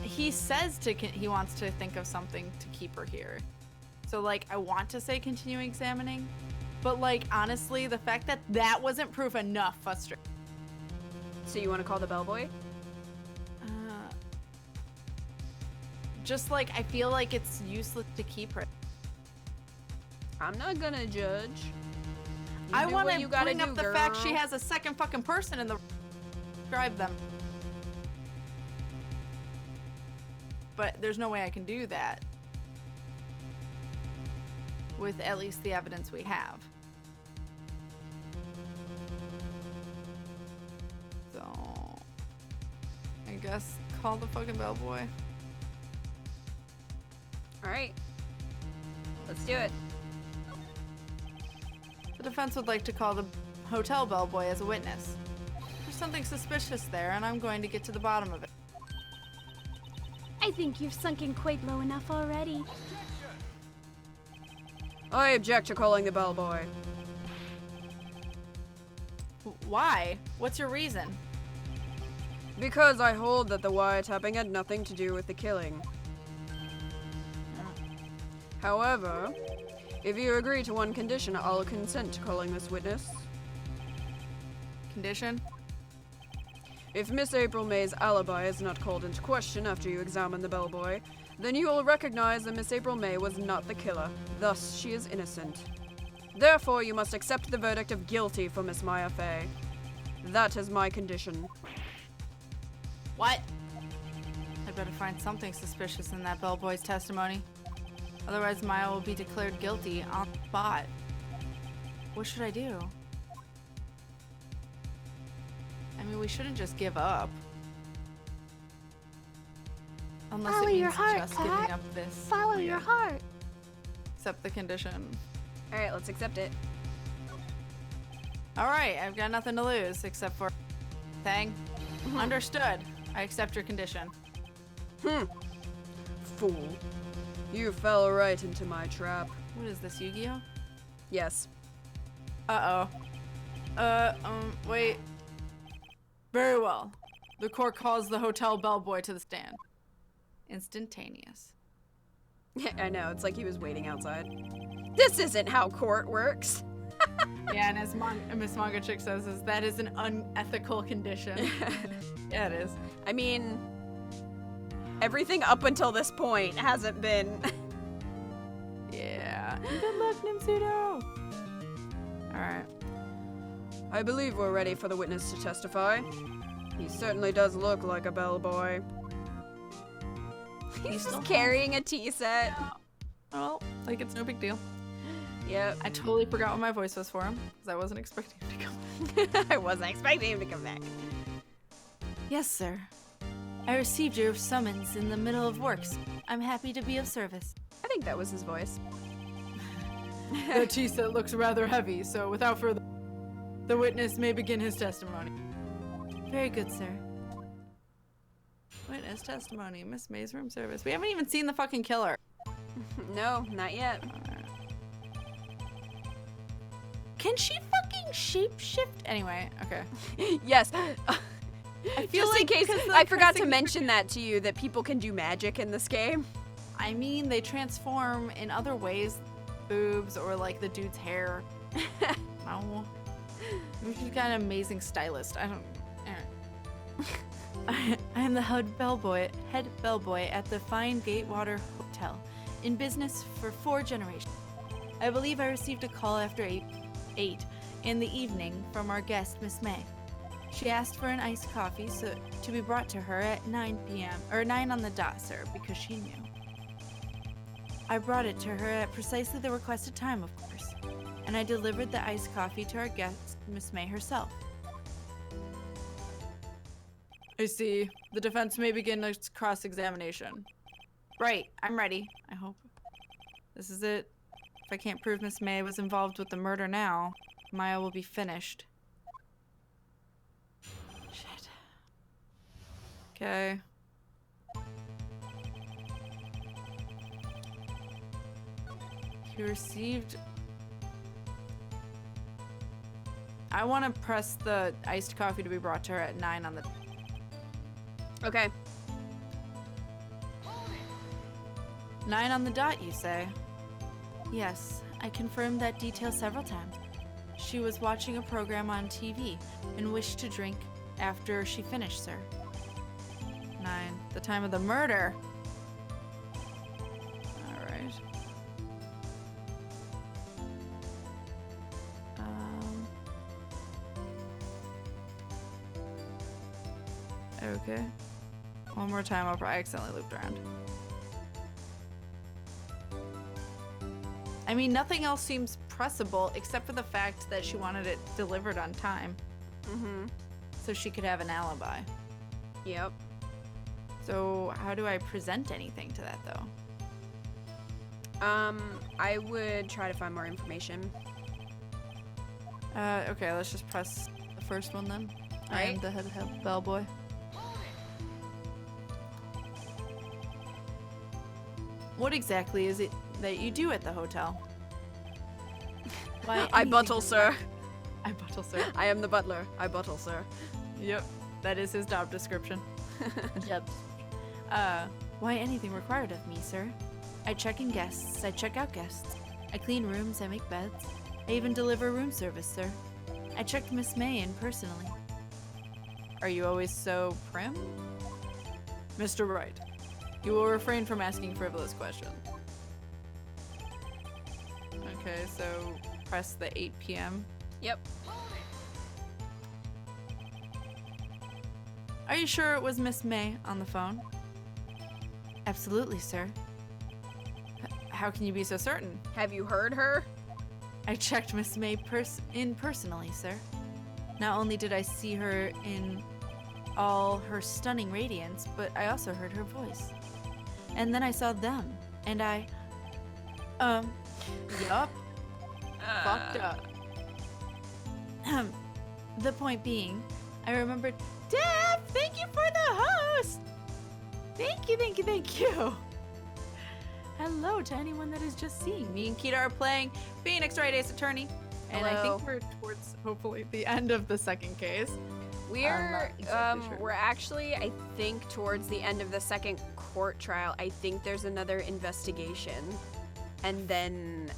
He says he wants to think of something to keep her here. So, like, I want to say continue examining. But, like, honestly, the fact that that wasn't proof enough frustrates. So you want to call the bellboy? Just, like, I feel like it's useless to keep her. I'm not gonna judge. I want to gotta bring do, up the girl. fact she has a second fucking person in the... Describe them. But there's no way I can do that. With at least the evidence we have. So... I guess call the fucking bellboy. Alright. Let's do it. The defense would like to call the hotel bellboy as a witness. There's something suspicious there, and I'm going to get to the bottom of it. I think you've sunk in quite low enough already. I object to calling the bellboy. Why? What's your reason? Because I hold that the wiretapping had nothing to do with the killing. However, if you agree to one condition, I'll consent to calling this witness. Condition? If Miss April May's alibi is not called into question after you examine the bellboy, then you will recognize that Miss April May was not the killer. Thus, she is innocent. Therefore, you must accept the verdict of guilty for Miss Maya Fey. That is my condition. What? I'd better find something suspicious in that bellboy's testimony. Otherwise, Maya will be declared guilty on the spot. What should I do? I mean, we shouldn't just give up. Unless Follow it means your heart, just Kat. giving up this. Follow your heart. Accept the condition. Alright, let's accept it. Alright, I've got nothing to lose except for thing. Understood. I accept your condition. Fool. You fell right into my trap. What is this, Yu-Gi-Oh? Yes. Uh-oh. Wait. Very well. The court calls the hotel bellboy to the stand. Instantaneous. I know, it's like he was waiting outside. This isn't how court works. Yeah, and as Miss Manga Chick says, that is an unethical condition. Yeah, it is. I mean, everything up until this point hasn't been. Yeah. Good luck, Nimsudo. Alright. I believe we're ready for the witness to testify. He certainly does look like a bellboy. He's just carrying a tea set. Well, like it's no big deal. Yep. I totally forgot what my voice was for him, because I wasn't expecting him to come. I wasn't expecting him to come back. Yes, sir. I received your summons in the middle of works. I'm happy to be of service. I think that was his voice. The tea set looks rather heavy, so without further, the witness may begin his testimony. Very good, sir. Witness testimony, Miss May's room service. We haven't even seen the fucking killer. No, not yet. Can she fucking shapeshift? Anyway, okay. Yes. I feel Just like in case, because I forgot to mention that to you, that people can do magic in this game. I mean, they transform in other ways. Boobs or like the dude's hair. No. She's got an amazing stylist. I am the head bellboy at the Fine Gatewater Hotel, in business for 4 generations. I believe I received a call after 8 in the evening from our guest, Miss May. She asked for an iced coffee to be brought to her at 9 p.m. or 9 on the dot, sir, because she knew. I brought it to her at precisely the requested time, of course, and I delivered the iced coffee to our guest, Miss May herself. I see. The defense may begin its cross-examination. Right, I'm ready, I hope. This is it. If I can't prove Miss May was involved with the murder now, Maya will be finished. Shit. Okay. He received... I want to press the iced coffee to be brought to her at 9 on the... Okay. 9 on the dot, you say? Yes, I confirmed that detail several times. She was watching a program on TV and wished to drink after she finished, sir. 9. The time of the murder. Alright. Okay. One more time, I accidentally looped around. I mean, nothing else seems pressable except for the fact that she wanted it delivered on time. Mm-hmm. So she could have an alibi. Yep. So how do I present anything to that, though? I would try to find more information. Okay, let's just press the first one then. I am Right. the head bellboy. What exactly is it that you do at the hotel? Why, I anything buttle, from sir. I buttle, sir. I am the butler. I buttle, sir. Yep, that is his job description. Yep. Why anything required of me, sir? I check in guests, I check out guests. I clean rooms, I make beds. I even deliver room service, sir. I checked Miss May in personally. Are you always so prim? Mr. Wright, you will refrain from asking frivolous questions. Okay, so press the 8 p.m. Yep. Are you sure it was Miss May on the phone? Absolutely, sir. How can you be so certain? Have you heard her? I checked Miss May personally, sir. Not only did I see her in all her stunning radiance, but I also heard her voice. And then I saw them, and yup. Fucked up. The point being, I remembered, Dad, thank you for the host! Thank you, thank you, thank you. Hello to anyone that is just seeing. Me and Keita are playing Phoenix Wright Ace Attorney. And I Hello. think we're towards, hopefully, the end of the second case. We're not exactly sure. we're actually, I think, towards the end of the second court trial. I think there's another investigation, and then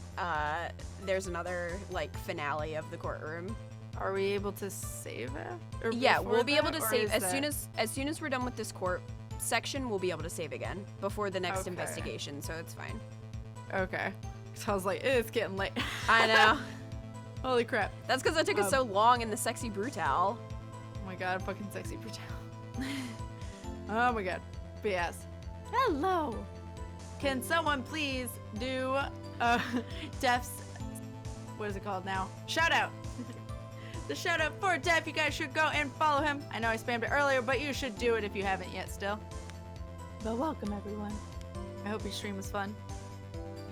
there's another like finale of the courtroom. Are we able to save it? Or Yeah, before we'll be able that, to or save is as that- soon as we're done with this court section. We'll be able to save again before the next Okay. investigation, so it's fine. Okay. So I was like, it's getting late. I know. Holy crap. That's because it took us so long in the sexy brutal. Oh my god, fucking sexy brutal. Oh my god. But yes. Hello. Can someone please do Def's, what is it called now? Shout out. The shout out for Def. You guys should go and follow him. I know I spammed it earlier, but you should do it if you haven't yet still. But welcome everyone. I hope your stream was fun.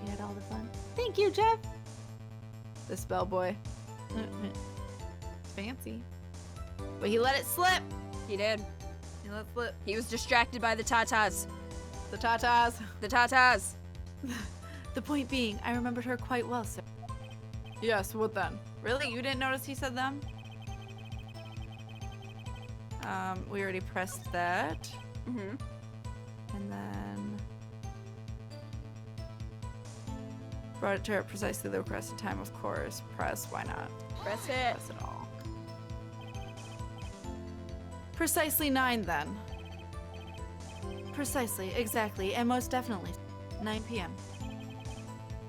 You had all the fun. Thank you, Jeff. The spell boy. Fancy. But he let it slip. He did. He let it slip. He was distracted by the tatas. The tatas. The tatas. The point being, I remembered her quite well, sir. Yes, what then? Really? You didn't notice he said them? We already pressed that. Mm-hmm. And then brought it to her at precisely the requested time, of course. Press, why not? Press it. Press it all. Precisely 9 then. Precisely, exactly, and most definitely 9 p.m.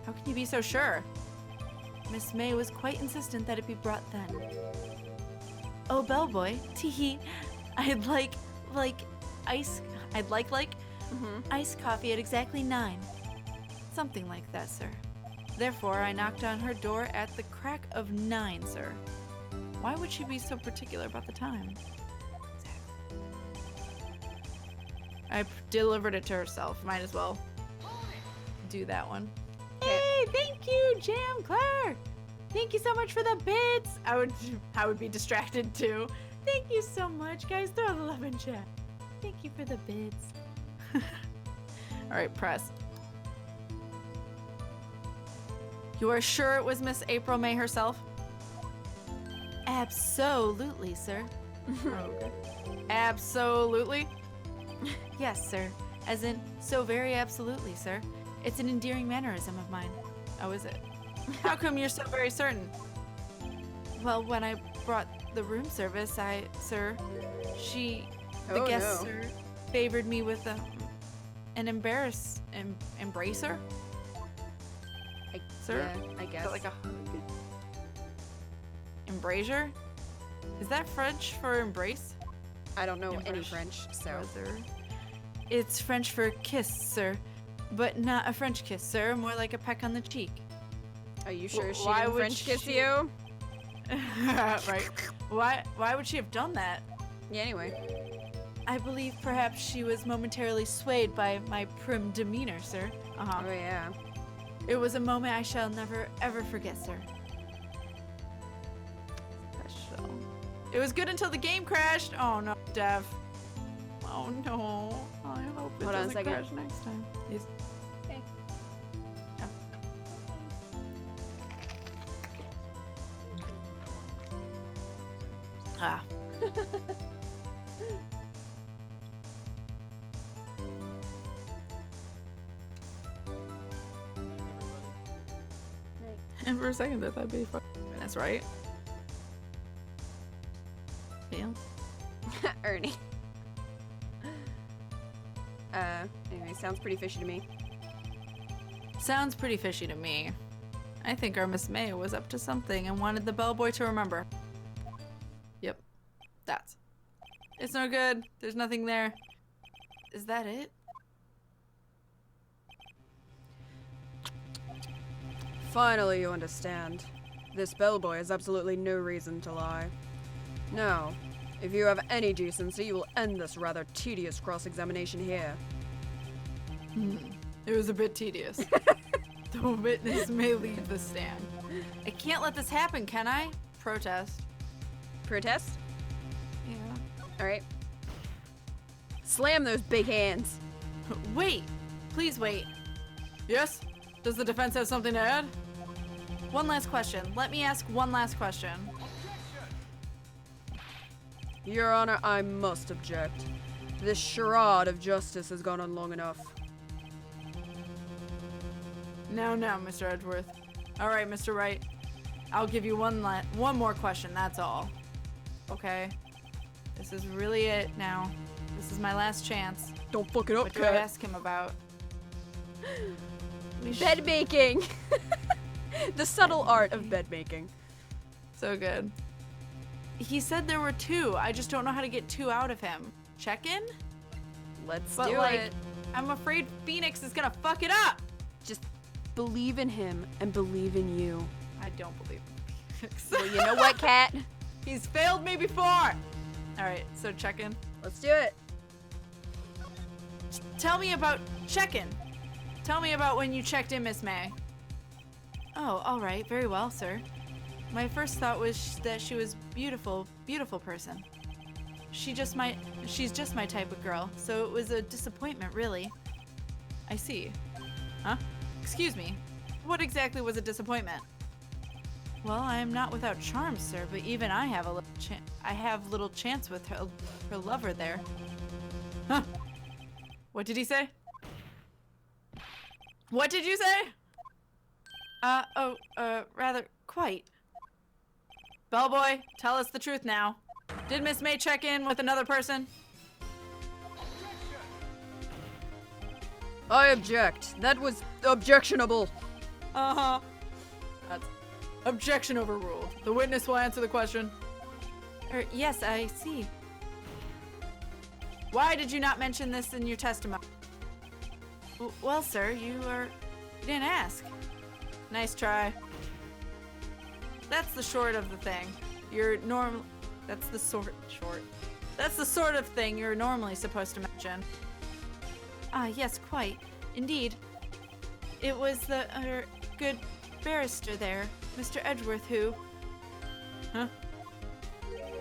How can you be so sure? Miss May was quite insistent that it be brought then. Oh, bellboy, teehee, I'd like iced coffee at exactly 9. Something like that, sir. Therefore, I knocked on her door at the crack of 9, sir. Why would she be so particular about the time? I delivered it to herself. Might as well do that one. Hey, thank you, Jam Claire. Thank you so much for the bits. I would be distracted too. Thank you so much, guys. Throw the love in chat. Thank you for the bits. All right, press. You are sure it was Miss April May herself? Absolutely, sir. Okay. Absolutely? Yes, sir. As in, so very absolutely, sir. It's an endearing mannerism of mine. Oh, is it? How come you're so very certain? Well, when I brought the room service, the guest, sir, favored me with an embracer? Sir? Yeah, I guess. Is that like a hug? Embrasure? Is that French for embrace? I don't know any Embrace. French, so. Brother. It's French for kiss, sir. But not a French kiss, sir. More like a peck on the cheek. Are you sure she why didn't would French kiss she- you? Right. Why would she have done that? Yeah, anyway. I believe perhaps she was momentarily swayed by my prim demeanor, sir. Uh-huh. Oh, yeah. It was a moment I shall never, ever forget, sir. Special. It was good until the game crashed. Oh, no, Dev. Oh, no. I hope it Hold on a doesn't second. crash next time. Yes. Okay. Oh. And for a second, that'd be fucking minutes, right? Yeah. Ernie. Anyway, sounds pretty fishy to me. Sounds pretty fishy to me. I think our Miss May was up to something and wanted the bellboy to remember. Yep. That's. It's no good. There's nothing there. Is that it? Finally, you understand. This bellboy has absolutely no reason to lie. Now, if you have any decency, you will end this rather tedious cross-examination here. It was a bit tedious. The witness may leave the stand. I can't let this happen, can I? Protest. Protest? Yeah. Alright. Slam those big hands. Wait! Please wait. Yes? Does the defense have something to add? One last question. Let me ask one last question. Your Honor, I must object. This charade of justice has gone on long enough. Now, Mr. Edgeworth. All right, Mr. Wright. I'll give you one more question, that's all. Okay? This is really it now. This is my last chance. Don't fuck it up, What do I ask him about? Bed making! The subtle art of bed making. So good. He said there were 2. I just don't know how to get 2 out of him. Check in? Let's But do like, it. I'm afraid Phoenix is gonna fuck it up! Just believe in him and believe in you. I don't believe in Phoenix. Well, you know what, Kat? He's failed me before! Alright, so check in. Let's do it. Tell me about check-in. Tell me about when you checked in, Miss May. Oh, alright, very well, sir. My first thought was that she was beautiful, beautiful person. She's just my type of girl, so it was a disappointment, really. I see. Huh? Excuse me. What exactly was a disappointment? Well, I am not without charm, sir, but even I have little chance with her lover there. Huh? What did he say? What did you say? Rather, quite. Bellboy, tell us the truth now. Did Miss May check in with another person? I object. That was objectionable. Uh-huh. That's objection overruled. The witness will answer the question. Yes, I see. Why did you not mention this in your testimony? Well, sir, you didn't ask. Nice try. That's the short of the thing. That's the sort of thing you're normally supposed to mention. Yes, quite. Indeed. It was the good barrister there, Mr. Edgeworth, who... Huh?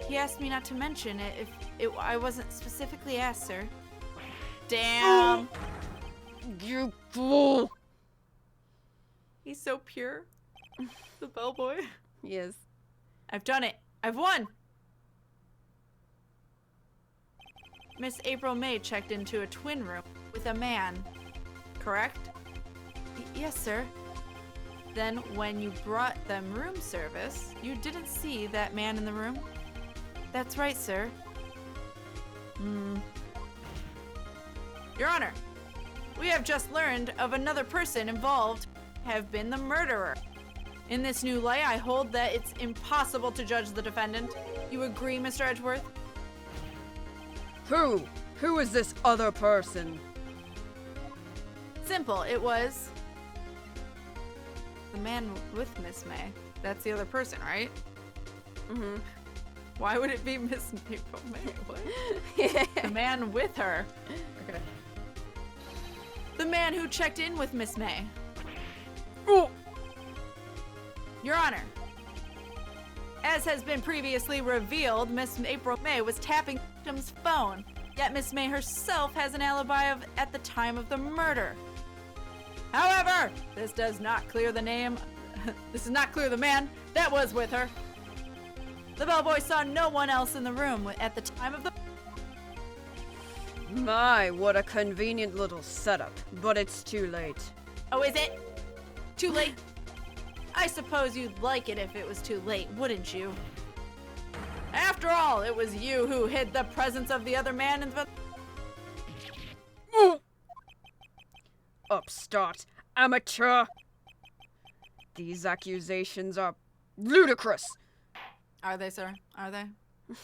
He asked me not to mention it if I wasn't specifically asked, sir. Damn! You fool! He's so pure. The bellboy. Yes. I've done it. I've won! Miss April May checked into a twin room with a man, correct? Yes, sir. Then when you brought them room service, you didn't see that man in the room? That's right, sir. Your Honor, we have just learned of another person involved have been the murderer. In this new light, I hold that it's impossible to judge the defendant. You agree, Mr. Edgeworth? Who? Who is this other person? Simple, it was the man with Miss May. That's the other person, right? Mm-hmm. Why would it be Miss April May? What? The man with her. Okay. The man who checked in with Miss May. Oh! Your Honor, as has been previously revealed, Miss April May was tapping the victim's phone, yet Miss May herself has an alibi at the time of the murder. However, this does not clear the man that was with her. The bellboy saw no one else in the room at the time of the... My, what a convenient little setup, but it's too late. Oh, is it? Too late? I suppose you'd like it if it was too late, wouldn't you? After all, it was you who hid the presence of the other man in the... Upstart, amateur! These accusations are ludicrous! Are they, sir? Are they?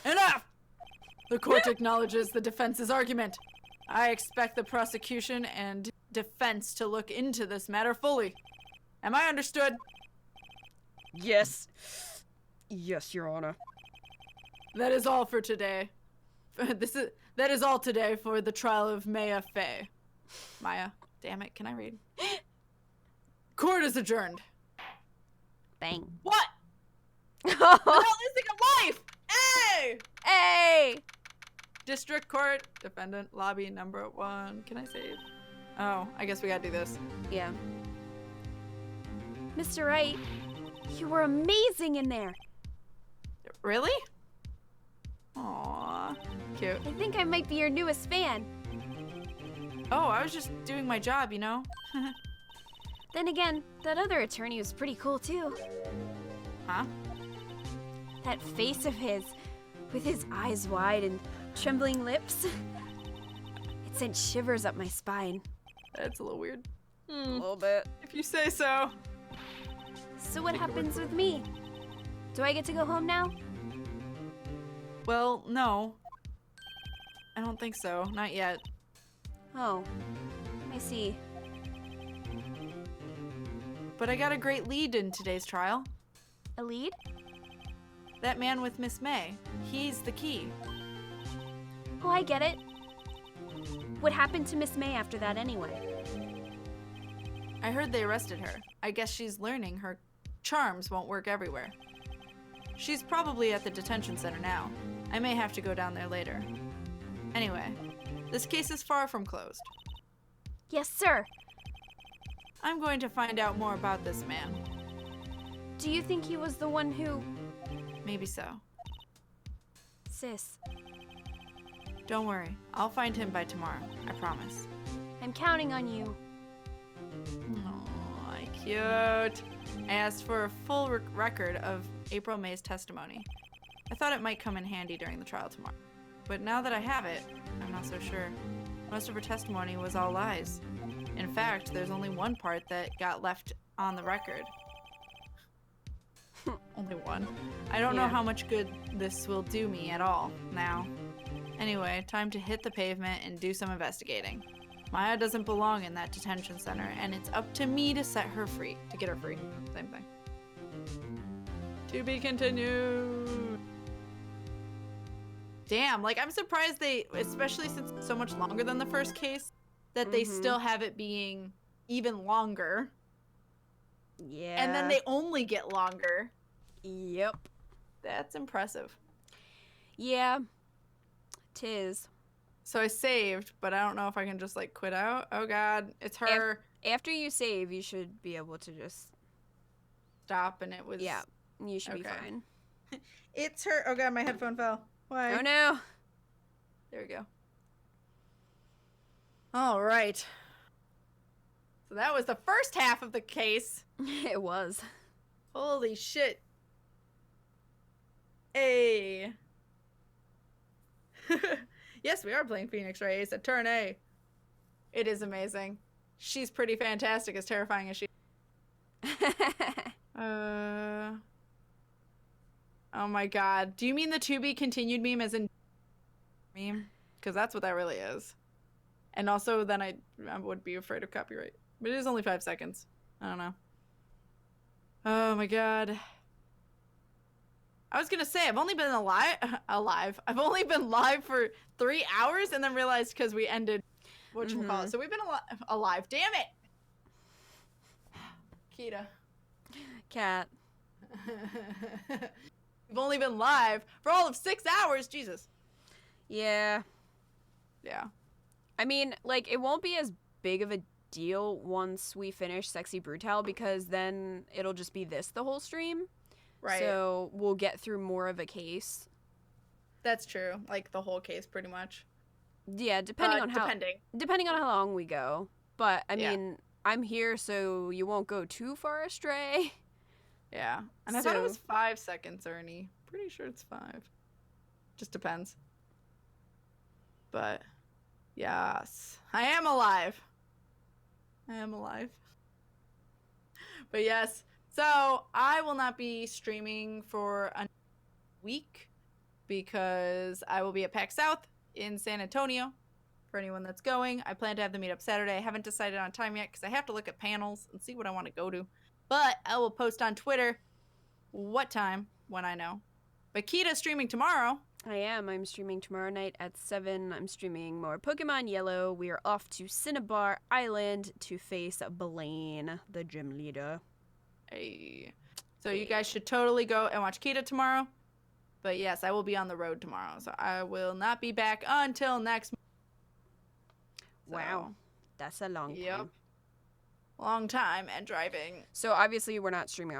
Enough! The court acknowledges the defense's argument. I expect the prosecution and defense to look into this matter fully. Am I understood? Yes. Yes, Your Honor. That is all for today. That is all today for the trial of Maya Fey. Maya, damn it, can I read? Court is adjourned. Bang. What? The hell is a life? Hey! Hey! District Court, defendant, lobby number 1. Can I save? Oh, I guess we gotta do this. Yeah. Mr. Wright, you were amazing in there. Really? Aww, cute. I think I might be your newest fan. Oh, I was just doing my job, you know? Then again, that other attorney was pretty cool too. Huh? That face of his, with his eyes wide and trembling lips. It sent shivers up my spine. That's a little weird. A little bit. If you say so. So what happens with me? Do I get to go home now? Well, no. I don't think so. Not yet. Oh, I see. But I got a great lead in today's trial. A lead? That man with Miss May. He's the key. Oh, I get it. What happened to Miss May after that anyway? I heard they arrested her. I guess she's learning her charms won't work everywhere. She's probably at the detention center now. I may have to go down there later. Anyway, this case is far from closed. Yes, sir. I'm going to find out more about this man. Do you think he was the one who... Maybe so. Sis, Don't worry. I'll find him by tomorrow. I promise. I'm counting on you. Aw, cute. I asked for a full record of April May's testimony. I thought it might come in handy during the trial tomorrow. But now that I have it, I'm not so sure. Most of her testimony was all lies. In fact, there's only one part that got left on the record. Only one. I don't know Yeah. how much good this will do me at all now. Anyway, time to hit the pavement and do some investigating. Maya doesn't belong in that detention center, and it's up to me to set her free. To get her free. Same thing. To be continued. Damn, like I'm surprised they, especially since it's so much longer than the first case, that they still have it being even longer. Yeah. And then they only get longer. Yep. That's impressive. Yeah. Tis. So I saved, but I don't know if I can just like quit out. Oh god, it's her. After you save, you should be able to just... Stop, and it was. Yeah. You should be Okay. fine. It's her. Oh god, my headphone fell. Why? Oh no. There we go. All right. So that was the first half of the case. It was. Holy shit. Hey. Yes, we are playing Phoenix Wright. It's a turn A. It is amazing. She's pretty fantastic, as terrifying as she. Oh my god. Do you mean the to be continued meme as in meme? Because that's what that really is. And also then I would be afraid of copyright. But it is only 5 seconds. I don't know. Oh my god. I was gonna say, I've only been alive. I've only been live for 3 hours and then realized because we ended whatchamacallit. So we've been alive. Damn it! Kita. Cat. We've only been live for all of 6 hours. Jesus. Yeah. Yeah. I mean, like, it won't be as big of a deal once we finish Sexy Brutal because then it'll just be this the whole stream. Right. So we'll get through more of a case. That's true. Like the whole case, pretty much. Yeah, depending on how long we go. But I Yeah. mean, I'm here so you won't go too far astray. Yeah. And I thought it So- was 5 seconds, Ernie. Pretty sure it's 5. Just depends. But yes, I am alive. I am alive. But yes, so I will not be streaming for a week because I will be at PAX South in San Antonio. For anyone that's going, I plan to have the meetup Saturday. I haven't decided on time yet because I have to look at panels and see what I want to go to. But I will post on Twitter what time when I know. But Kita's streaming tomorrow. I am. I'm streaming tomorrow night at 7. I'm streaming more Pokemon Yellow. We are off to Cinnabar Island to face Blaine, the gym leader. Hey. So you guys should totally go and watch Kita tomorrow. But yes, I will be on the road tomorrow. So I will not be back until next month. Wow. That's a long Yep. time. Long time and driving. So obviously we're not streaming